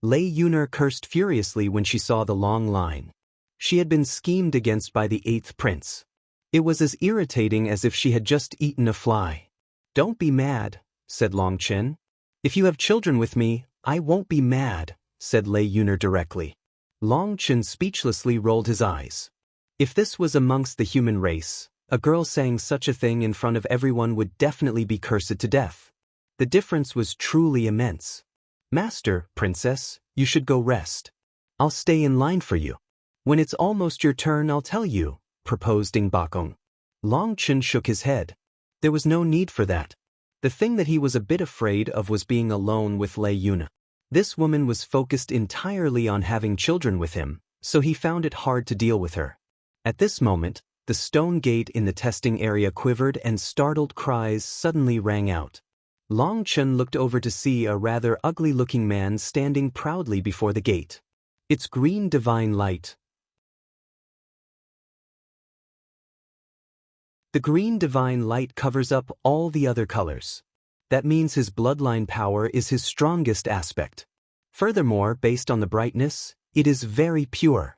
Lei Yuner cursed furiously when she saw the long line. She had been schemed against by the 8th prince. It was as irritating as if she had just eaten a fly. "Don't be mad," said Long Chen. "If you have children with me, I won't be mad," said Lei Yuner directly. Long Chen speechlessly rolled his eyes. If this was amongst the human race, a girl saying such a thing in front of everyone would definitely be cursed to death. The difference was truly immense. "Master, princess, you should go rest. I'll stay in line for you. When it's almost your turn I'll tell you," proposed Ding Bakong. Long Chen shook his head. There was no need for that. The thing that he was a bit afraid of was being alone with Lei Yuner. This woman was focused entirely on having children with him, so he found it hard to deal with her. At this moment, the stone gate in the testing area quivered and startled cries suddenly rang out. Long Chen looked over to see a rather ugly-looking man standing proudly before the gate. "It's green divine light." The green divine light covers up all the other colors. That means his bloodline power is his strongest aspect. Furthermore, based on the brightness, it is very pure.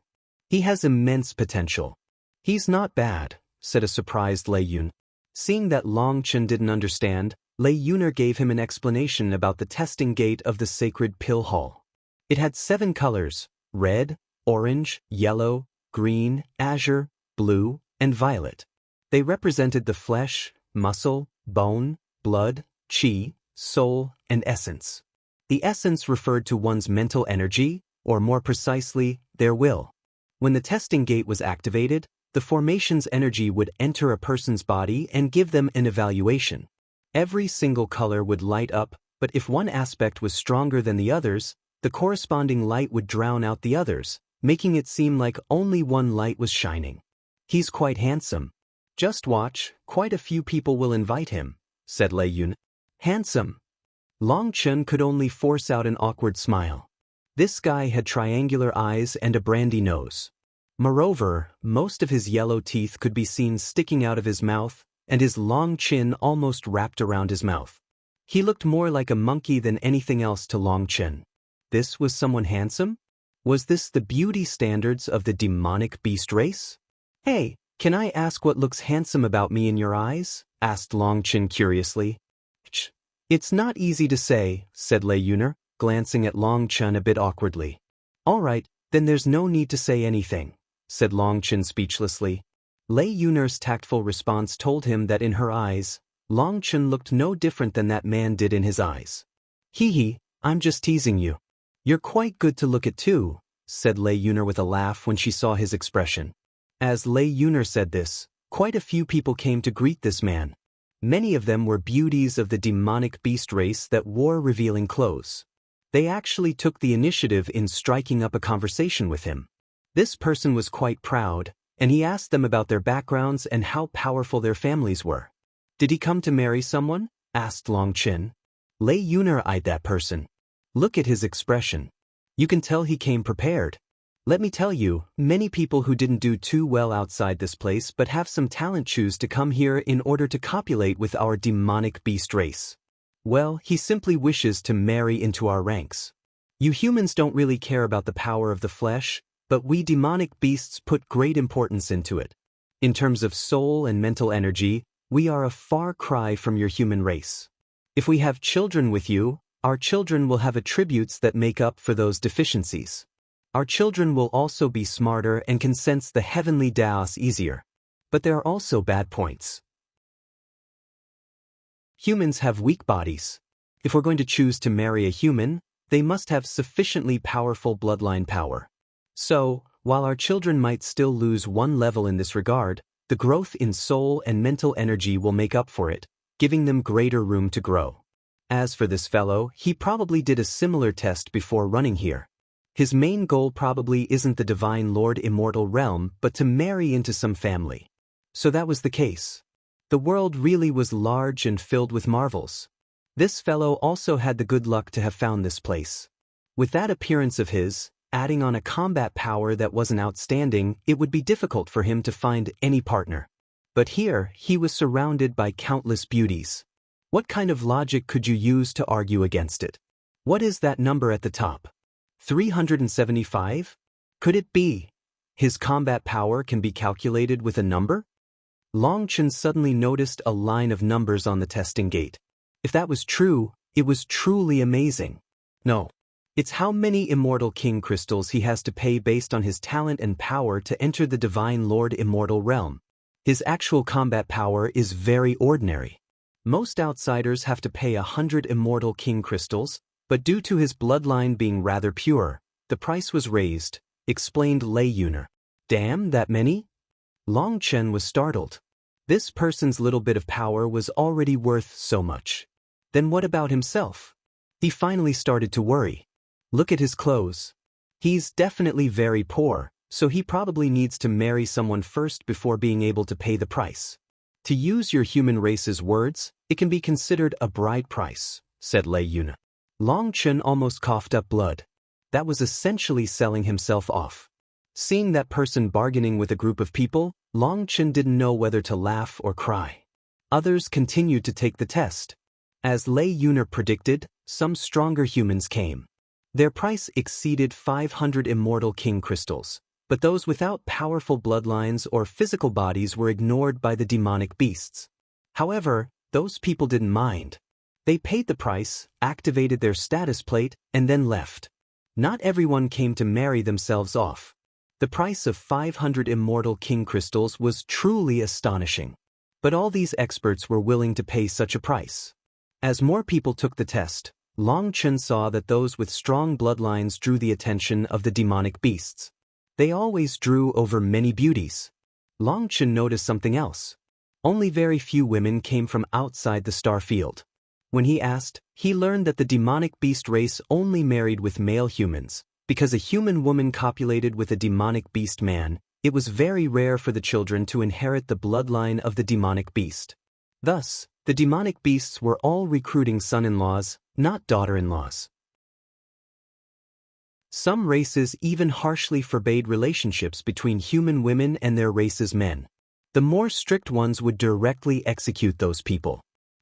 He has immense potential. "He's not bad," said a surprised Lei Yuner. Seeing that Long Chen didn't understand, Lei Yuner gave him an explanation about the testing gate of the sacred pill hall. It had 7 colors: red, orange, yellow, green, azure, blue, and violet. They represented the flesh, muscle, bone, blood, chi, soul, and essence. The essence referred to one's mental energy, or more precisely, their will. When the testing gate was activated, the formation's energy would enter a person's body and give them an evaluation. Every single color would light up, but if one aspect was stronger than the others, the corresponding light would drown out the others, making it seem like only one light was shining. "He's quite handsome. Just watch, quite a few people will invite him," said Lei Yuner. "Handsome?" Long Chen could only force out an awkward smile. This guy had triangular eyes and a brandy nose. Moreover, most of his yellow teeth could be seen sticking out of his mouth, and his long chin almost wrapped around his mouth. He looked more like a monkey than anything else to Long Chen. This was someone handsome? Was this the beauty standards of the demonic beast race? "Hey, can I ask what looks handsome about me in your eyes?" asked Long Chen curiously. "It's not easy to say," said Lei Yuner, glancing at Long Chen a bit awkwardly. "All right, then there's no need to say anything," said Long Chen speechlessly. Lei Yuner's tactful response told him that in her eyes, Long Chen looked no different than that man did in his eyes. "Hee, I'm just teasing you. You're quite good to look at too," said Lei Yuner with a laugh when she saw his expression. As Lei Yuner said this, quite a few people came to greet this man. Many of them were beauties of the demonic beast race that wore revealing clothes. They actually took the initiative in striking up a conversation with him. This person was quite proud, and he asked them about their backgrounds and how powerful their families were. "Did he come to marry someone?" asked Long Chen. Lei Yuner eyed that person. Look at his expression. You can tell he came prepared. Let me tell you, many people who didn't do too well outside this place but have some talent choose to come here in order to copulate with our demonic beast race. Well, he simply wishes to marry into our ranks. You humans don't really care about the power of the flesh, but we demonic beasts put great importance into it. In terms of soul and mental energy, we are a far cry from your human race. If we have children with you, our children will have attributes that make up for those deficiencies. Our children will also be smarter and can sense the heavenly Daos easier. But there are also bad points. Humans have weak bodies. If we're going to choose to marry a human, they must have sufficiently powerful bloodline power. So, while our children might still lose one level in this regard, the growth in soul and mental energy will make up for it, giving them greater room to grow. As for this fellow, he probably did a similar test before running here. His main goal probably isn't the Divine Lord Immortal Realm, but to marry into some family. So that was the case. The world really was large and filled with marvels. This fellow also had the good luck to have found this place. With that appearance of his, adding on a combat power that wasn't outstanding, it would be difficult for him to find any partner. But here, he was surrounded by countless beauties. What kind of logic could you use to argue against it? What is that number at the top? 375? Could it be? His combat power can be calculated with a number? Long Chen suddenly noticed a line of numbers on the testing gate. If that was true, it was truly amazing. No. It's how many immortal king crystals he has to pay based on his talent and power to enter the Divine Lord Immortal Realm. His actual combat power is very ordinary. Most outsiders have to pay 100 immortal king crystals, but due to his bloodline being rather pure, the price was raised, explained Lei Yuner. Damn, that many? Long Chen was startled. This person's little bit of power was already worth so much. Then what about himself? He finally started to worry. Look at his clothes. He's definitely very poor, so he probably needs to marry someone first before being able to pay the price. To use your human race's words, it can be considered a bride price, said Lei Yuner. Long Chen almost coughed up blood. That was essentially selling himself off. Seeing that person bargaining with a group of people, Long Chen didn't know whether to laugh or cry. Others continued to take the test. As Lei Yuner predicted, some stronger humans came. Their price exceeded 500 immortal king crystals, but those without powerful bloodlines or physical bodies were ignored by the demonic beasts. However, those people didn't mind. They paid the price, activated their status plate, and then left. Not everyone came to marry themselves off. The price of 500 immortal king crystals was truly astonishing. But all these experts were willing to pay such a price. As more people took the test, Long Chen saw that those with strong bloodlines drew the attention of the demonic beasts. They always drew over many beauties. Long Chen noticed something else. Only very few women came from outside the star field. When he asked, he learned that the demonic beast race only married with male humans. Because a human woman copulated with a demonic beast man, it was very rare for the children to inherit the bloodline of the demonic beast. Thus, the demonic beasts were all recruiting son-in-laws, not daughter-in-laws. Some races even harshly forbade relationships between human women and their race's men. The more strict ones would directly execute those people.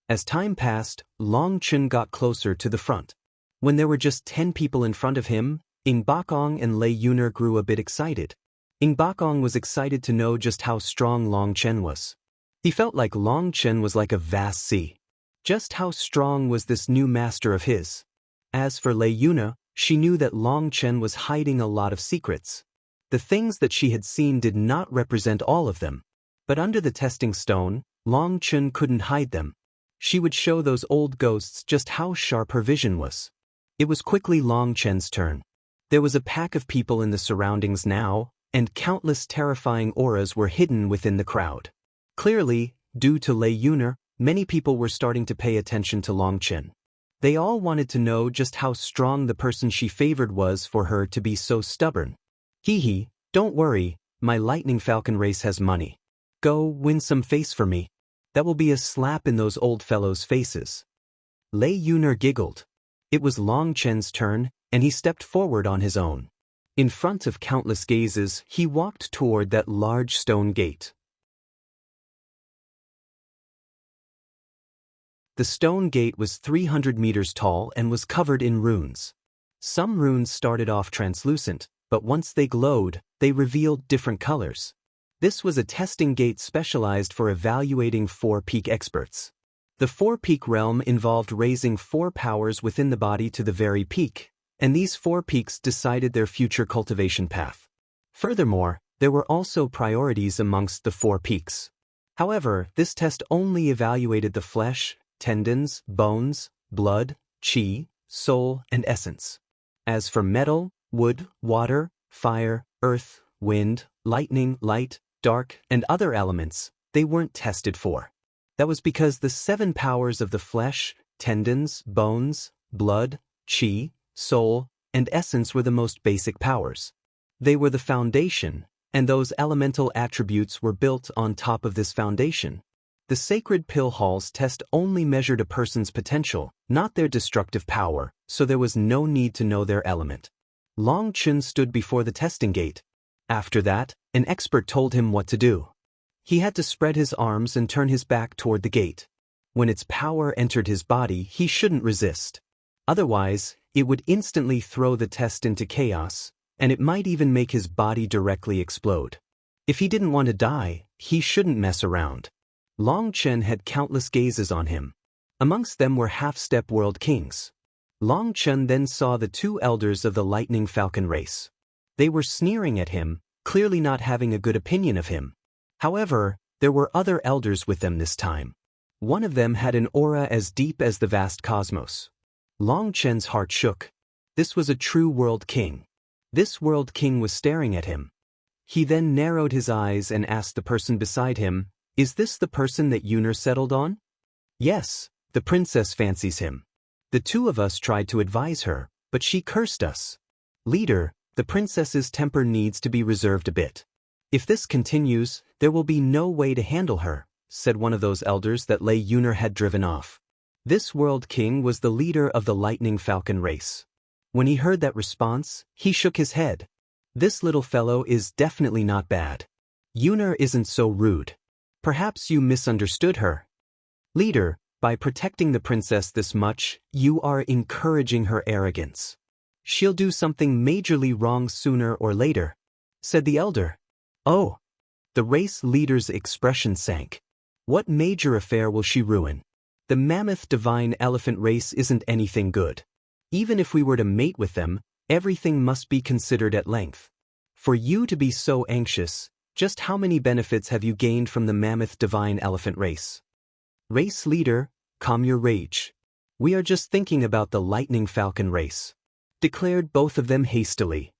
As time passed, Long Chen got closer to the front. When there were just 10 people in front of him, Ing Bakong and Lei Yuner grew a bit excited. Ing Bakong was excited to know just how strong Long Chen was. He felt like Long Chen was like a vast sea. Just how strong was this new master of his? As for Lei Yuner, she knew that Long Chen was hiding a lot of secrets. The things that she had seen did not represent all of them. But under the testing stone, Long Chen couldn't hide them. She would show those old ghosts just how sharp her vision was. It was quickly Long Chen's turn. There was a pack of people in the surroundings now, and countless terrifying auras were hidden within the crowd. Clearly, due to Lei Yuner, Many people were starting to pay attention to Long Chen. They all wanted to know just how strong the person she favored was for her to be so stubborn. Hee, don't worry, my Lightning Falcon race has money. Go win some face for me. That will be a slap in those old fellows' faces. Lei Yuner giggled. It was Long Chen's turn, and he stepped forward on his own. In front of countless gazes, he walked toward that large stone gate. The stone gate was 300 meters tall and was covered in runes. Some runes started off translucent, but once they glowed, they revealed different colors. This was a testing gate specialized for evaluating 4-peak experts. The 4-peak realm involved raising 4 powers within the body to the very peak, and these 4 peaks decided their future cultivation path. Furthermore, there were also priorities amongst the 4 peaks. However, this test only evaluated the flesh, tendons, bones, blood, chi, soul, and essence. As for metal, wood, water, fire, earth, wind, lightning, light, dark, and other elements, they weren't tested for. That was because the 7 powers of the flesh, tendons, bones, blood, chi, soul, and essence were the most basic powers. They were the foundation, and those elemental attributes were built on top of this foundation. The sacred pill halls test only measured a person's potential, not their destructive power, so there was no need to know their element. Long Chen stood before the testing gate. After that, an expert told him what to do. He had to spread his arms and turn his back toward the gate. When its power entered his body, he shouldn't resist. Otherwise, it would instantly throw the test into chaos, and it might even make his body directly explode. If he didn't want to die, he shouldn't mess around. Long Chen had countless gazes on him. Amongst them were half-step world kings. Long Chen then saw the 2 elders of the Lightning Falcon race. They were sneering at him, clearly not having a good opinion of him. However, there were other elders with them this time. One of them had an aura as deep as the vast cosmos. Long Chen's heart shook. This was a true world king. This world king was staring at him. He then narrowed his eyes and asked the person beside him, "Is this the person that Yuner settled on?" "Yes, the princess fancies him. The 2 of us tried to advise her, but she cursed us. Leader, the princess's temper needs to be reserved a bit. If this continues, there will be no way to handle her," said one of those elders that Lei Yuner had driven off. This world king was the leader of the Lightning Falcon race. When he heard that response, he shook his head. This little fellow is definitely not bad. Yuner isn't so rude. Perhaps you misunderstood her. Leader, by protecting the princess this much, you are encouraging her arrogance. She'll do something majorly wrong sooner or later, said the elder. Oh. The race leader's expression sank. What major affair will she ruin? The mammoth divine elephant race isn't anything good. Even if we were to mate with them, everything must be considered at length. For you to be so anxious, just how many benefits have you gained from the mammoth divine elephant race? Race leader, calm your rage. We are just thinking about the Lightning Falcon race, declared both of them hastily.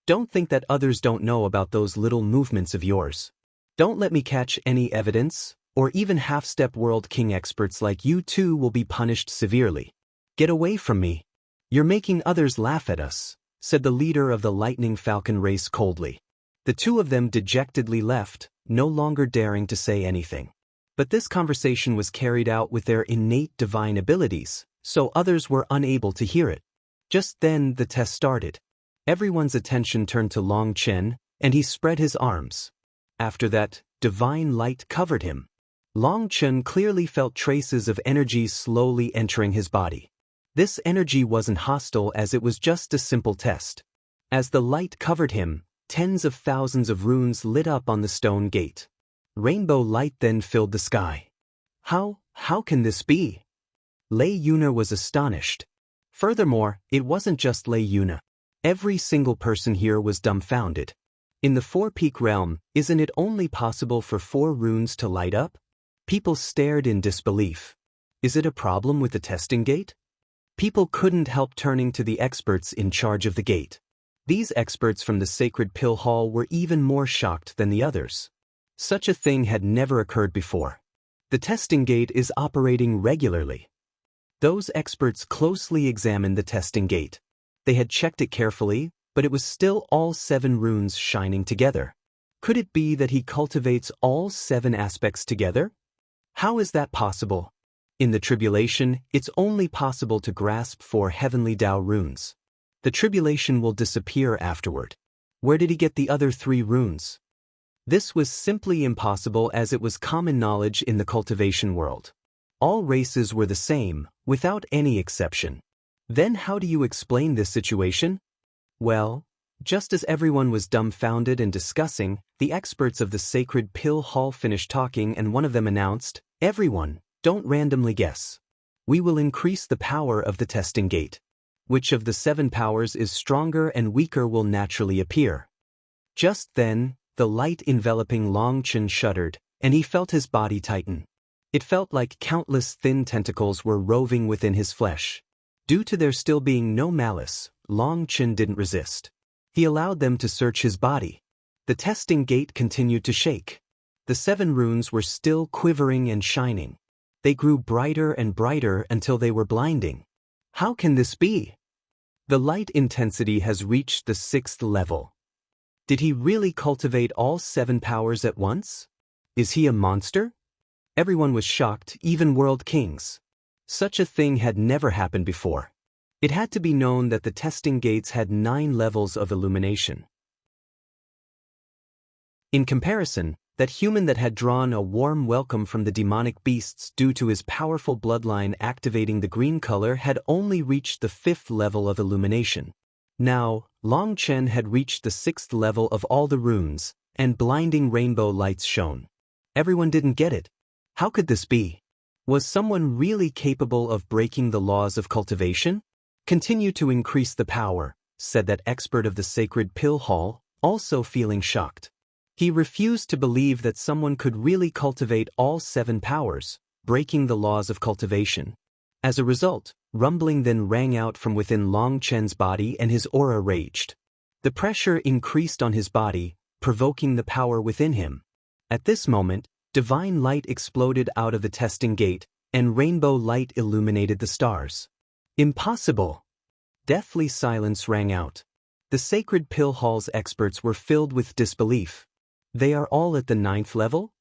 Don't think that others don't know about those little movements of yours. Don't let me catch any evidence, or even half-step world king experts like you 2 will be punished severely. Get away from me. You're making others laugh at us, said the leader of the Lightning Falcon race coldly. The 2 of them dejectedly left, no longer daring to say anything. But this conversation was carried out with their innate divine abilities, so others were unable to hear it. Just then the test started. Everyone's attention turned to Long Chen, and he spread his arms. After that, divine light covered him. Long Chen clearly felt traces of energy slowly entering his body. This energy wasn't hostile as it was just a simple test. As the light covered him, tens of thousands of runes lit up on the stone gate. Rainbow light then filled the sky. How can this be? Lei Yuner was astonished. Furthermore, it wasn't just Lei Yuner. Every single person here was dumbfounded. In the 4-peak realm, isn't it only possible for 4 runes to light up? People stared in disbelief. Is it a problem with the testing gate? People couldn't help turning to the experts in charge of the gate. These experts from the sacred pill hall were even more shocked than the others. Such a thing had never occurred before. The testing gate is operating regularly. Those experts closely examined the testing gate. They had checked it carefully, but it was still all 7 runes shining together. Could it be that he cultivates all 7 aspects together? How is that possible? In the tribulation, it's only possible to grasp 4 heavenly Tao runes. The tribulation will disappear afterward. Where did he get the other 3 runes? This was simply impossible, as it was common knowledge in the cultivation world. All races were the same, without any exception. Then how do you explain this situation? Well, just as everyone was dumbfounded and discussing, the experts of the sacred pill hall finished talking, and one of them announced, "Everyone, don't randomly guess. We will increase the power of the testing gate. Which of the 7 powers is stronger and weaker will naturally appear." Just then, the light enveloping Long Chen shuddered, and he felt his body tighten. It felt like countless thin tentacles were roving within his flesh. Due to there still being no malice, Long Chen didn't resist. He allowed them to search his body. The testing gate continued to shake. The 7 runes were still quivering and shining. They grew brighter and brighter until they were blinding. How can this be? The light intensity has reached the 6th level. Did he really cultivate all 7 powers at once? Is he a monster? Everyone was shocked, even world kings. Such a thing had never happened before. It had to be known that the testing gates had 9 levels of illumination. In comparison, that human that had drawn a warm welcome from the demonic beasts due to his powerful bloodline activating the green color had only reached the 5th level of illumination. Now, Long Chen had reached the 6th level of all the runes, and blinding rainbow lights shone. Everyone didn't get it. How could this be? Was someone really capable of breaking the laws of cultivation? "Continue to increase the power," said that expert of the sacred pill hall, also feeling shocked. He refused to believe that someone could really cultivate all 7 powers, breaking the laws of cultivation. As a result, rumbling then rang out from within Long Chen's body, and his aura raged. The pressure increased on his body, provoking the power within him. At this moment, divine light exploded out of the testing gate, and rainbow light illuminated the stars. Impossible! Deathly silence rang out. The sacred pill hall's experts were filled with disbelief. They are all at the 9th level?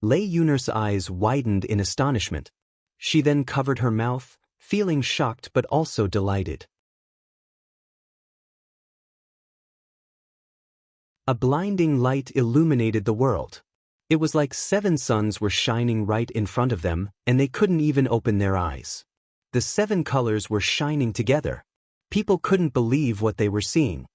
Lei Yuner's eyes widened in astonishment. She then covered her mouth, feeling shocked but also delighted. A blinding light illuminated the world. It was like 7 suns were shining right in front of them, and they couldn't even open their eyes. The 7 colors were shining together. People couldn't believe what they were seeing.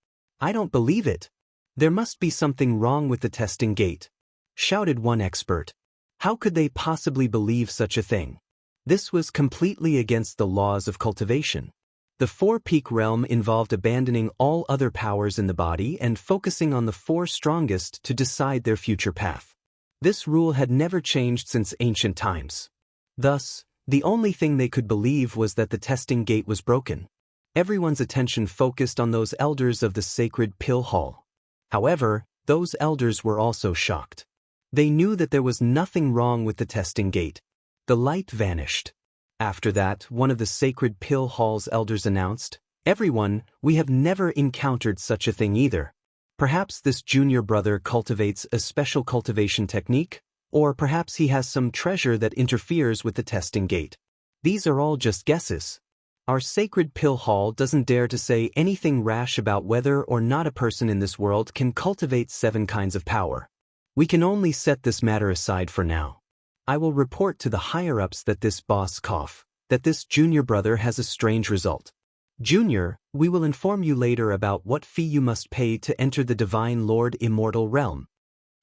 "I don't believe it. There must be something wrong with the testing gate," shouted one expert. How could they possibly believe such a thing? This was completely against the laws of cultivation. The 4-peak realm involved abandoning all other powers in the body and focusing on the 4 strongest to decide their future path. This rule had never changed since ancient times. Thus, the only thing they could believe was that the testing gate was broken. Everyone's attention focused on those elders of the sacred pill hall. However, those elders were also shocked. They knew that there was nothing wrong with the testing gate. The light vanished. After that, one of the sacred pill hall's elders announced, "Everyone, we have never encountered such a thing either. Perhaps this junior brother cultivates a special cultivation technique, or perhaps he has some treasure that interferes with the testing gate. These are all just guesses. Our sacred pill hall doesn't dare to say anything rash about whether or not a person in this world can cultivate 7 kinds of power. We can only set this matter aside for now. I will report to the higher-ups that this boss cough, that this junior brother has a strange result. Junior, we will inform you later about what fee you must pay to enter the Divine Lord Immortal Realm."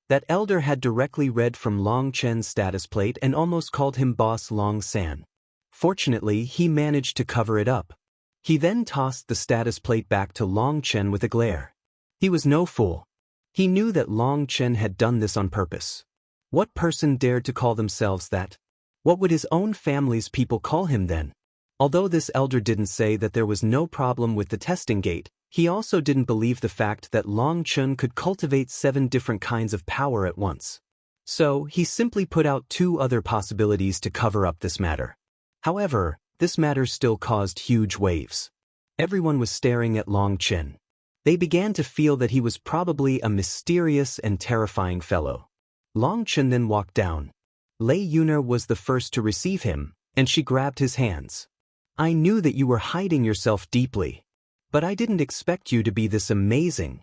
That elder had directly read from Long Chen's status plate and almost called him Boss Long San. Fortunately, he managed to cover it up. He then tossed the status plate back to Long Chen with a glare. He was no fool. He knew that Long Chen had done this on purpose. What person dared to call themselves that? What would his own family's people call him then? Although this elder didn't say that there was no problem with the testing gate, he also didn't believe the fact that Long Chen could cultivate 7 different kinds of power at once. So, he simply put out 2 other possibilities to cover up this matter. However, this matter still caused huge waves. Everyone was staring at Long Chen. They began to feel that he was probably a mysterious and terrifying fellow. Long Chen then walked down. Lei Yuner was the first to receive him, and she grabbed his hands. "I knew that you were hiding yourself deeply. But I didn't expect you to be this amazing."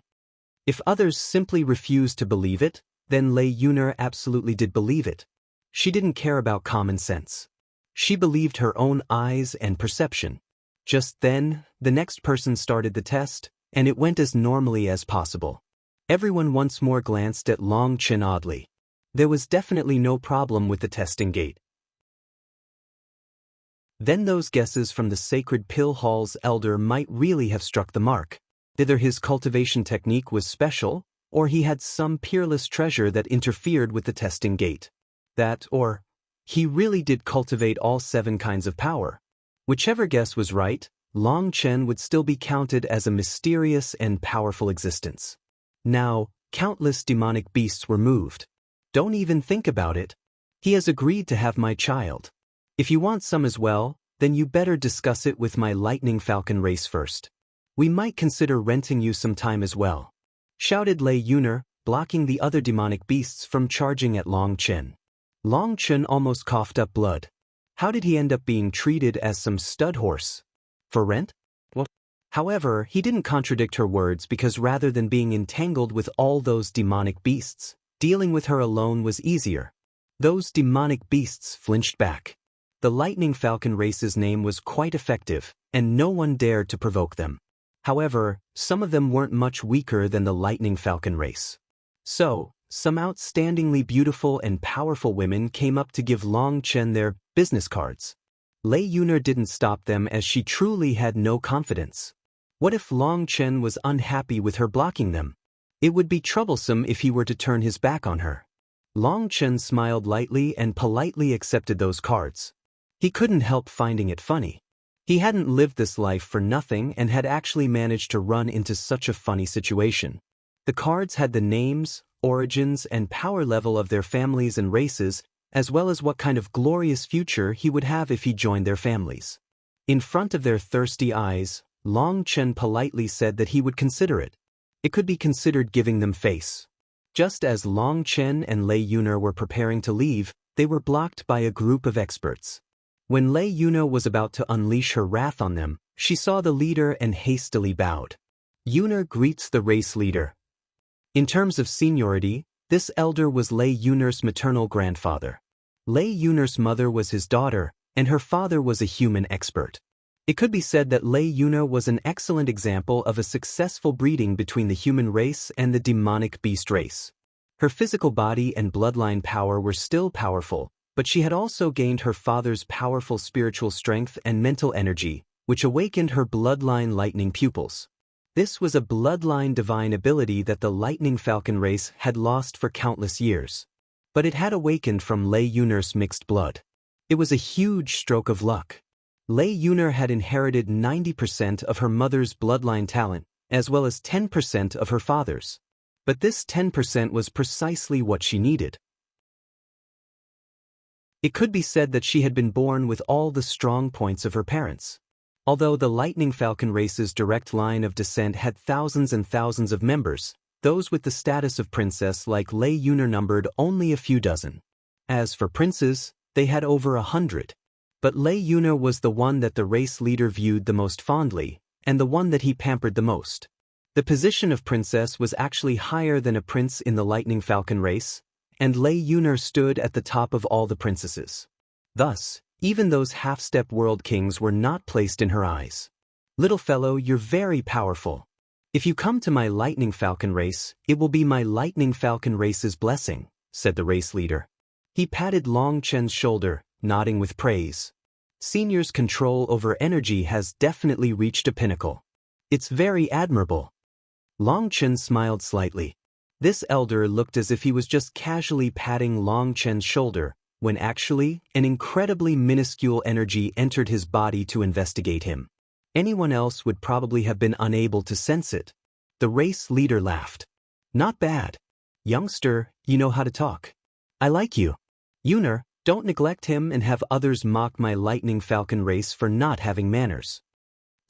If others simply refused to believe it, then Lei Yuner absolutely did believe it. She didn't care about common sense. She believed her own eyes and perception. Just then, the next person started the test, and it went as normally as possible. Everyone once more glanced at Long Chen oddly. There was definitely no problem with the testing gate. Then those guesses from the Sacred Pill Hall's elder might really have struck the mark. Either his cultivation technique was special, or he had some peerless treasure that interfered with the testing gate. That, or he really did cultivate all 7 kinds of power. Whichever guess was right, Long Chen would still be counted as a mysterious and powerful existence. Now, countless demonic beasts were moved. Don't even think about it. He has agreed to have my child. If you want some as well, then you better discuss it with my Lightning Falcon race first. We might consider renting you some time as well," shouted Lei Yuner, blocking the other demonic beasts from charging at Long Chen. Long Chen almost coughed up blood. How did he end up being treated as some stud horse? For rent? Well, however, he didn't contradict her words because rather than being entangled with all those demonic beasts, dealing with her alone was easier. Those demonic beasts flinched back. The Lightning Falcon race's name was quite effective, and no one dared to provoke them. However, some of them weren't much weaker than the Lightning Falcon race. So, some outstandingly beautiful and powerful women came up to give Long Chen their business cards. Lei Yuner didn't stop them as she truly had no confidence. What if Long Chen was unhappy with her blocking them? It would be troublesome if he were to turn his back on her. Long Chen smiled lightly and politely accepted those cards. He couldn't help finding it funny. He hadn't lived this life for nothing and had actually managed to run into such a funny situation. The cards had the names, origins, and power level of their families and races, as well as what kind of glorious future he would have if he joined their families. In front of their thirsty eyes, Long Chen politely said that he would consider it. It could be considered giving them face. Just as Long Chen and Lei Yuner were preparing to leave, they were blocked by a group of experts. When Lei Yuner was about to unleash her wrath on them, she saw the leader and hastily bowed. Yuner greets the race leader. In terms of seniority, this elder was Lei Yuner's maternal grandfather. Lei Yuner's mother was his daughter, and her father was a human expert. It could be said that Lei Yuner was an excellent example of a successful breeding between the human race and the demonic beast race. Her physical body and bloodline power were still powerful, but she had also gained her father's powerful spiritual strength and mental energy, which awakened her bloodline lightning pupils. This was a bloodline divine ability that the Lightning Falcon race had lost for countless years. But it had awakened from Lei Yuner's mixed blood. It was a huge stroke of luck. Lei Yuner had inherited 90% of her mother's bloodline talent, as well as 10% of her father's. But this 10% was precisely what she needed. It could be said that she had been born with all the strong points of her parents. Although the Lightning Falcon race's direct line of descent had thousands and thousands of members, those with the status of princess like Lei Yuner numbered only a few dozen. As for princes, they had over 100. But Lei Yuner was the one that the race leader viewed the most fondly, and the one that he pampered the most. The position of princess was actually higher than a prince in the Lightning Falcon race, and Lei Yuner stood at the top of all the princesses. Thus, even those half-step world kings were not placed in her eyes. "Little fellow, you're very powerful. If you come to my Lightning Falcon race, it will be my Lightning Falcon race's blessing," said the race leader. He patted Long Chen's shoulder, nodding with praise. Senior's control over energy has definitely reached a pinnacle. It's very admirable. Long Chen smiled slightly. This elder looked as if he was just casually patting Long Chen's shoulder, when actually, an incredibly minuscule energy entered his body to investigate him. Anyone else would probably have been unable to sense it. The race leader laughed. "Not bad. Youngster, you know how to talk. I like you. Yuner, don't neglect him and have others mock my lightning falcon race for not having manners.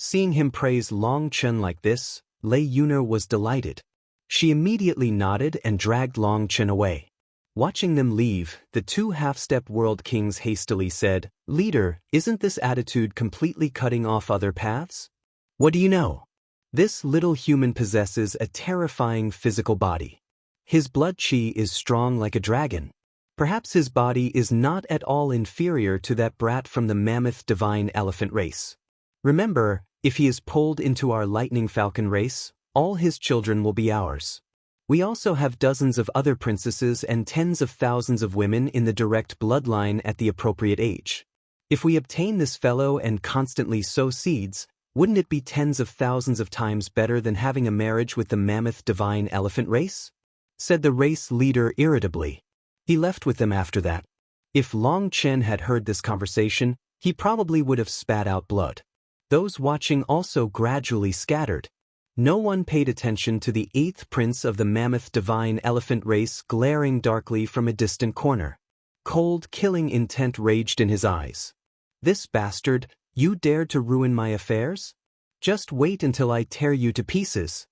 Seeing him praise Long Chen like this, Lei Yuner was delighted. She immediately nodded and dragged Long Chen away. Watching them leave, the two half-step world kings hastily said, "Leader, isn't this attitude completely cutting off other paths? What do you know? This little human possesses a terrifying physical body. His blood chi is strong like a dragon. Perhaps his body is not at all inferior to that brat from the mammoth divine elephant race. Remember, if he is pulled into our lightning falcon race, all his children will be ours. We also have dozens of other princesses and tens of thousands of women in the direct bloodline at the appropriate age. If we obtain this fellow and constantly sow seeds, wouldn't it be tens of thousands of times better than having a marriage with the mammoth divine elephant race?" said the race leader irritably. He left with them after that. If Long Chen had heard this conversation, he probably would have spat out blood. Those watching also gradually scattered. No one paid attention to the 8th prince of the mammoth divine elephant race glaring darkly from a distant corner. Cold, killing intent raged in his eyes. "This bastard, you dared to ruin my affairs? Just wait until I tear you to pieces."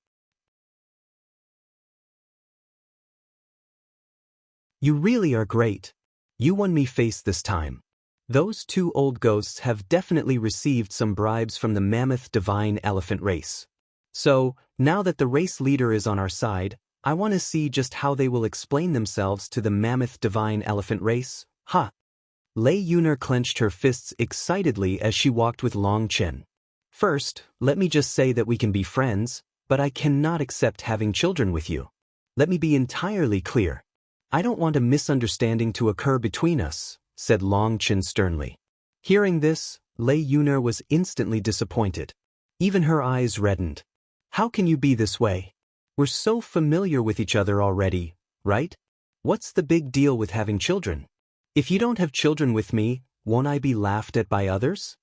"You really are great. You won me face this time. Those two old ghosts have definitely received some bribes from the mammoth divine elephant race. So, now that the race leader is on our side, I want to see just how they will explain themselves to the mammoth divine elephant race. Ha!" Lei Yuner clenched her fists excitedly as she walked with Long Chen. "First, let me just say that we can be friends, but I cannot accept having children with you. Let me be entirely clear. I don't want a misunderstanding to occur between us," said Long Chen sternly. Hearing this, Lei Yuner was instantly disappointed. Even her eyes reddened. "How can you be this way? We're so familiar with each other already, right? What's the big deal with having children? If you don't have children with me, won't I be laughed at by others?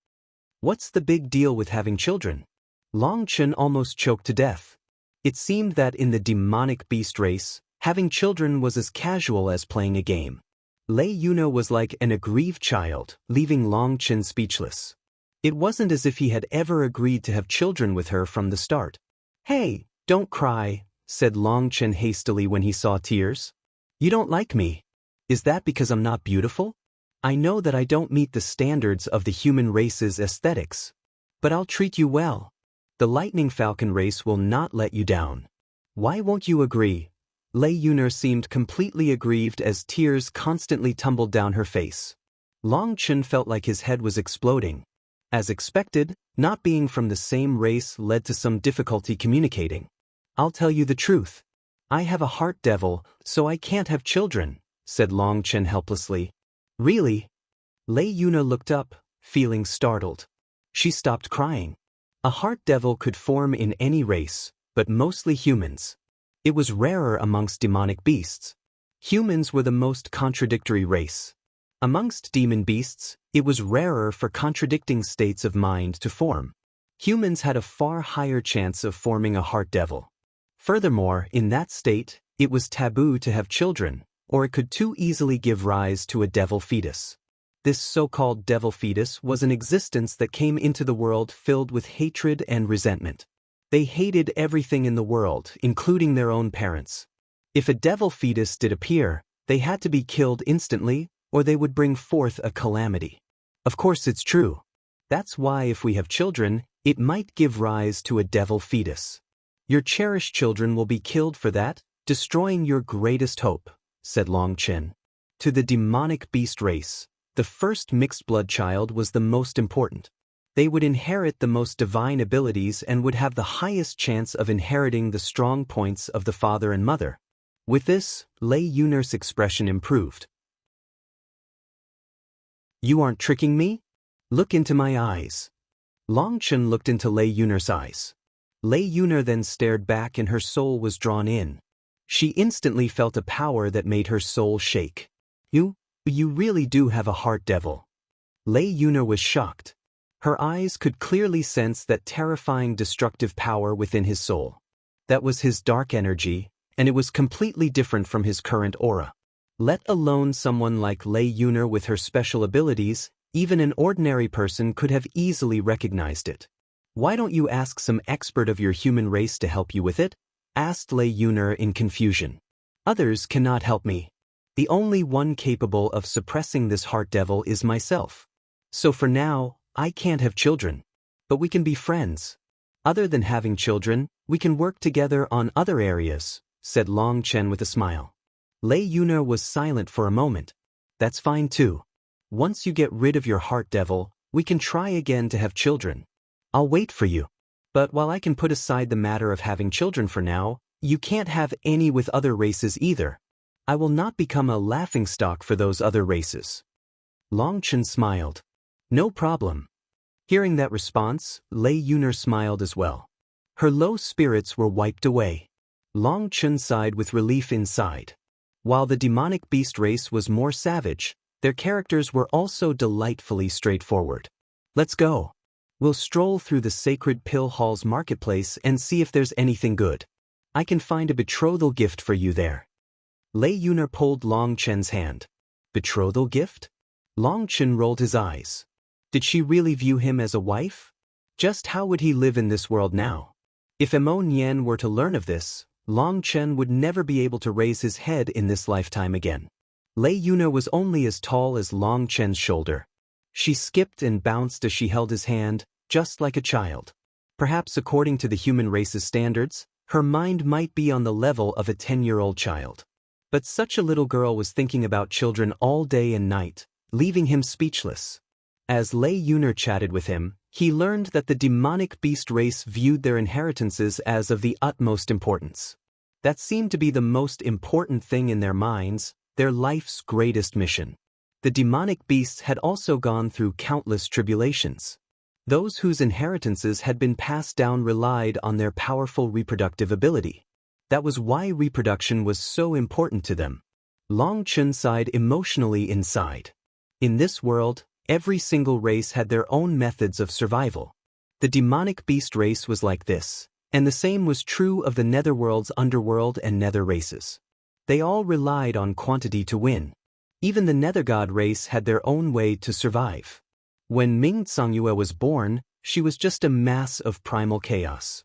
What's the big deal with having children?" Long Chen almost choked to death. It seemed that in the demonic beast race, having children was as casual as playing a game. Lei Yuner was like an aggrieved child, leaving Long Chen speechless. It wasn't as if he had ever agreed to have children with her from the start. "Hey, don't cry," said Long Chen hastily when he saw tears. "You don't like me. Is that because I'm not beautiful? I know that I don't meet the standards of the human race's aesthetics. But I'll treat you well. The lightning falcon race will not let you down. Why won't you agree?" Lei Yuner seemed completely aggrieved as tears constantly tumbled down her face. Long Chen felt like his head was exploding. As expected, not being from the same race led to some difficulty communicating. "I'll tell you the truth. I have a heart devil, so I can't have children," said Long Chen helplessly. "Really?" Lei Yuner looked up, feeling startled. She stopped crying. A heart devil could form in any race, but mostly humans. It was rarer amongst demonic beasts. Humans were the most contradictory race. Amongst demon beasts, it was rarer for contradicting states of mind to form. Humans had a far higher chance of forming a heart devil. Furthermore, in that state, it was taboo to have children, or it could too easily give rise to a devil fetus. This so-called devil fetus was an existence that came into the world filled with hatred and resentment. They hated everything in the world, including their own parents. If a devil fetus did appear, they had to be killed instantly, or they would bring forth a calamity. Of course it's true. That's why if we have children, it might give rise to a devil fetus. Your cherished children will be killed for that, destroying your greatest hope, said Long Chen. To the demonic beast race, the first mixed blood child was the most important. They would inherit the most divine abilities and would have the highest chance of inheriting the strong points of the father and mother. With this, Lei Yuner's expression improved. You aren't tricking me? Look into my eyes. Long Chen looked into Lei Yuner's eyes. Lei Yuner then stared back and her soul was drawn in. She instantly felt a power that made her soul shake. You really do have a heart devil. Lei Yuner was shocked. Her eyes could clearly sense that terrifying destructive power within his soul. That was his dark energy, and it was completely different from his current aura. Let alone someone like Lei Yuner with her special abilities, even an ordinary person could have easily recognized it. Why don't you ask some expert of your human race to help you with it? Asked Lei Yuner in confusion. Others cannot help me. The only one capable of suppressing this heart devil is myself. So for now, I can't have children. But we can be friends. Other than having children, we can work together on other areas, said Long Chen with a smile. Lei Yuner was silent for a moment. That's fine too. Once you get rid of your heart devil, we can try again to have children. I'll wait for you. But while I can put aside the matter of having children for now, you can't have any with other races either. I will not become a laughingstock for those other races. Long Chen smiled. No problem. Hearing that response, Lei Yuner smiled as well. Her low spirits were wiped away. Long Chen sighed with relief inside. While the demonic beast race was more savage, their characters were also delightfully straightforward. Let's go. We'll stroll through the sacred Pill Hall's marketplace and see if there's anything good. I can find a betrothal gift for you there. Lei Yuner pulled Long Chen's hand. Betrothal gift? Long Chen rolled his eyes. Did she really view him as a wife? Just how would he live in this world now? If Emo Nian were to learn of this, Long Chen would never be able to raise his head in this lifetime again. Lei Yuner was only as tall as Long Chen's shoulder. She skipped and bounced as she held his hand, just like a child. Perhaps according to the human race's standards, her mind might be on the level of a 10-year-old child. But such a little girl was thinking about children all day and night, leaving him speechless. As Lei Yuner chatted with him, he learned that the demonic beast race viewed their inheritances as of the utmost importance. That seemed to be the most important thing in their minds, their life's greatest mission. The demonic beasts had also gone through countless tribulations. Those whose inheritances had been passed down relied on their powerful reproductive ability. That was why reproduction was so important to them. Long Chen sighed emotionally inside. In this world, every single race had their own methods of survival. The demonic beast race was like this, and the same was true of the netherworld's underworld and nether races. They all relied on quantity to win. Even the nether god race had their own way to survive. When Ming Songyue was born, she was just a mass of primal chaos.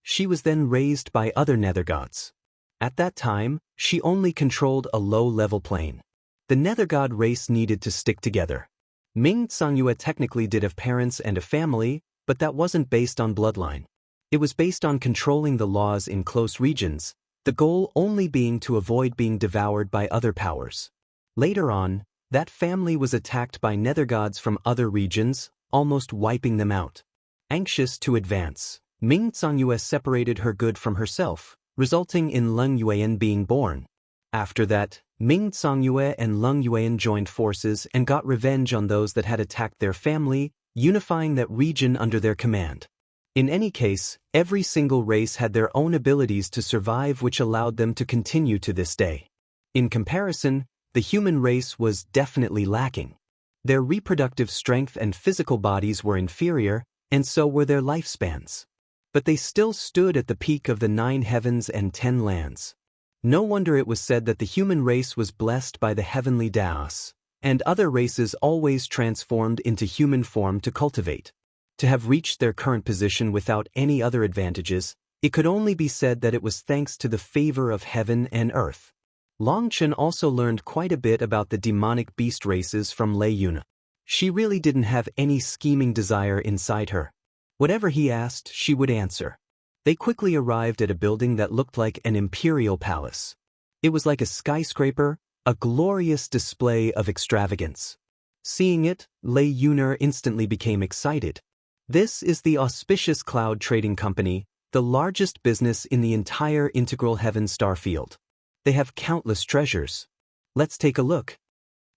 She was then raised by other nether gods. At that time, she only controlled a low-level plane. The nether god race needed to stick together. Ming Songyue technically did have parents and a family, but that wasn't based on bloodline. It was based on controlling the laws in close regions, the goal only being to avoid being devoured by other powers. Later on, that family was attacked by nether gods from other regions, almost wiping them out. Anxious to advance, Ming Songyue separated her good from herself, resulting in Leng Yuan being born. After that, Ming Songyue and Leng Yuan joined forces and got revenge on those that had attacked their family, unifying that region under their command. In any case, every single race had their own abilities to survive, which allowed them to continue to this day. In comparison, the human race was definitely lacking. Their reproductive strength and physical bodies were inferior, and so were their lifespans. But they still stood at the peak of the 9 heavens and 10 lands. No wonder it was said that the human race was blessed by the heavenly Daos, and other races always transformed into human form to cultivate. To have reached their current position without any other advantages, it could only be said that it was thanks to the favor of heaven and earth. Long Chen also learned quite a bit about the demonic beast races from Lei Yuner. She really didn't have any scheming desire inside her. Whatever he asked, she would answer. They quickly arrived at a building that looked like an imperial palace. It was like a skyscraper, a glorious display of extravagance. Seeing it, Lei Yuner instantly became excited. This is the Auspicious Cloud Trading Company, the largest business in the entire Integral Heaven star field. They have countless treasures. Let's take a look.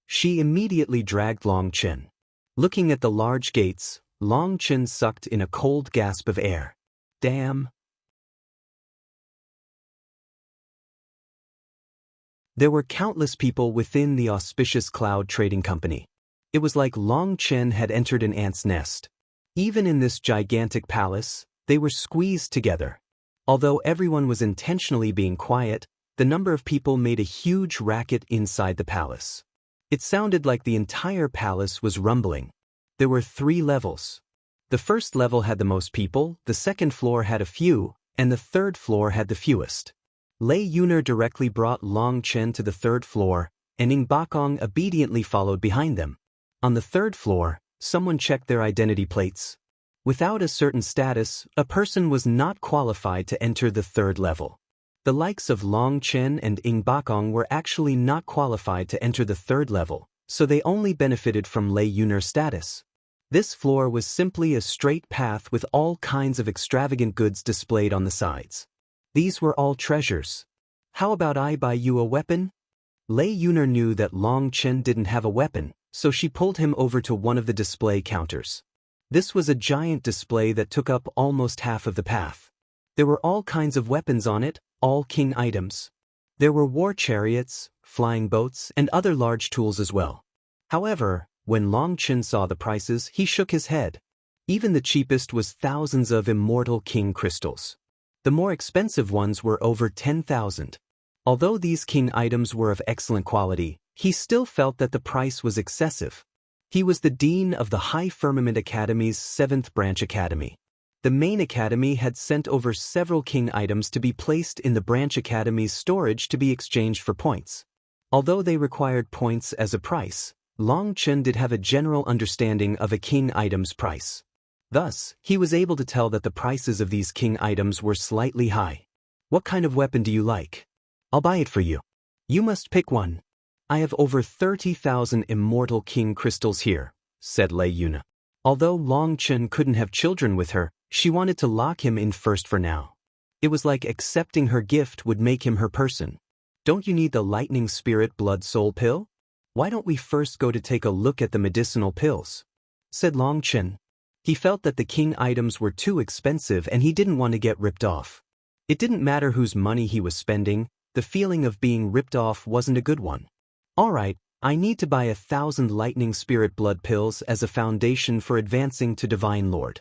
She immediately dragged Long Chen. Looking at the large gates, Long Chen sucked in a cold gasp of air. Damn. There were countless people within the Auspicious Cloud Trading Company. It was like Long Chen had entered an ant's nest. Even in this gigantic palace, they were squeezed together. Although everyone was intentionally being quiet, the number of people made a huge racket inside the palace. It sounded like the entire palace was rumbling. There were 3 levels. The first level had the most people, the second floor had a few, and the third floor had the fewest. Lei Yuner directly brought Long Chen to the 3rd floor, and Ing Bakong obediently followed behind them. On the 3rd floor, someone checked their identity plates. Without a certain status, a person was not qualified to enter the 3rd level. The likes of Long Chen and Ing Bakong were actually not qualified to enter the 3rd level, so they only benefited from Lei Yuner's status. This floor was simply a straight path with all kinds of extravagant goods displayed on the sides. These were all treasures. How about I buy you a weapon? Lei Yuner knew that Long Chen didn't have a weapon, so she pulled him over to one of the display counters. This was a giant display that took up almost half of the path. There were all kinds of weapons on it, all king items. There were war chariots, flying boats, and other large tools as well. However, when Long Chen saw the prices, he shook his head. Even the cheapest was thousands of immortal king crystals. The more expensive ones were over 10,000. Although these king items were of excellent quality, he still felt that the price was excessive. He was the dean of the High Firmament Academy's 7th branch academy. The main academy had sent over several king items to be placed in the branch academy's storage to be exchanged for points. Although they required points as a price, Long Chen did have a general understanding of a king item's price. Thus, he was able to tell that the prices of these king items were slightly high. What kind of weapon do you like? I'll buy it for you. You must pick one. I have over 30,000 immortal king crystals here, said Lei Yuner. Although Long Chen couldn't have children with her, she wanted to lock him in first for now. It was like accepting her gift would make him her person. Don't you need the lightning spirit blood soul pill? Why don't we first go to take a look at the medicinal pills? Said Long Chen. He felt that the king items were too expensive and he didn't want to get ripped off. It didn't matter whose money he was spending, the feeling of being ripped off wasn't a good one. Alright, I need to buy 1,000 lightning spirit blood pills as a foundation for advancing to Divine Lord.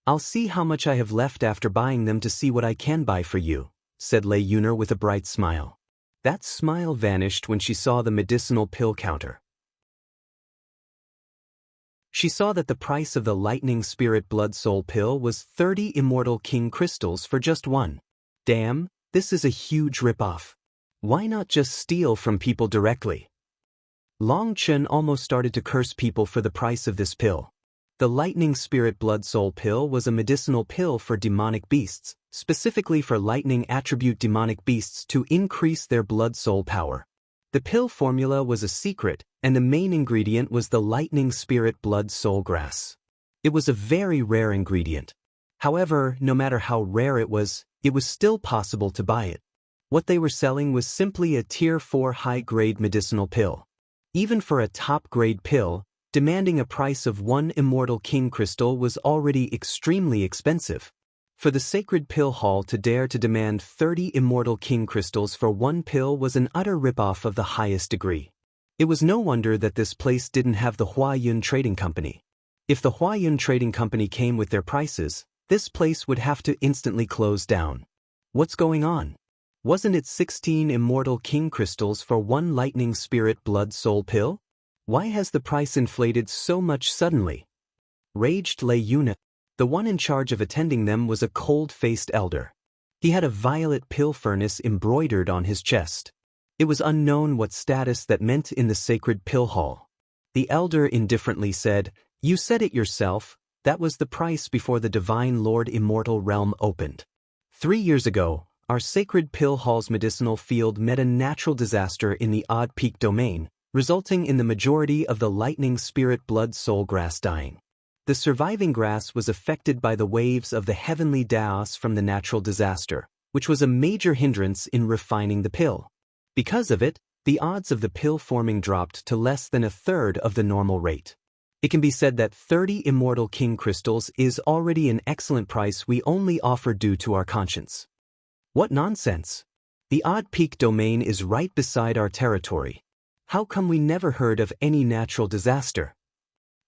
I'll see how much I have left after buying them to see what I can buy for you, said Lei Yuner with a bright smile. That smile vanished when she saw the medicinal pill counter. She saw that the price of the lightning spirit blood soul pill was 30 immortal king crystals for just one. Damn, this is a huge ripoff. Why not just steal from people directly? Long Chen almost started to curse people for the price of this pill. The lightning spirit blood soul pill was a medicinal pill for demonic beasts, specifically for lightning attribute demonic beasts to increase their blood soul power. The pill formula was a secret, and the main ingredient was the lightning spirit blood soul grass. It was a very rare ingredient. However, no matter how rare it was still possible to buy it. What they were selling was simply a tier 4 high-grade medicinal pill. Even for a top-grade pill, demanding a price of 1 immortal king crystal was already extremely expensive. For the sacred pill hall to dare to demand 30 immortal king crystals for 1 pill was an utter ripoff of the highest degree. It was no wonder that this place didn't have the Huayun Trading Company. If the Huayun Trading Company came with their prices, this place would have to instantly close down. What's going on? Wasn't it 16 immortal king crystals for 1 lightning spirit blood soul pill? Why has the price inflated so much suddenly? Raged Lei Yuner. The one in charge of attending them was a cold-faced elder. He had a violet pill furnace embroidered on his chest. It was unknown what status that meant in the sacred pill hall. The elder indifferently said, "You said it yourself, that was the price before the Divine Lord Immortal Realm opened. 3 years ago, our sacred pill hall's medicinal field met a natural disaster in the Odd Peak domain, resulting in the majority of the lightning spirit blood soul grass dying. The surviving grass was affected by the waves of the heavenly Daos from the natural disaster, which was a major hindrance in refining the pill. Because of it, the odds of the pill forming dropped to less than a third of the normal rate. It can be said that 30 immortal king crystals is already an excellent price we only offer due to our conscience." What nonsense! The Odd Peak domain is right beside our territory. How come we never heard of any natural disaster?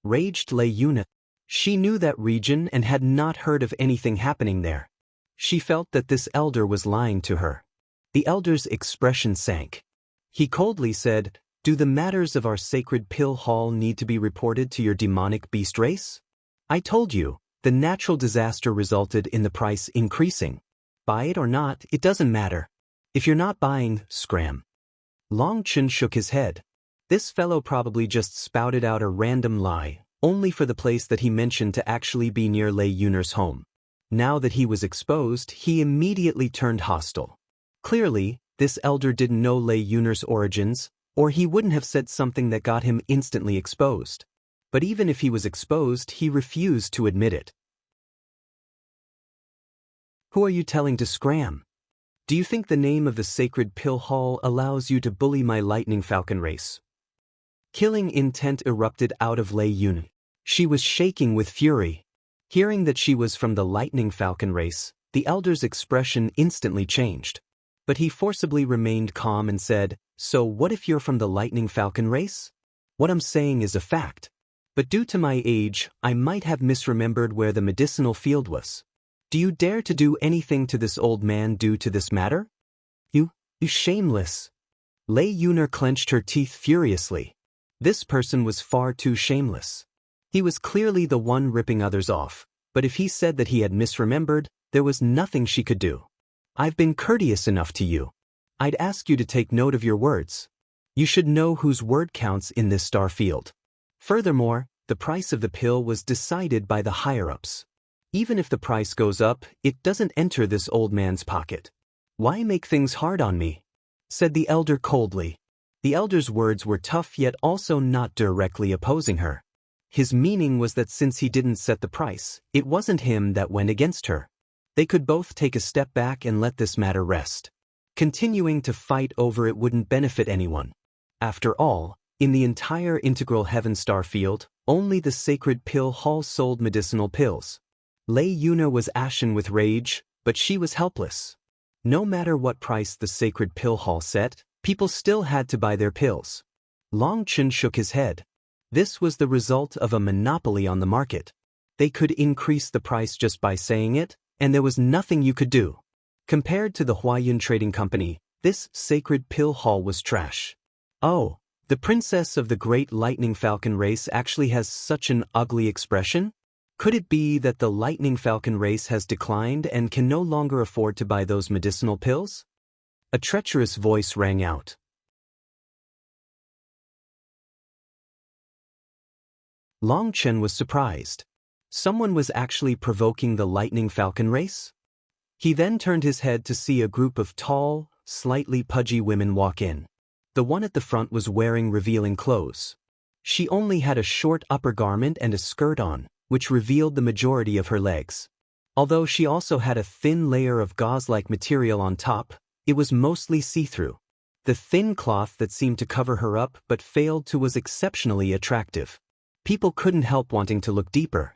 Raged Lei Yuner. She knew that region and had not heard of anything happening there. She felt that this elder was lying to her. The elder's expression sank. He coldly said, "Do the matters of our sacred pill hall need to be reported to your demonic beast race? I told you, the natural disaster resulted in the price increasing. Buy it or not, it doesn't matter. If you're not buying, scram." Long Chen shook his head. This fellow probably just spouted out a random lie, only for the place that he mentioned to actually be near Lei Yuner's home. Now that he was exposed, he immediately turned hostile. Clearly, this elder didn't know Lei Yuner's origins, or he wouldn't have said something that got him instantly exposed. But even if he was exposed, he refused to admit it. "Who are you telling to scram? Do you think the name of the sacred pill hall allows you to bully my lightning falcon race?" Killing intent erupted out of Lei Yuner. She was shaking with fury. Hearing that she was from the lightning falcon race, the elder's expression instantly changed. But he forcibly remained calm and said, "So what if you're from the lightning falcon race? What I'm saying is a fact. But due to my age, I might have misremembered where the medicinal field was. Do you dare to do anything to this old man due to this matter? You shameless." Lei Yuner clenched her teeth furiously. This person was far too shameless. He was clearly the one ripping others off, but if he said that he had misremembered, there was nothing she could do. "I've been courteous enough to you. I'd ask you to take note of your words. You should know whose word counts in this star field. Furthermore, the price of the pill was decided by the higher-ups. Even if the price goes up, it doesn't enter this old man's pocket. Why make things hard on me?" said the elder coldly. The elder's words were tough yet also not directly opposing her. His meaning was that since he didn't set the price, it wasn't him that went against her. They could both take a step back and let this matter rest. Continuing to fight over it wouldn't benefit anyone. After all, in the entire integral heaven star field, only the sacred pill hall sold medicinal pills. Lei Yuner was ashen with rage, but she was helpless. No matter what price the sacred pill hall set, people still had to buy their pills. Long Chen shook his head. This was the result of a monopoly on the market. They could increase the price just by saying it, and there was nothing you could do. Compared to the Huayun Trading Company, this sacred pill hall was trash. "Oh, the princess of the great lightning falcon race actually has such an ugly expression? Could it be that the lightning falcon race has declined and can no longer afford to buy those medicinal pills?" A treacherous voice rang out. Long Chen was surprised. Someone was actually provoking the lightning falcon race? He then turned his head to see a group of tall, slightly pudgy women walk in. The one at the front was wearing revealing clothes. She only had a short upper garment and a skirt on, which revealed the majority of her legs. Although she also had a thin layer of gauze-like material on top, it was mostly see-through. The thin cloth that seemed to cover her up but failed to was exceptionally attractive. People couldn't help wanting to look deeper.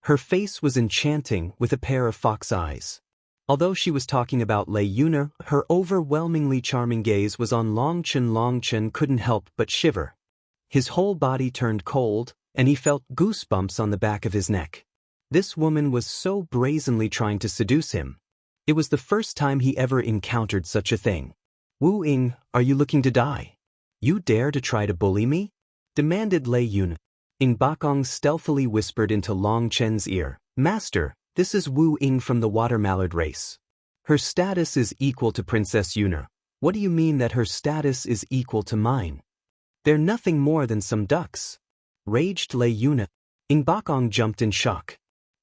Her face was enchanting with a pair of fox eyes. Although she was talking about Lei Yuner, her overwhelmingly charming gaze was on Long Chen. Long Chen couldn't help but shiver. His whole body turned cold, and he felt goosebumps on the back of his neck. This woman was so brazenly trying to seduce him. It was the first time he ever encountered such a thing. "Wu Ying, are you looking to die? You dare to try to bully me?" demanded Lei Yuner. Ing Bakong stealthily whispered into Long Chen's ear, "Master, this is Wu Ying from the Water Mallard race. Her status is equal to Princess Yuner." "What do you mean that her status is equal to mine? They're nothing more than some ducks," raged Lei Yuner. Ing Bakong jumped in shock.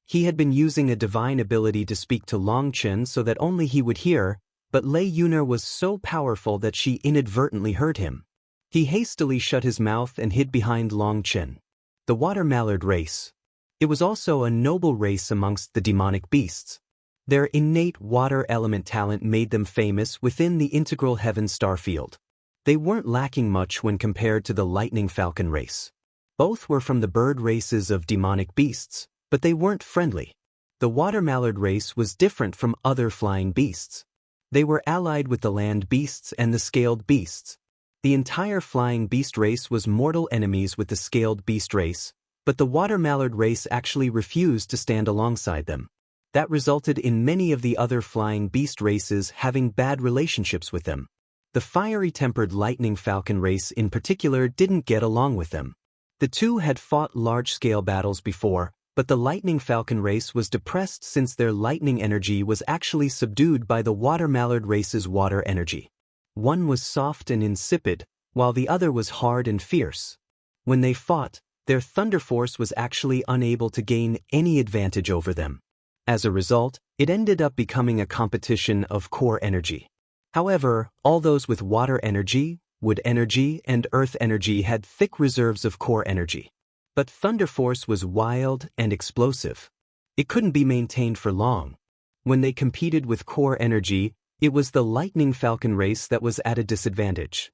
He had been using a divine ability to speak to Long Chen so that only he would hear, but Lei Yuner was so powerful that she inadvertently heard him. He hastily shut his mouth and hid behind Long Chen. The Water Mallard race. It was also a noble race amongst the demonic beasts. Their innate water element talent made them famous within the integral heaven star field. They weren't lacking much when compared to the lightning falcon race. Both were from the bird races of demonic beasts, but they weren't friendly. The Water Mallard race was different from other flying beasts. They were allied with the land beasts and the scaled beasts. The entire flying beast race was mortal enemies with the scaled beast race, but the Water Mallard race actually refused to stand alongside them. That resulted in many of the other flying beast races having bad relationships with them. The fiery-tempered lightning falcon race in particular didn't get along with them. The two had fought large-scale battles before, but the lightning falcon race was depressed since their lightning energy was actually subdued by the water mallard race's water energy. One was soft and insipid, while the other was hard and fierce. When they fought, their thunder force was actually unable to gain any advantage over them. As a result, it ended up becoming a competition of core energy. However, all those with water energy, wood energy, and earth energy had thick reserves of core energy. But thunder force was wild and explosive. It couldn't be maintained for long. When they competed with core energy, it was the lightning falcon race that was at a disadvantage.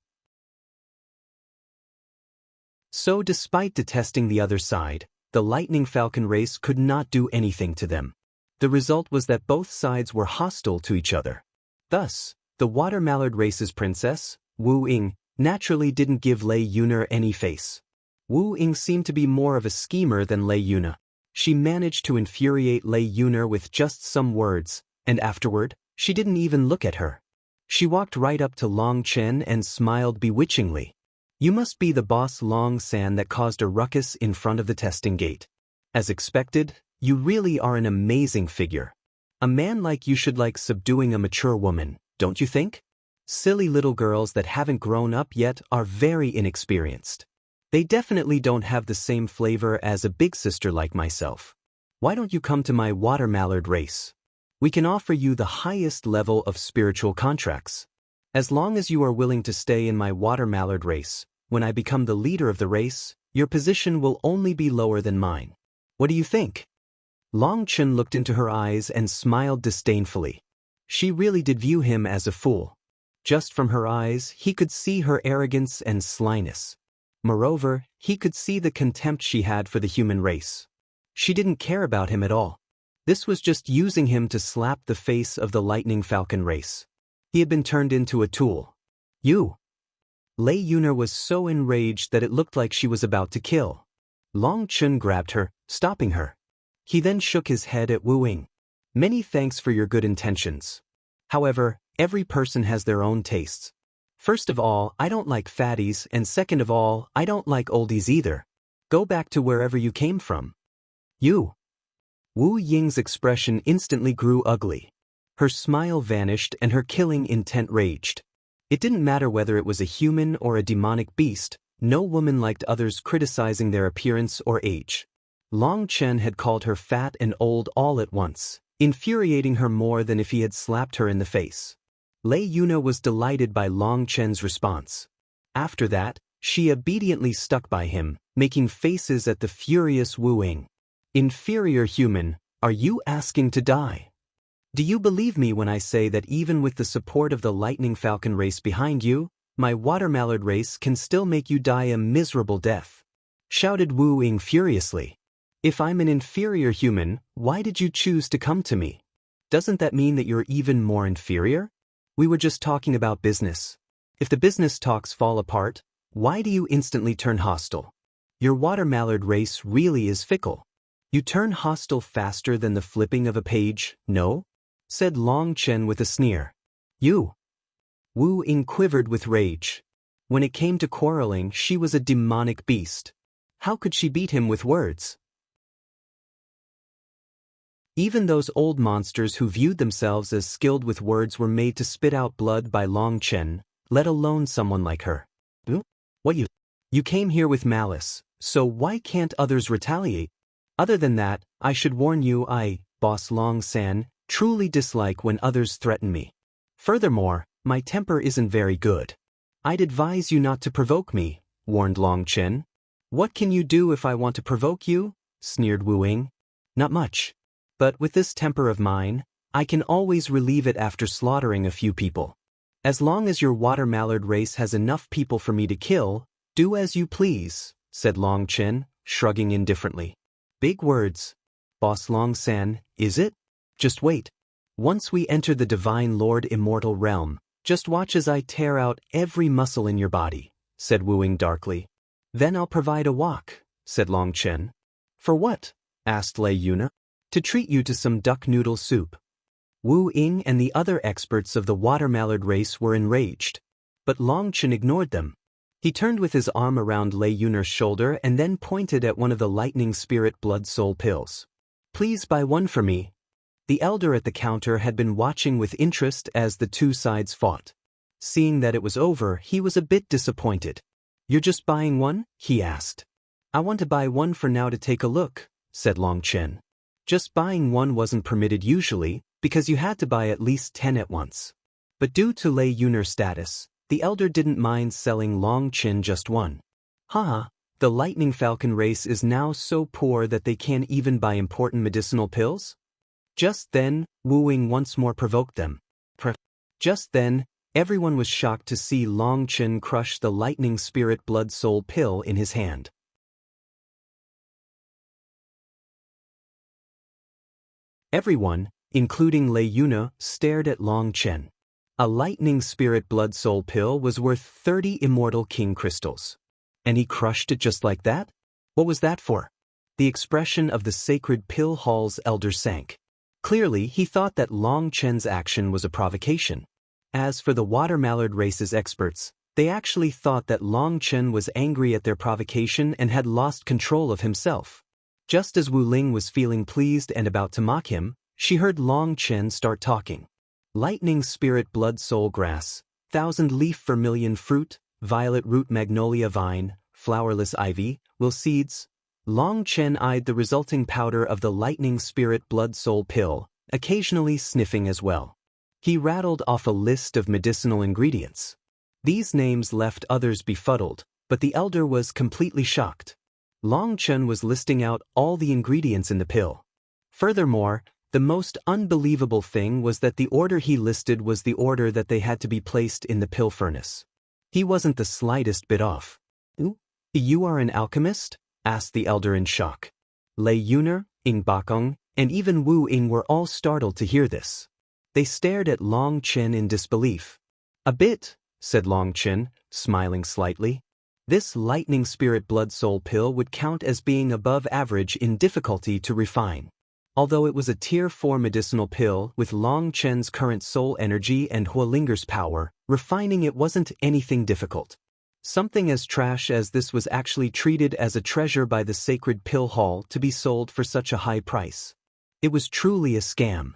So despite detesting the other side, the lightning falcon race could not do anything to them. The result was that both sides were hostile to each other. Thus, the water mallard race's princess, Wu Ying, naturally didn't give Lei Yuner any face. Wu Ying seemed to be more of a schemer than Lei Yuner. She managed to infuriate Lei Yuner with just some words, and afterward, she didn't even look at her. She walked right up to Long Chen and smiled bewitchingly. You must be the boss Long San that caused a ruckus in front of the testing gate. As expected, you really are an amazing figure. A man like you should like subduing a mature woman, don't you think? Silly little girls that haven't grown up yet are very inexperienced. They definitely don't have the same flavor as a big sister like myself. Why don't you come to my water mallard race? We can offer you the highest level of spiritual contracts. As long as you are willing to stay in my water mallard race, when I become the leader of the race, your position will only be lower than mine. What do you think? Long Chen looked into her eyes and smiled disdainfully. She really did view him as a fool. Just from her eyes, he could see her arrogance and slyness. Moreover, he could see the contempt she had for the human race. She didn't care about him at all. This was just using him to slap the face of the lightning falcon race. He had been turned into a tool. You! Lei Yuner was so enraged that it looked like she was about to kill. Long Chen grabbed her, stopping her. He then shook his head at Wu Ying. Many thanks for your good intentions. However, every person has their own tastes. First of all, I don't like fatties, and second of all, I don't like oldies either. Go back to wherever you came from. You! Wu Ying's expression instantly grew ugly. Her smile vanished and her killing intent raged. It didn't matter whether it was a human or a demonic beast, no woman liked others criticizing their appearance or age. Long Chen had called her fat and old all at once, infuriating her more than if he had slapped her in the face. Lei Yuner was delighted by Long Chen's response. After that, she obediently stuck by him, making faces at the furious Wu Ying. Inferior human, are you asking to die? Do you believe me when I say that even with the support of the lightning falcon race behind you, my water mallard race can still make you die a miserable death? Shouted Wu Ying furiously. If I'm an inferior human, why did you choose to come to me? Doesn't that mean that you're even more inferior? We were just talking about business. If the business talks fall apart, why do you instantly turn hostile? Your water mallard race really is fickle. You turn hostile faster than the flipping of a page, no? Said Long Chen with a sneer. You! Wu Ying quivered with rage. When it came to quarreling, she was a demonic beast. How could she beat him with words? Even those old monsters who viewed themselves as skilled with words were made to spit out blood by Long Chen, let alone someone like her. What you came here with malice, so why can't others retaliate? Other than that, I should warn you I, Boss Long San, truly dislike when others threaten me. Furthermore, my temper isn't very good. I'd advise you not to provoke me, warned Long Chen. What can you do if I want to provoke you? Sneered Wu Ying. Not much. But with this temper of mine, I can always relieve it after slaughtering a few people. As long as your water mallard race has enough people for me to kill, do as you please, said Long Chen, shrugging indifferently. Big words. Boss Long San, is it? Just wait. Once we enter the Divine Lord Immortal Realm, just watch as I tear out every muscle in your body, said Wu Ying darkly. Then I'll provide a walk, said Long Chen. For what? Asked Lei Yuner. To treat you to some duck noodle soup. Wu Ying and the other experts of the water mallard race were enraged. But Long Chen ignored them. He turned with his arm around Lei Yuner's shoulder and then pointed at one of the lightning spirit blood soul pills. Please buy one for me. The elder at the counter had been watching with interest as the two sides fought. Seeing that it was over, he was a bit disappointed. You're just buying one? He asked. I want to buy one for now to take a look, said Long Chen. Just buying one wasn't permitted usually, because you had to buy at least 10 at once. But due to Lei Yuner's status, the elder didn't mind selling Long Chen just one. Haha, the Lightning Falcon race is now so poor that they can't even buy important medicinal pills? Just then, Wu Ying once more provoked them. Just then, everyone was shocked to see Long Chen crush the Lightning Spirit Blood Soul pill in his hand. Everyone, including Lei Yuner, stared at Long Chen. A Lightning Spirit Blood Soul pill was worth 30 immortal king crystals. And he crushed it just like that? What was that for? The expression of the sacred pill hall's elder sank. Clearly, he thought that Long Chen's action was a provocation. As for the water mallard race's experts, they actually thought that Long Chen was angry at their provocation and had lost control of himself. Just as Wu Ling was feeling pleased and about to mock him, she heard Long Chen start talking. Lightning Spirit Blood Soul Grass, 1,000-leaf vermilion fruit, violet root magnolia vine, flowerless ivy, will seeds. Long Chen eyed the resulting powder of the Lightning Spirit Blood Soul pill, occasionally sniffing as well. He rattled off a list of medicinal ingredients. These names left others befuddled, but the elder was completely shocked. Long Chen was listing out all the ingredients in the pill. Furthermore, the most unbelievable thing was that the order he listed was the order that they had to be placed in the pill furnace. He wasn't the slightest bit off. You are an alchemist? Asked the elder in shock. Lei Yuner, Ying Bakong, and even Wu Ying were all startled to hear this. They stared at Long Chen in disbelief. A bit, said Long Chen, smiling slightly. This Lightning Spirit Blood Soul pill would count as being above average in difficulty to refine. Although it was a Tier 4 medicinal pill with Long Chen's current soul energy and Hualinger's power, refining it wasn't anything difficult. Something as trash as this was actually treated as a treasure by the sacred pill hall to be sold for such a high price. It was truly a scam.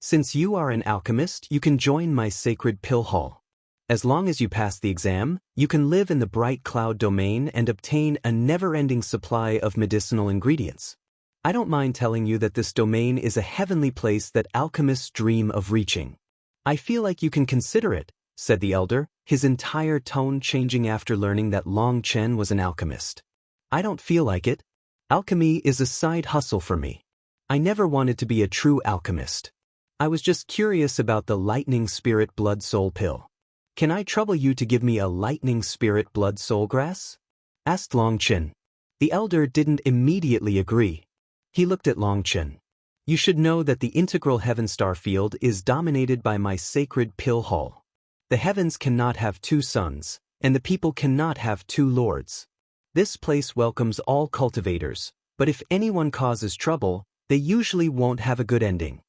Since you are an alchemist, you can join my sacred pill hall. As long as you pass the exam, you can live in the bright cloud domain and obtain a never-ending supply of medicinal ingredients. I don't mind telling you that this domain is a heavenly place that alchemists dream of reaching. I feel like you can consider it, said the elder, his entire tone changing after learning that Long Chen was an alchemist. I don't feel like it. Alchemy is a side hustle for me. I never wanted to be a true alchemist. I was just curious about the Lightning Spirit Blood Soul pill. Can I trouble you to give me a Lightning Spirit Blood Soul grass? Asked Long Chen. The elder didn't immediately agree. He looked at Long Chen. You should know that the integral heaven star field is dominated by my sacred pill hall. The heavens cannot have two suns, and the people cannot have two lords. This place welcomes all cultivators, but if anyone causes trouble, they usually won't have a good ending.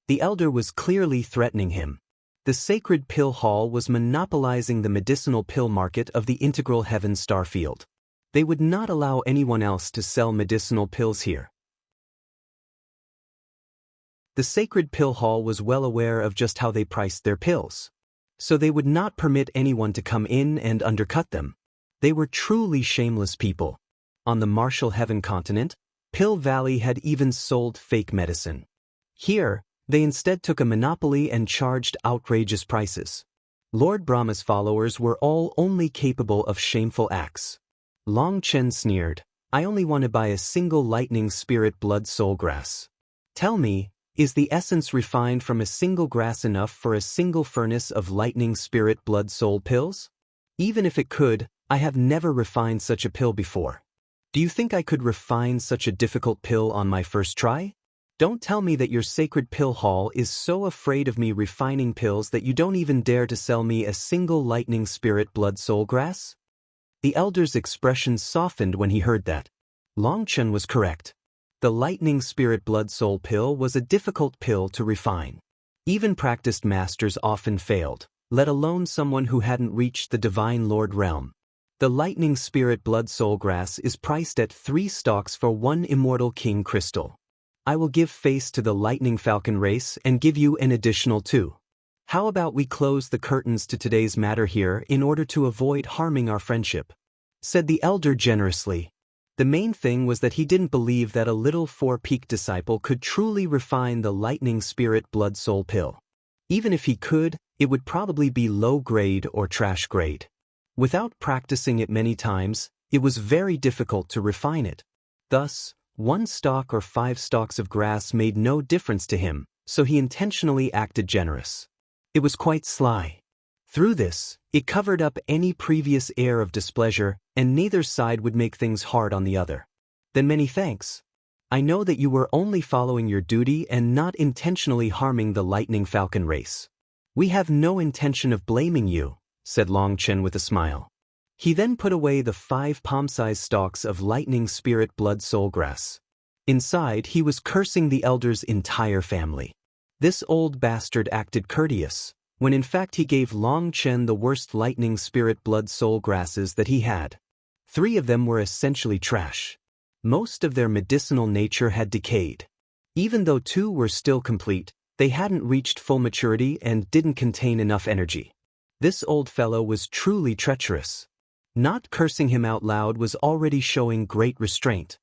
The elder was clearly threatening him. The sacred pill hall was monopolizing the medicinal pill market of the integral heaven star field. They would not allow anyone else to sell medicinal pills here. The sacred pill hall was well aware of just how they priced their pills. So they would not permit anyone to come in and undercut them. They were truly shameless people. On the Martial Heaven continent, Pill Valley had even sold fake medicine. Here, they instead took a monopoly and charged outrageous prices. Lord Brahma's followers were all only capable of shameful acts. Long Chen sneered, I only want to buy a single Lightning Spirit Blood Soul grass. Tell me, is the essence refined from a single grass enough for a single furnace of Lightning Spirit Blood Soul pills? Even if it could, I have never refined such a pill before. Do you think I could refine such a difficult pill on my first try? Don't tell me that your sacred pill hall is so afraid of me refining pills that you don't even dare to sell me a single Lightning Spirit Blood Soul grass? The elder's expression softened when he heard that. Long Chen was correct. The lightning spirit blood soul pill was a difficult pill to refine. Even practiced masters often failed, let alone someone who hadn't reached the divine lord realm. The lightning spirit blood soul grass is priced at 3 stalks for 1 immortal king crystal. I will give face to the lightning falcon race and give you an additional 2. How about we close the curtains to today's matter here in order to avoid harming our friendship? Said the elder generously. The main thing was that he didn't believe that a little 4-peak disciple could truly refine the lightning spirit blood soul pill. Even if he could, it would probably be low grade or trash grade. Without practicing it many times, it was very difficult to refine it. Thus, 1 stalk or 5 stalks of grass made no difference to him, so he intentionally acted generous. It was quite sly. Through this, it covered up any previous air of displeasure, and neither side would make things hard on the other. Then many thanks. I know that you were only following your duty and not intentionally harming the lightning falcon race. We have no intention of blaming you, said Long Chen with a smile. He then put away the 5 palm-sized stalks of lightning spirit blood soul grass. Inside, he was cursing the elder's entire family. This old bastard acted courteous, when in fact he gave Long Chen the worst lightning spirit blood soul grasses that he had. 3 of them were essentially trash. Most of their medicinal nature had decayed. Even though 2 were still complete, they hadn't reached full maturity and didn't contain enough energy. This old fellow was truly treacherous. Not cursing him out loud was already showing great restraint.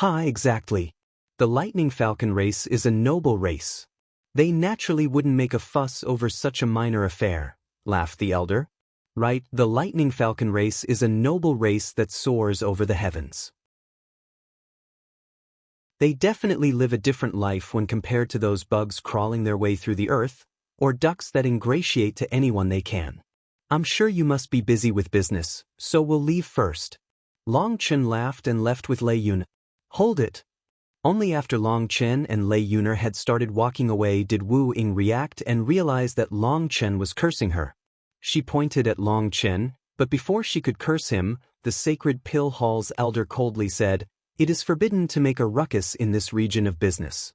Exactly. The lightning falcon race is a noble race. They naturally wouldn't make a fuss over such a minor affair, laughed the elder. Right, the lightning falcon race is a noble race that soars over the heavens. They definitely live a different life when compared to those bugs crawling their way through the earth, or ducks that ingratiate to anyone they can. I'm sure you must be busy with business, so we'll leave first. Long Chen laughed and left with Lei Yuner. Hold it. Only after Long Chen and Lei Yuner had started walking away did Wu Ying react and realize that Long Chen was cursing her. She pointed at Long Chen, but before she could curse him, the sacred pill hall's elder coldly said, "It is forbidden to make a ruckus in this region of business."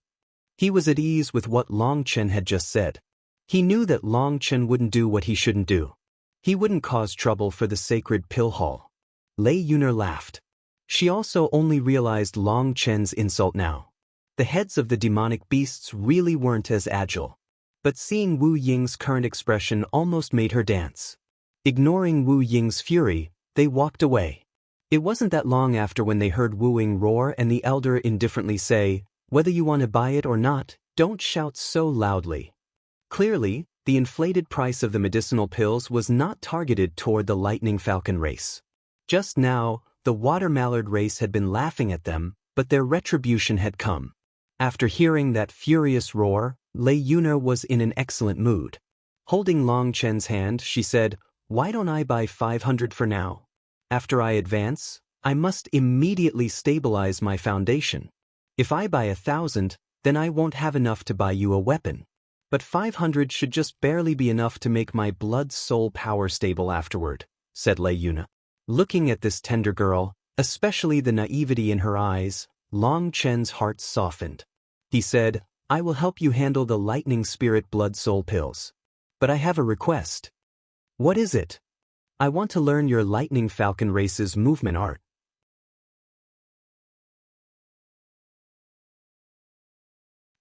He was at ease with what Long Chen had just said. He knew that Long Chen wouldn't do what he shouldn't do. He wouldn't cause trouble for the sacred pill hall. Lei Yuner laughed. She also only realized Long Chen's insult now. The heads of the demonic beasts really weren't as agile. But seeing Wu Ying's current expression almost made her dance. Ignoring Wu Ying's fury, they walked away. It wasn't that long after when they heard Wu Ying roar and the elder indifferently say, "Whether you want to buy it or not, don't shout so loudly." Clearly, the inflated price of the medicinal pills was not targeted toward the lightning falcon race. Just now, the water mallard race had been laughing at them, but their retribution had come. After hearing that furious roar, Lei Yuner was in an excellent mood. Holding Long Chen's hand, she said, "Why don't I buy 500 for now? After I advance, I must immediately stabilize my foundation. If I buy 1,000, then I won't have enough to buy you a weapon. But 500 should just barely be enough to make my blood soul power stable afterward," said Lei Yuner. Looking at this tender girl, especially the naivety in her eyes, Long Chen's heart softened. He said, "I will help you handle the lightning spirit blood soul pills. But I have a request." "What is it?" "I want to learn your lightning falcon race's movement art."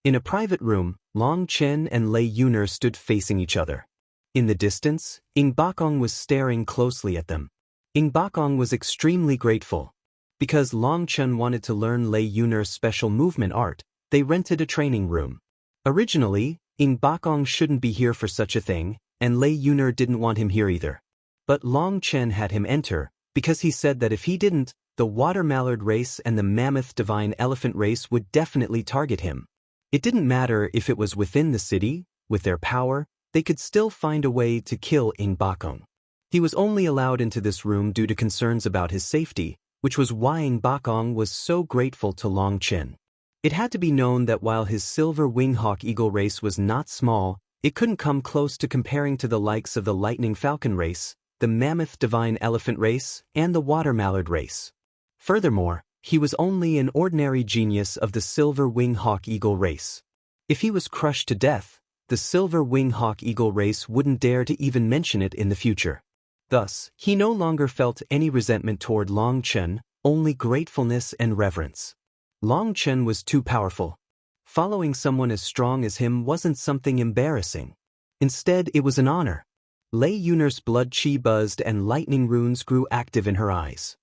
In a private room, Long Chen and Lei Yuner stood facing each other. In the distance, Ying Bakong was staring closely at them. Ying Bakong was extremely grateful. Because Long Chen wanted to learn Lei Yuner's special movement art, they rented a training room. Originally, Ying Bakong shouldn't be here for such a thing, and Lei Yuner didn't want him here either. But Long Chen had him enter, because he said that if he didn't, the water mallard race and the mammoth divine elephant race would definitely target him. It didn't matter if it was within the city, with their power, they could still find a way to kill Ying Bakong. He was only allowed into this room due to concerns about his safety, which was why Ying Bakong was so grateful to Long Chen. It had to be known that while his silver winghawk eagle race was not small, it couldn't come close to comparing to the likes of the lightning falcon race, the mammoth divine elephant race, and the water mallard race. Furthermore, He was only an ordinary genius of the Silver Wing Hawk Eagle race. If he was crushed to death, the Silver Wing Hawk Eagle race wouldn't dare to even mention it in the future. Thus, he no longer felt any resentment toward Long Chen, only gratefulness and reverence. Long Chen was too powerful. Following someone as strong as him wasn't something embarrassing. Instead, it was an honor. Lei Yuner's blood chi buzzed and lightning runes grew active in her eyes.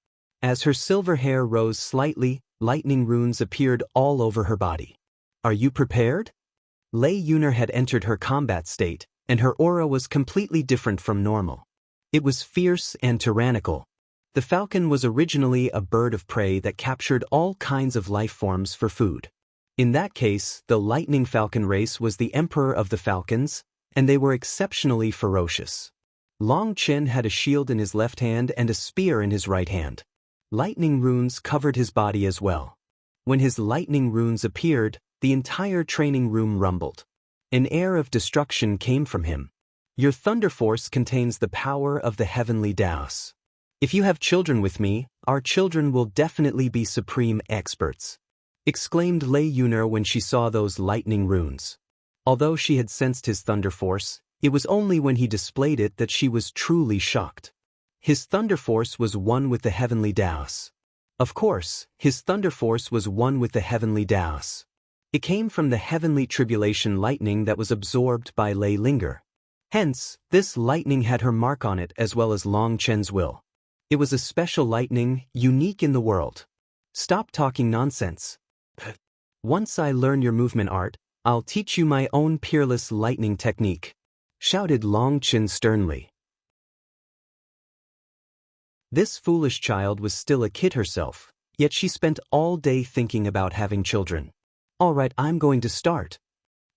As her silver hair rose slightly, lightning runes appeared all over her body. Are you prepared? Lei Yuner had entered her combat state, and her aura was completely different from normal. It was fierce and tyrannical. The falcon was originally a bird of prey that captured all kinds of life forms for food. In that case, the lightning falcon race was the emperor of the falcons, and they were exceptionally ferocious. Long Chen had a shield in his left hand and a spear in his right hand. Lightning runes covered his body as well. When his lightning runes appeared, the entire training room rumbled. An air of destruction came from him. Your thunder force contains the power of the heavenly Daos. If you have children with me, our children will definitely be supreme experts, exclaimed Lei Yuner when she saw those lightning runes. Although she had sensed his thunder force, it was only when he displayed it that she was truly shocked. His thunder force was one with the heavenly Daos. Of course, his thunder force was one with the heavenly Daos. It came from the heavenly tribulation lightning that was absorbed by Lei Linger. Hence, this lightning had her mark on it as well as Long Chen's will. It was a special lightning, unique in the world. Stop talking nonsense. Once I learn your movement art, I'll teach you my own peerless lightning technique, shouted Long Chen sternly. This foolish child was still a kid herself, yet she spent all day thinking about having children. All right, I'm going to start.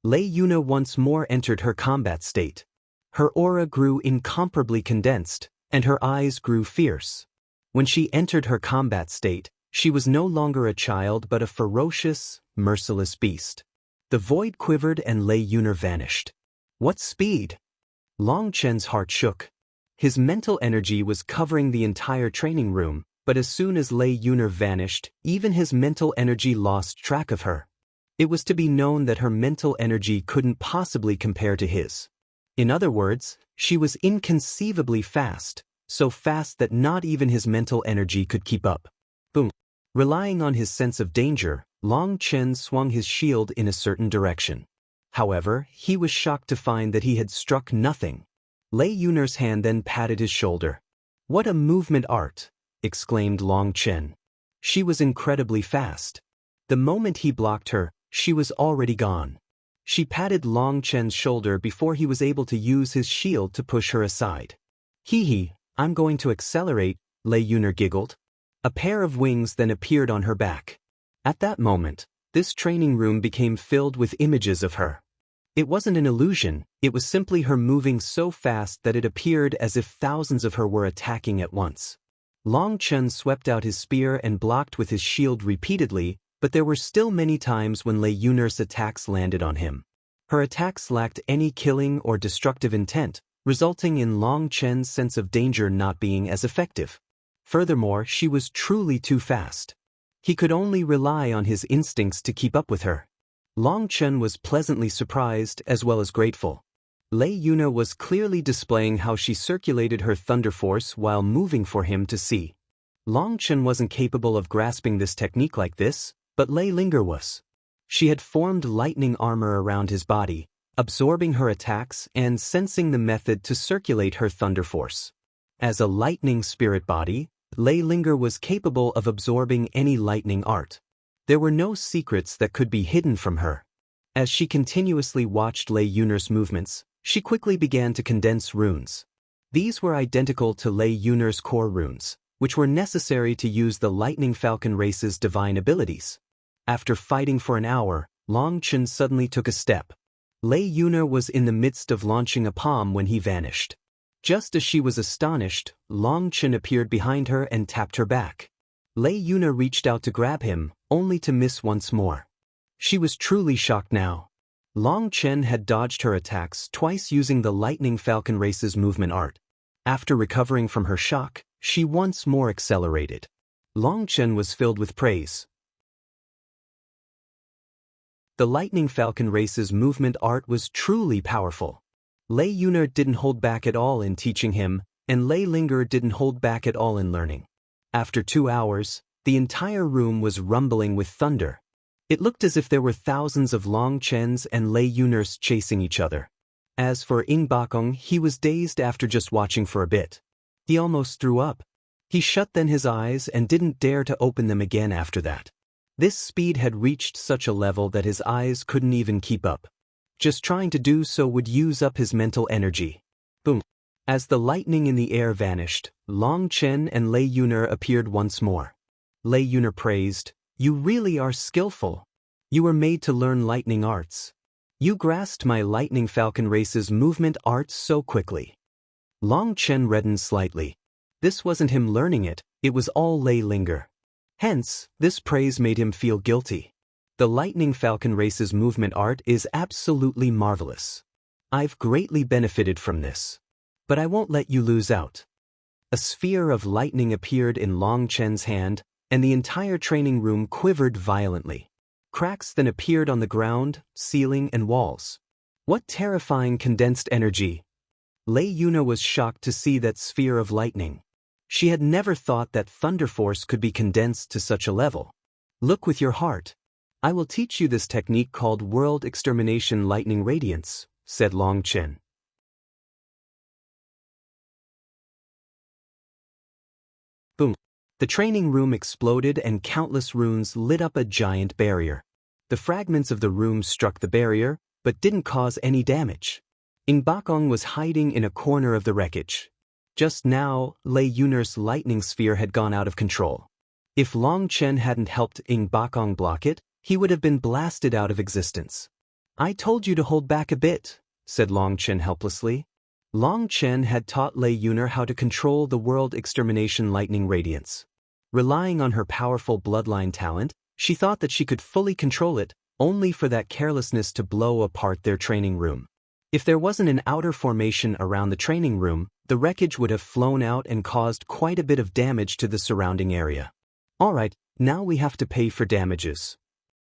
Lei Yuner once more entered her combat state. Her aura grew incomparably condensed, and her eyes grew fierce. When she entered her combat state, she was no longer a child but a ferocious, merciless beast. The void quivered and Lei Yuner vanished. What speed! Long Chen's heart shook. His mental energy was covering the entire training room, but as soon as Lei Yuner vanished, even his mental energy lost track of her. It was to be known that her mental energy couldn't possibly compare to his. In other words, she was inconceivably fast, so fast that not even his mental energy could keep up. Boom. Relying on his sense of danger, Long Chen swung his shield in a certain direction. However, he was shocked to find that he had struck nothing. Lei Yuner's hand then patted his shoulder. What a movement art! Exclaimed Long Chen. She was incredibly fast. The moment he blocked her, she was already gone. She patted Long Chen's shoulder before he was able to use his shield to push her aside. Hee, I'm going to accelerate, Lei Yuner giggled. A pair of wings then appeared on her back. At that moment, this training room became filled with images of her. It wasn't an illusion, it was simply her moving so fast that it appeared as if thousands of her were attacking at once. Long Chen swept out his spear and blocked with his shield repeatedly, but there were still many times when Lei Yuner's attacks landed on him. Her attacks lacked any killing or destructive intent, resulting in Long Chen's sense of danger not being as effective. Furthermore, she was truly too fast. He could only rely on his instincts to keep up with her. Long Chen was pleasantly surprised as well as grateful. Lei Yuner was clearly displaying how she circulated her thunder force while moving for him to see. Long Chen wasn't capable of grasping this technique like this, but Lei Linger was. She had formed lightning armor around his body, absorbing her attacks and sensing the method to circulate her thunder force. As a lightning spirit body, Lei Linger was capable of absorbing any lightning art. There were no secrets that could be hidden from her. As she continuously watched Lei Yuner's movements, she quickly began to condense runes. These were identical to Lei Yuner's core runes, which were necessary to use the Lightning Falcon race's divine abilities. After fighting for an hour, Long Chen suddenly took a step. Lei Yuner was in the midst of launching a palm when he vanished. Just as she was astonished, Long Chen appeared behind her and tapped her back. Lei Yuner reached out to grab him, only to miss once more. She was truly shocked now. Long Chen had dodged her attacks twice using the Lightning Falcon race's movement art. After recovering from her shock, she once more accelerated. Long Chen was filled with praise. The Lightning Falcon race's movement art was truly powerful. Lei Yuner didn't hold back at all in teaching him, and Lei Linger didn't hold back at all in learning. After 2 hours, the entire room was rumbling with thunder. It looked as if there were thousands of Long Chens and Lei Yuners chasing each other. As for Ing Bakong, he was dazed after just watching for a bit. He almost threw up. He shut then his eyes and didn't dare to open them again after that. This speed had reached such a level that his eyes couldn't even keep up. Just trying to do so would use up his mental energy. Boom. As the lightning in the air vanished, Long Chen and Lei Yuner appeared once more. Lei Yuner praised, "You really are skillful. You were made to learn lightning arts. You grasped my Lightning Falcon race's movement art so quickly." Long Chen reddened slightly. This wasn't him learning it, it was all Lei Linger. Hence, this praise made him feel guilty. The Lightning Falcon race's movement art is absolutely marvelous. I've greatly benefited from this. But I won't let you lose out. A sphere of lightning appeared in Long Chen's hand, and the entire training room quivered violently. Cracks then appeared on the ground, ceiling, and walls. What terrifying condensed energy! Lei Yuner was shocked to see that sphere of lightning. She had never thought that thunder force could be condensed to such a level. Look with your heart. I will teach you this technique called World Extermination Lightning Radiance, said Long Chen. Boom. The training room exploded and countless runes lit up a giant barrier. The fragments of the room struck the barrier, but didn't cause any damage. Ing Bakong was hiding in a corner of the wreckage. Just now, Lei Yuner's lightning sphere had gone out of control. If Long Chen hadn't helped Ing Bakong block it, he would have been blasted out of existence. I told you to hold back a bit, said Long Chen helplessly. Long Chen had taught Lei Yuner how to control the World Extermination Lightning Radiance. Relying on her powerful bloodline talent, she thought that she could fully control it, only for that carelessness to blow apart their training room. If there wasn't an outer formation around the training room, the wreckage would have flown out and caused quite a bit of damage to the surrounding area. Alright, now we have to pay for damages.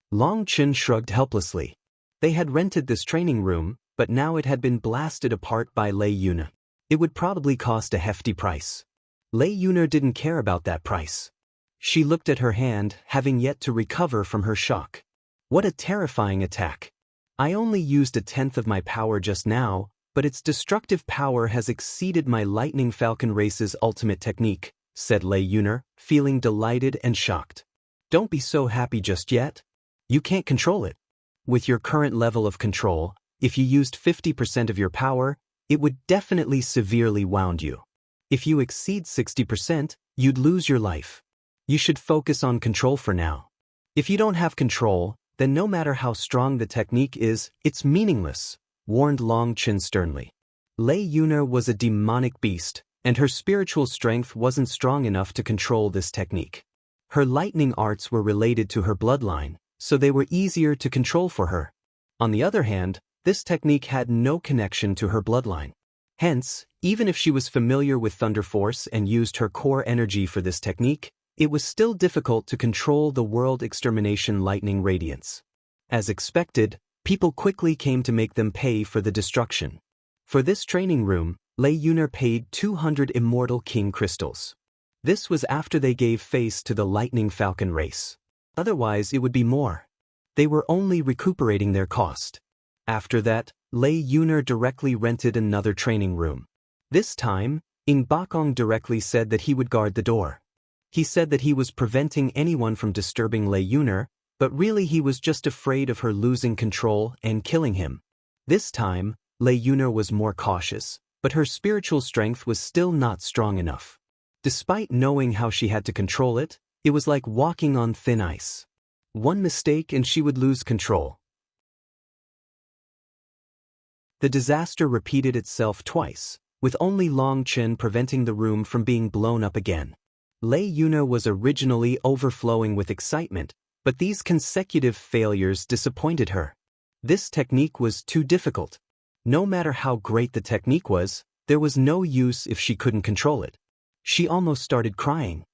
Long Chen shrugged helplessly. They had rented this training room, but now it had been blasted apart by Lei Yuner. It would probably cost a hefty price. Lei Yuner didn't care about that price. She looked at her hand, having yet to recover from her shock. What a terrifying attack. I only used 1/10 of my power just now, but its destructive power has exceeded my Lightning Falcon race's ultimate technique, said Lei Yuner, feeling delighted and shocked. Don't be so happy just yet. You can't control it. With your current level of control, if you used 50% of your power, it would definitely severely wound you. If you exceed 60%, you'd lose your life. You should focus on control for now. If you don't have control, then no matter how strong the technique is, it's meaningless, warned Long Chen sternly. Lei Yuner was a demonic beast, and her spiritual strength wasn't strong enough to control this technique. Her lightning arts were related to her bloodline, so they were easier to control for her. On the other hand, this technique had no connection to her bloodline. Hence, even if she was familiar with Thunder Force and used her core energy for this technique, it was still difficult to control the World Extermination Lightning Radiance. As expected, people quickly came to make them pay for the destruction. For this training room, Lei Yuner paid 200 Immortal King Crystals. This was after they gave face to the Lightning Falcon race. Otherwise it would be more. They were only recuperating their cost. After that, Lei Yuner directly rented another training room. This time, Ing Bakong directly said that he would guard the door. He said that he was preventing anyone from disturbing Lei Yuner, but really he was just afraid of her losing control and killing him. This time, Lei Yuner was more cautious, but her spiritual strength was still not strong enough. Despite knowing how she had to control it, it was like walking on thin ice. One mistake and she would lose control. The disaster repeated itself twice, with only Long Chen preventing the room from being blown up again. Lei Yuner was originally overflowing with excitement, but these consecutive failures disappointed her. This technique was too difficult. No matter how great the technique was, there was no use if she couldn't control it. She almost started crying.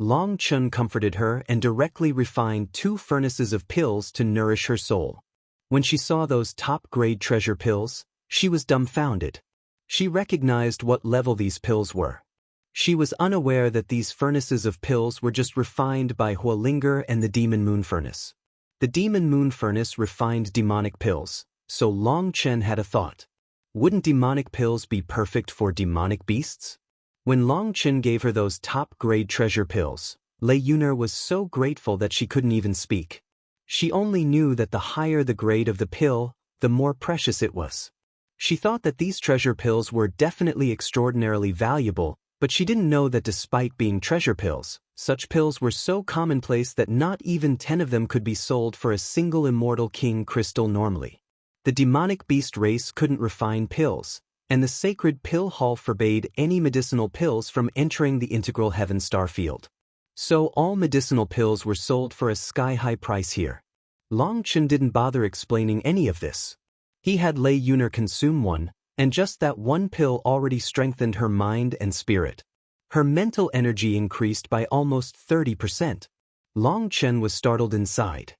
Long Chen comforted her and directly refined 2 furnaces of pills to nourish her soul. When she saw those top-grade treasure pills, she was dumbfounded. She recognized what level these pills were. She was unaware that these furnaces of pills were just refined by Huolinger and the Demon Moon Furnace. The Demon Moon Furnace refined demonic pills, so Long Chen had a thought. Wouldn't demonic pills be perfect for demonic beasts? When Long Chen gave her those top-grade treasure pills, Lei Yuner was so grateful that she couldn't even speak. She only knew that the higher the grade of the pill, the more precious it was. She thought that these treasure pills were definitely extraordinarily valuable, but she didn't know that despite being treasure pills, such pills were so commonplace that not even 10 of them could be sold for a single immortal king crystal normally. The demonic beast race couldn't refine pills, and the sacred pill hall forbade any medicinal pills from entering the integral heaven star field. So all medicinal pills were sold for a sky-high price here. Long Chen didn't bother explaining any of this. He had Lei Yuner consume one, and just that one pill already strengthened her mind and spirit. Her mental energy increased by almost 30%. Long Chen was startled inside.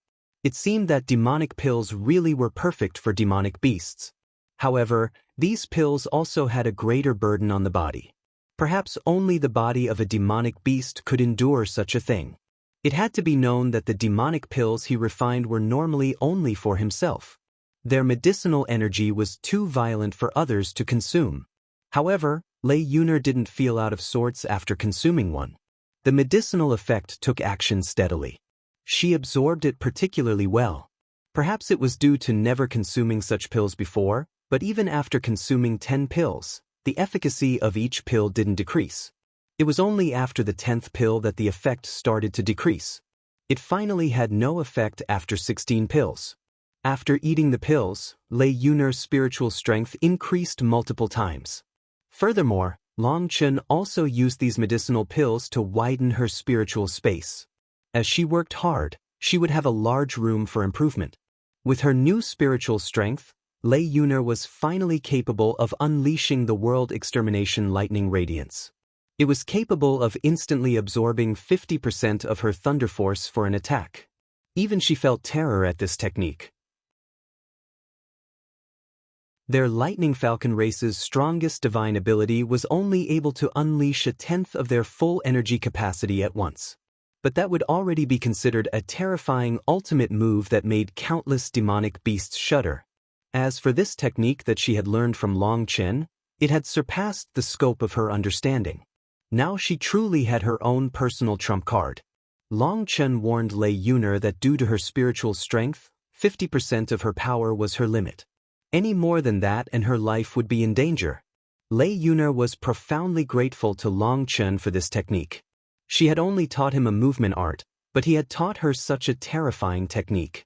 It seemed that demonic pills really were perfect for demonic beasts. However, these pills also had a greater burden on the body. Perhaps only the body of a demonic beast could endure such a thing. It had to be known that the demonic pills he refined were normally only for himself. Their medicinal energy was too violent for others to consume. However, Lei Yuner didn't feel out of sorts after consuming one. The medicinal effect took action steadily. She absorbed it particularly well. Perhaps it was due to never consuming such pills before, but even after consuming 10 pills, the efficacy of each pill didn't decrease. It was only after the 10th pill that the effect started to decrease. It finally had no effect after 16 pills. After eating the pills, Lei Yuner's spiritual strength increased multiple times. Furthermore, Long Chen also used these medicinal pills to widen her spiritual space. As she worked hard, she would have a large room for improvement. With her new spiritual strength, Lei Yuner was finally capable of unleashing the world extermination lightning radiance. It was capable of instantly absorbing 50% of her thunder force for an attack. Even she felt terror at this technique. Their lightning falcon race's strongest divine ability was only able to unleash a tenth of their full energy capacity at once. But that would already be considered a terrifying ultimate move that made countless demonic beasts shudder. As for this technique that she had learned from Long Chen, it had surpassed the scope of her understanding. Now she truly had her own personal trump card. Long Chen warned Lei Yuner that due to her spiritual strength, 50% of her power was her limit. Any more than that and her life would be in danger. Lei Yuner was profoundly grateful to Long Chen for this technique. She had only taught him a movement art, but he had taught her such a terrifying technique.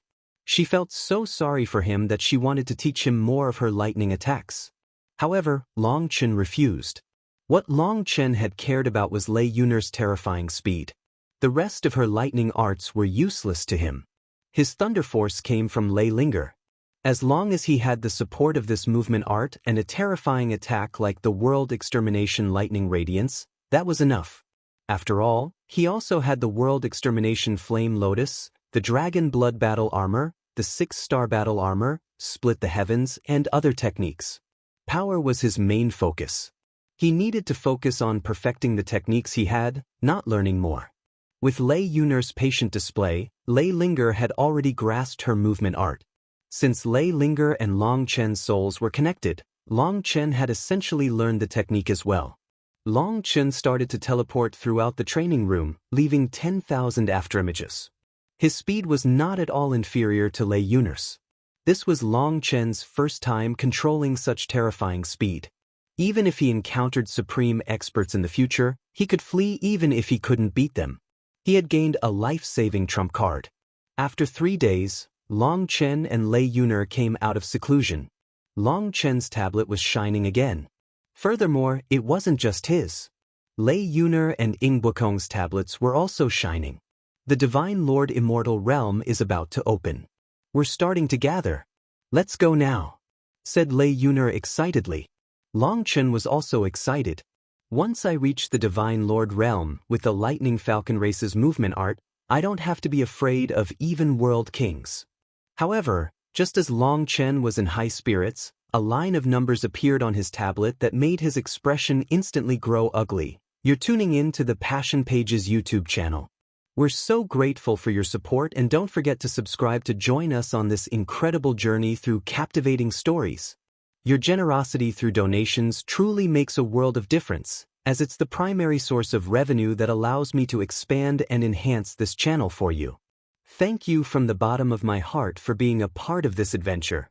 She felt so sorry for him that she wanted to teach him more of her lightning attacks. However, Long Chen refused. What Long Chen had cared about was Lei Yuner's terrifying speed. The rest of her lightning arts were useless to him. His thunder force came from Lei Linger. As long as he had the support of this movement art and a terrifying attack like the world extermination lightning radiance, that was enough. After all, he also had the world extermination flame lotus, the dragon blood battle armor, the 6-star battle armor, split the heavens, and other techniques. Power was his main focus. He needed to focus on perfecting the techniques he had, not learning more. With Lei Yuner's patient display, Lei Linger had already grasped her movement art. Since Lei Linger and Long Chen's souls were connected, Long Chen had essentially learned the technique as well. Long Chen started to teleport throughout the training room, leaving 10,000 afterimages. His speed was not at all inferior to Lei Yuner's. This was Long Chen's first time controlling such terrifying speed. Even if he encountered supreme experts in the future, he could flee even if he couldn't beat them. He had gained a life-saving trump card. After 3 days, Long Chen and Lei Yuner came out of seclusion. Long Chen's tablet was shining again. Furthermore, it wasn't just his. Lei Yuner and Ying Bukong's tablets were also shining. The Divine Lord Immortal Realm is about to open. We're starting to gather. Let's go now, said Lei Yuner excitedly. Long Chen was also excited. Once I reach the Divine Lord realm with the Lightning Falcon race's movement art, I don't have to be afraid of even world kings. However, just as Long Chen was in high spirits, a line of numbers appeared on his tablet that made his expression instantly grow ugly. You're tuning in to the Passion Pages YouTube channel. We're so grateful for your support, and don't forget to subscribe to join us on this incredible journey through captivating stories. Your generosity through donations truly makes a world of difference, as it's the primary source of revenue that allows me to expand and enhance this channel for you. Thank you from the bottom of my heart for being a part of this adventure.